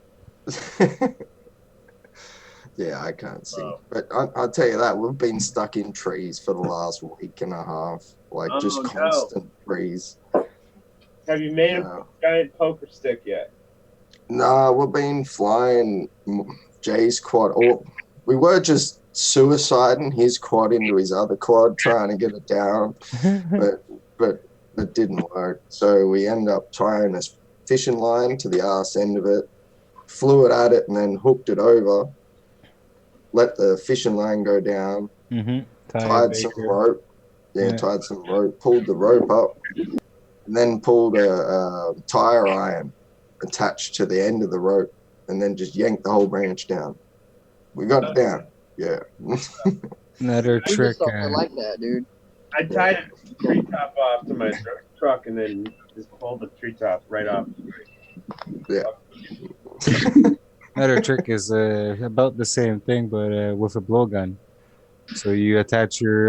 Yeah, I can't sing. Oh. But I'll tell you that, we've been stuck in trees for the last week and a half. Like, just Oh, no. constant trees. Have you made a giant poker stick yet? Nah, we've been flying Jay's quad. Or we were just suiciding his quad into his other quad, trying to get it down. but it didn't work. So we ended up tying a fishing line to the arse end of it, flew it at it, and then hooked it over. Let the fishing line go down. Tied some rope. Yeah, tied some rope. Pulled the rope up, and then pulled a tire iron attached to the end of the rope, and then just yanked the whole branch down. We got it down. Yeah. Another I trick. just like that, dude. I tied a treetop off to my truck and then just pulled the treetop right off. Yeah. Another trick is about the same thing, but with a blowgun. So you attach your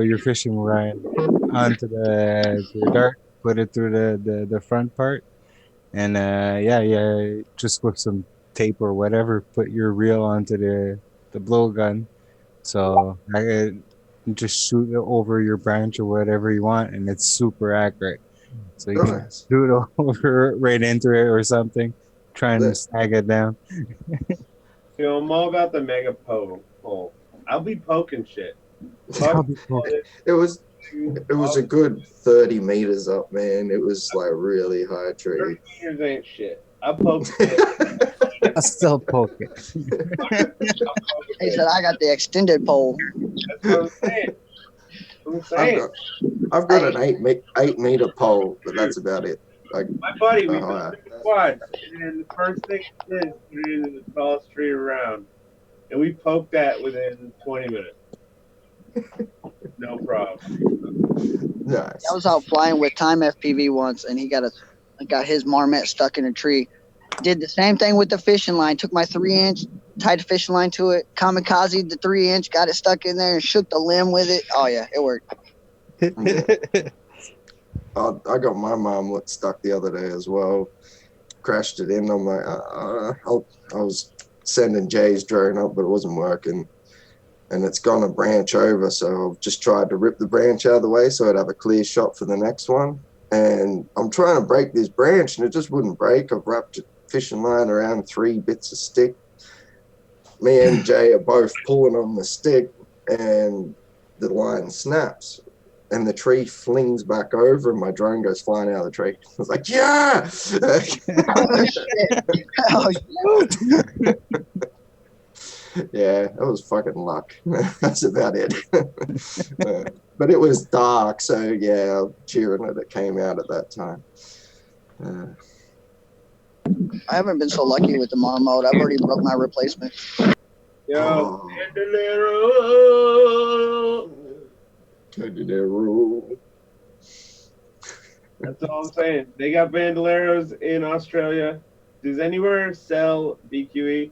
your fishing line onto to your dart, put it through the front part, and just with some tape or whatever, put your reel onto the blowgun. So I just shoot it over your branch or whatever you want, and it's super accurate. So you can Nice. shoot it over right into it or something, trying to snag it down. So I'm all about the mega pole. I'll be poking shit. I'll Fuck be all poking. this. It was a good 30 meters up, man. It was like really high tree. 30 meters ain't shit. I'll poke it. I still poke it. He said, I got the extended pole. That's what I'm saying. I've got an 8 meter pole, but that's about it. Like, My buddy, we Oh, built a quad, and the first thing he did is put it into the tallest tree around, and we poked that within 20 minutes. No problem. nice. I was out flying with Time FPV once, and he got his marmot stuck in a tree. Did the same thing with the fishing line. Took my 3-inch, tied the fishing line to it, kamikaze the 3-inch, got it stuck in there, and shook the limb with it. Oh yeah, it worked. I got my mom stuck the other day as well. Crashed it in. I'm like, I was sending Jay's drone up, but it wasn't working. And it's gone a branch over, so I've just tried to rip the branch out of the way so I'd have a clear shot for the next one. And I'm trying to break this branch, and it just wouldn't break. I've wrapped a fishing line around 3 bits of stick. Me and Jay are both pulling on the stick, and the line snaps. And the tree flings back over, and my drone goes flying out of the tree. I was like, yeah! Oh, shit. Yeah, that was fucking luck. That's about it. But it was dark, so yeah, I'm cheering that it came out at that time. I haven't been so lucky with the marmot. I've already broke my replacement. Yo, Bandolero. That's all I'm saying. They got Bandoleros in Australia. Does anywhere sell BQE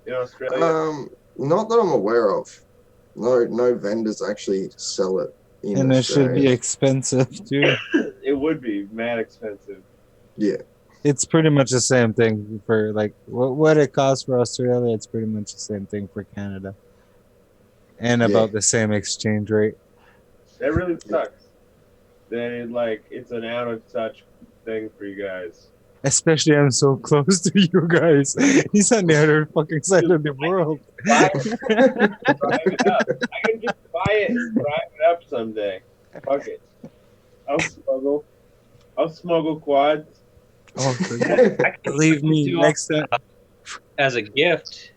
in Australia? Not that I'm aware of. No vendors actually sell it in And it should be Australia. expensive too. It would be mad expensive. Yeah. It's pretty much the same thing for like what it costs for Australia. It's pretty much the same thing for Canada, and about the same exchange rate. That really sucks. Then it's an out of touch thing for you guys. Especially, I'm so close to you guys. He's on the other fucking side of the world. Buy it. Drive it up. I can just buy it and drive it up someday. Fuck it. I'll smuggle quads. Oh, I can believe me, do next time. as a gift.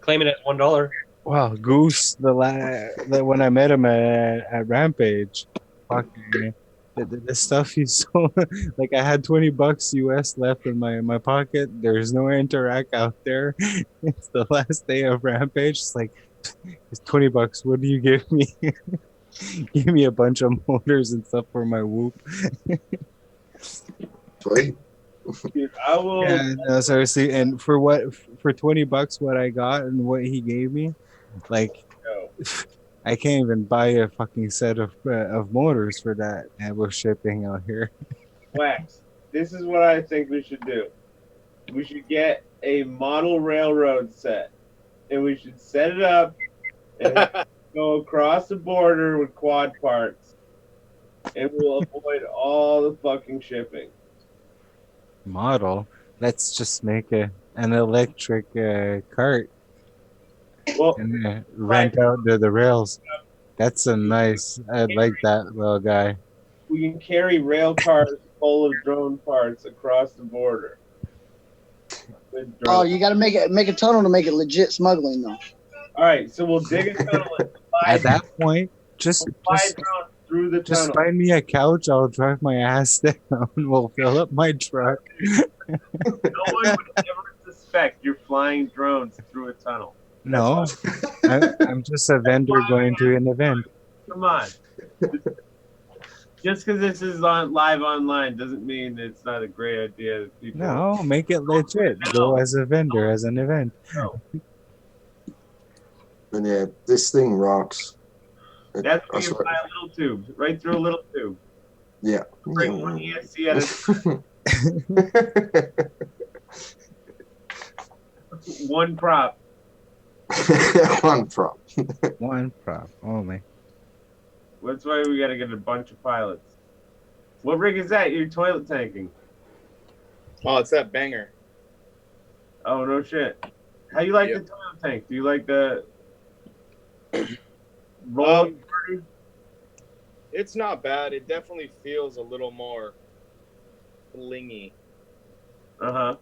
Claim it at $1. Wow, Goose, when I met him at Rampage, fucking the stuff he sold, like I had $20 US left in my pocket. There's no Interac out there. It's the last day of Rampage. It's like, it's $20. What do you give me? Give me a bunch of motors and stuff for my Whoop. Sweet. Dude, I will. Yeah, no, seriously. And for $20, what I got and what he gave me, like, I can't even buy a fucking set of motors for that. And we're shipping out here. Wax. This is what I think we should do. We should get a model railroad set, and we should set it up and go across the border with quad parts, and we'll avoid all the fucking shipping. Model. Let's just make an electric cart Well, and rent out the rails. That's a nice. I like that little guy. we can carry rail cars full of drone parts across the border. Oh, you got to make a tunnel to make it legit smuggling, though. All right, so we'll dig a tunnel and At that point, just drone through the just tunnel. find me a couch. I'll drive my ass down. We'll fill up my truck. No one would ever suspect you're flying drones through a tunnel. No, I'm just a vendor going to an event. Come on. Just because this is live online doesn't mean it's not a great idea. That people No, make it legit. Go as a vendor, as an event. And yeah, this thing rocks. That's I where you swear. fly a little tube, right through a little tube. Yeah. Bring one ESC at a one prop. One prop. One prop only. That's why we gotta get a bunch of pilots. What rig is that? You're toilet tanking. Oh, it's that banger. Oh no shit. How you like the toilet tank? Do you like the It's not bad. It definitely feels a little more blingy, Uh-huh.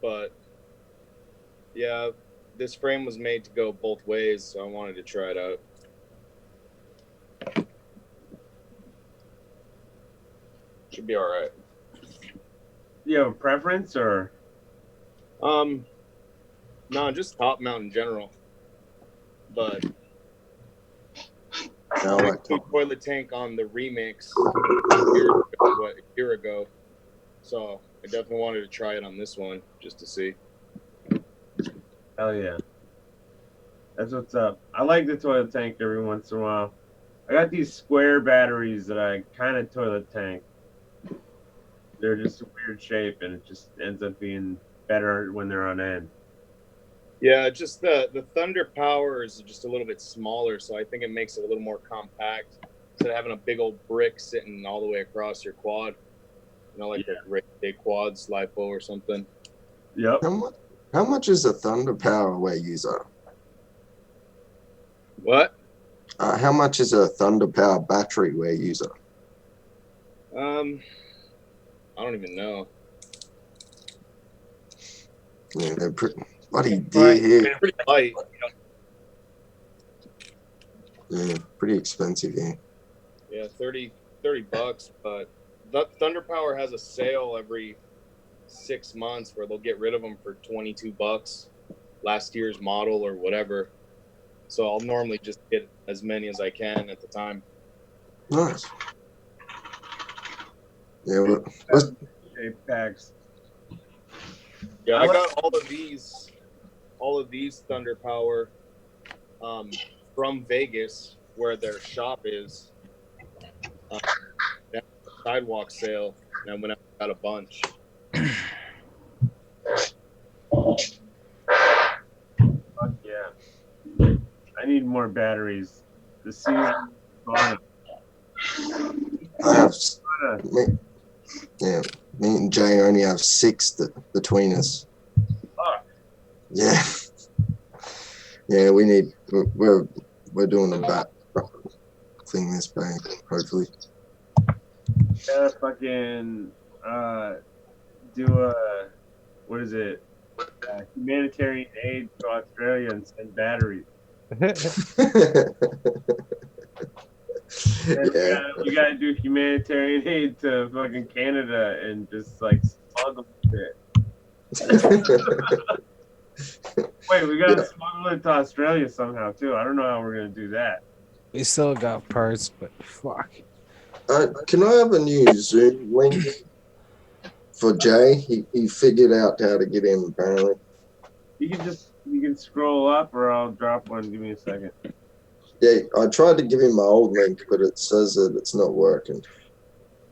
but yeah, this frame was made to go both ways, so I wanted to try it out. Should be all right. You have a preference or? No, just top mount in general. But I like new top. toilet tank on the remix a year ago. So I definitely wanted to try it on this one just to see. Hell yeah. That's what's up. I like the toilet tank every once in a while. I got these square batteries that I kind of toilet tank. They're just a weird shape, and it just ends up being better when they're on end. Yeah, just the Thunder Power is just a little bit smaller, so I think it makes it a little more compact instead of having a big old brick sitting all the way across your quad. You know, like a great big quads LiPo or something. Yep. How much is a Thunder Power wear user? What? How much is a Thunder Power battery wear user? I don't even know. Yeah, they're pretty bloody dear here. Pretty light. Yeah, pretty expensive here. Yeah, $30, but Thunder Power has a sale every 6 months where they'll get rid of them for $22, last year's model or whatever. So I'll normally just get as many as I can at the time. Nice. Yeah, Shape packs. Yeah, I got all of these Thunder Power from Vegas, where their shop is. Sidewalk sale, and I went out and got a bunch. Fuck yeah. I need more batteries. The season is gone. I have. Me and Jay only have 6 between us. Fuck. Yeah. Yeah, we need. We're doing a bat thing this bank, hopefully. Gotta fucking do a humanitarian aid to Australia and send batteries. Yeah. We gotta do humanitarian aid to fucking Canada and just like smuggle it. Wait, we gotta smuggle it to Australia somehow too. I don't know how we're gonna do that. We still got parts, but fuck. Can I have a new Zoom link for Jay? He figured out how to get in apparently. You can scroll up or I'll drop one. Give me a second. Yeah, I tried to give him my old link, but it says that it's not working.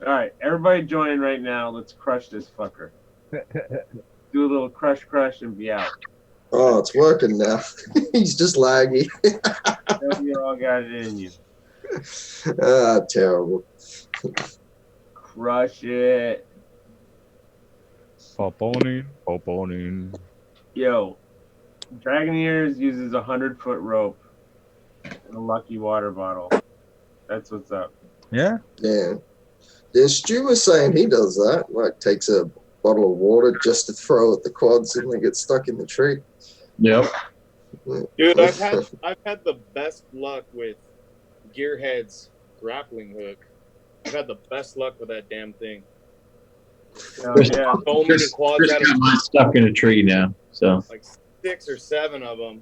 All right, everybody join right now. Let's crush this fucker. Do a little crush and be out. Oh, it's working now. He's just laggy. You all got it in you. Terrible. Crush it. Pop on in. Yo, Dragon Ears uses a 100-foot rope and a lucky water bottle. That's what's up. Yeah. Yeah. Yeah, Stu was saying he does that. Like, takes a bottle of water just to throw at the quads and they get stuck in the tree. Yep. Dude, I've had the best luck with Gearhead's grappling hook. I've had the best luck with that damn thing. Yeah. So many quads Chris out got of mine stuck in a tree now. So like 6 or 7 of them.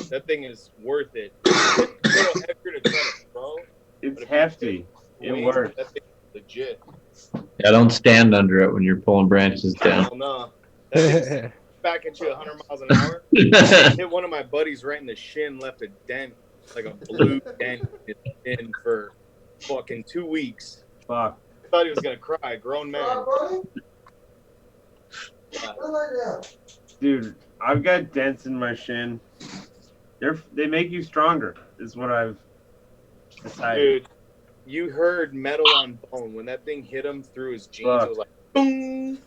That thing is worth it. It's a little heavier to try to throw. It's hefty. It works. That thing is legit. yeah, don't stand under it when you're pulling branches down. Hell no. That thing's back at you 100 miles an hour. Hit one of my buddies right in the shin, left a dent, like a blue dent in for fucking 2 weeks. Fuck. I thought he was gonna cry. Grown man. Yeah. Dude, I've got dents in my shin. They make you stronger, is what I've decided. Dude, you heard metal on bone. When that thing hit him through his jeans, it was like boom.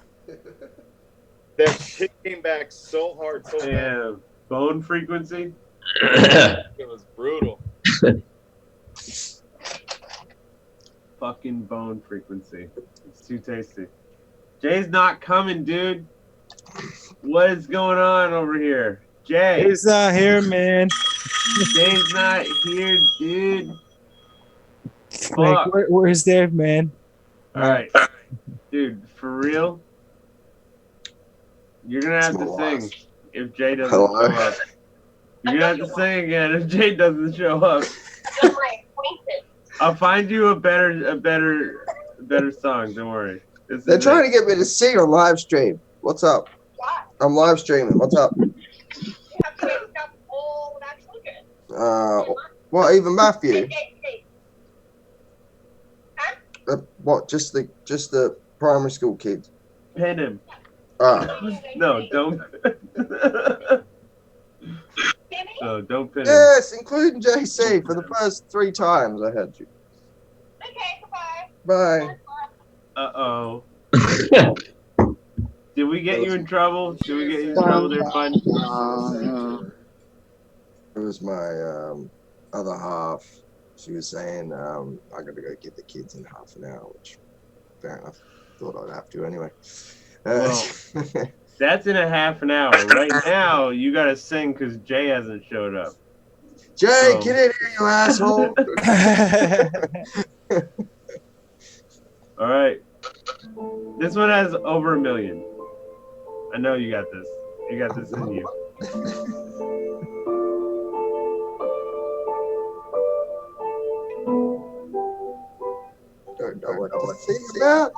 That shit came back so hard, so Yeah, bone frequency. bad. It was brutal. fucking bone frequency. It's too tasty. Jay's not coming, dude. What is going on over here? Jay. He's not here, man. Jay's not here, dude. Like, Fuck. where's Dave, man? All right. Dude, for real? You're going to have to sing if Jay doesn't show up. You're going to have to sing again if Jay doesn't show up. I'll find you a better song. Don't worry. They're trying to get me to sing on live stream. What's up? I'm live streaming. What's up? What? Even Matthew? What? Just the primary school kids? Pin him. No, don't. No, don't pin him. Yes, including JC for the first 3 times I had you. Okay, goodbye. Bye. Uh-oh. Did we get you in trouble? Did we get you in trouble there, bud? It was my other half. She was saying I got to go get the kids in half an hour, which fair enough. Thought I'd have to anyway. Well, that's in a half an hour. Right now, you got to sing because Jay hasn't showed up. Jay, get in here, you asshole. All right. This one has over 1 million. I know you got this. You got this in you. Don't know what to sing about.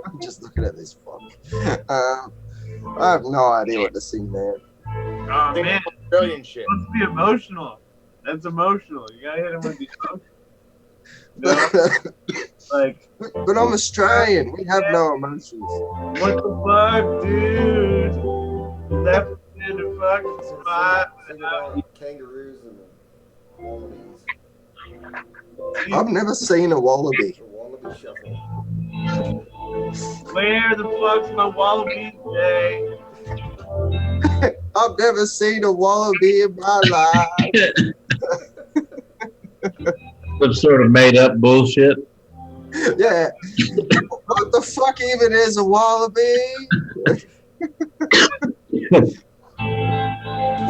I'm just looking at this fuck. I have no idea what to sing, man. Oh, man. Australian shit. It's supposed to be emotional. That's emotional. You gotta hit him with the emotion. Like, but I'm Australian. We have no emotions. What the fuck, dude? Left in the fucking spot. Think about kangaroos and wallabies. I've never seen a wallaby. The wallaby shuffle. Where the fuck's my wallaby today? I've never seen a wallaby in my life. Some sort of made up bullshit. Yeah. What the fuck even is a wallaby?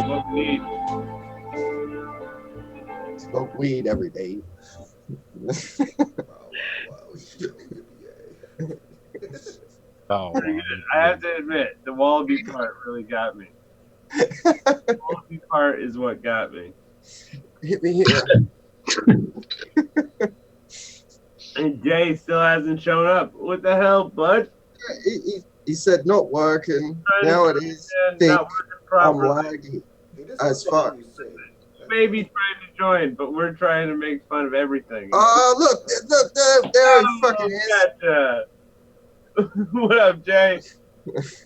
Smoke weed. Smoke weed every day. Oh, I have to admit, the wallaby part really got me. The wallaby part is what got me. Hit me here. And Jay still hasn't shown up. What the hell, bud? He said not working. Now it is. Not working I'm properly. laggy as fuck. Maybe trying to join, but we're trying to make fun of everything. Oh, look, there he fucking is. Gotcha. What up, Jay?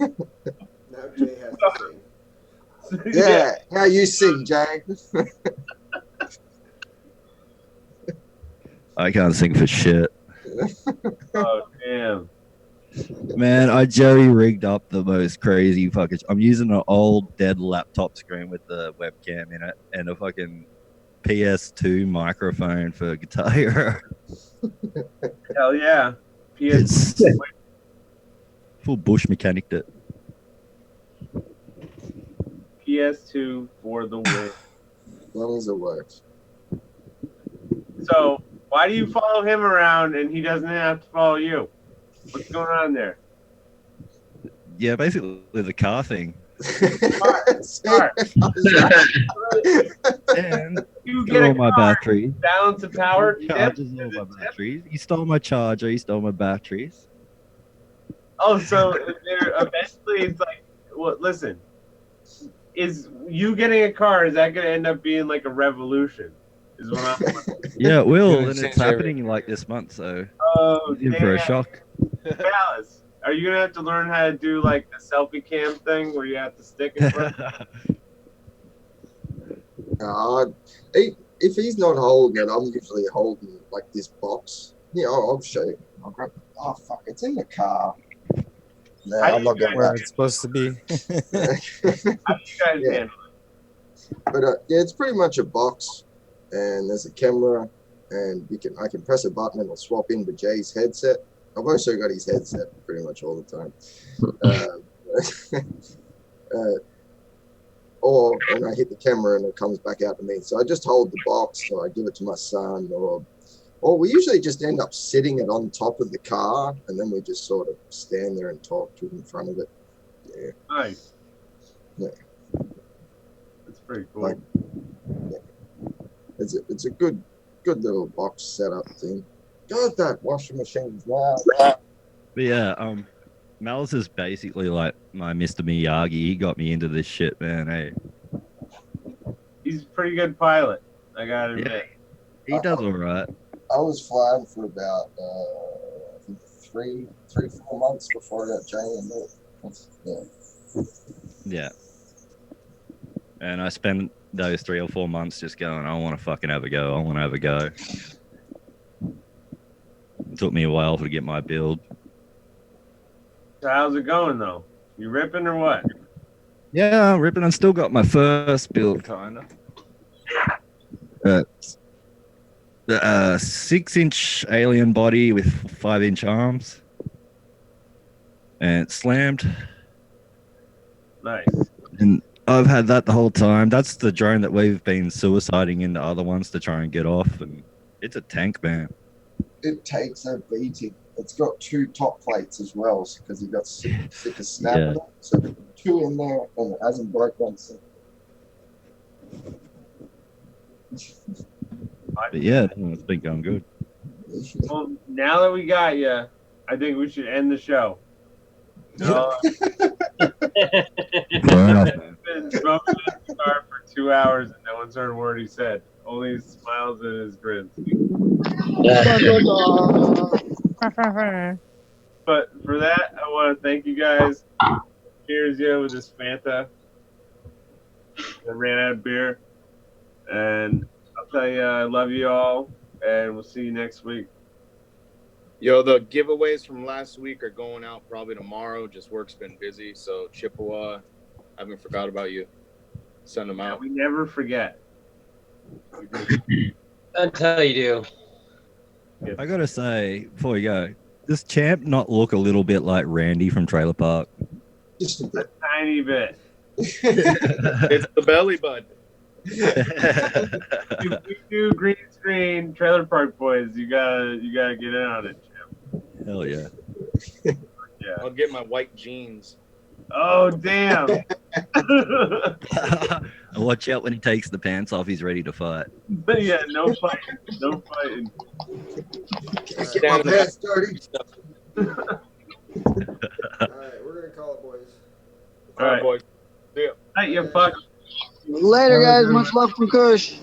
Now Jay has to sing. Yeah, now you sing, Jay. I can't sing for shit. Oh, damn. Man, I jerry rigged up the most crazy fucking. I'm using an old dead laptop screen with the webcam in it and a fucking PS2 microphone for Guitar Hero. Hell yeah. It's full bush mechanicked it. PS2 for the win. As long as it works. So, why do you follow him around and he doesn't have to follow you? What's going on there? Yeah, basically the car thing. Smart. And You stole get a all my car, batteries. balance of power, Charges all my batteries. He stole my charger. He stole my batteries. Oh, so there eventually it's like, well, listen, is you getting a car, is that going to end up being like a revolution? Is what I'm Yeah, it will, Gonna and change it's happening everything. like this month, so Oh, in for a damn. shock. Dallas, are you going to have to learn how to do like the selfie cam thing where you have to stick in front? If he's not holding it, I'm usually holding like this box. Yeah, I'll show you. I'll grab it. Oh fuck, it's in the car. No, How do I'm not you going where back. it's supposed to be. How do you guys Yeah. handle it? But yeah, it's pretty much a box, and there's a camera, and I can press a button and it'll swap into Jay's headset. I've also got his headset pretty much all the time. Or when I hit the camera and it comes back out to me. So I just hold the box or I give it to my son, or we usually just end up sitting it on top of the car and then we just sort of stand there and talk to it in front of it. Yeah. Nice. Yeah. That's pretty cool. Like, yeah. It's a good little box setup thing. God, that washing machine's loud. But yeah, Malice is basically like my Mr. Miyagi. He got me into this shit, man. Hey, He's a pretty good pilot, I gotta admit. he does all right. I was flying for about I think 3-4 months before I got Jay and it. Yeah. And I spent those 3 or 4 months just going, I want to fucking have a go. I want to have a go. It took me a while to get my build. So how's it going though? You ripping or what? Yeah, I'm ripping. I still got my first build, kind of. The 6-inch alien body with 5-inch arms. And it's slammed. Nice. And I've had that the whole time. That's the drone that we've been suiciding into other ones to try and get off. And it's a tank, man. It takes a beating. It's got 2 top plates as well because you got sick of snapping it. So 2 in there and it hasn't broke one since. But yeah, it's been going good. Well, now that we got you, I think we should end the show. Fair enough, man. Been bumping in the car for 2 hours and no one's heard a word he said. Only his smiles and his grins. But for that, I want to thank you guys. Cheers, you with this Fanta. I ran out of beer, and I'll tell you, I love you all, and we'll see you next week. Yo, the giveaways from last week are going out probably tomorrow. Just work's been busy, so Chippewa, I haven't forgot about you. Send them out. We never forget. Until you do. I gotta say, before we go, does Champ not look a little bit like Randy from Trailer Park? Just a A tiny bit. It's the belly button. If we do green screen Trailer Park Boys, you gotta get in on it, Chip. Hell yeah. Yeah. I'll get my white jeans. Oh damn. Watch out when he takes the pants off, he's ready to fight. Yeah, no fighting. No fighting. Get my pants dirty. All right, we're gonna call it, boys. All right, boys. See ya. Hey, you fuck. Later, guys. Much love from Kush.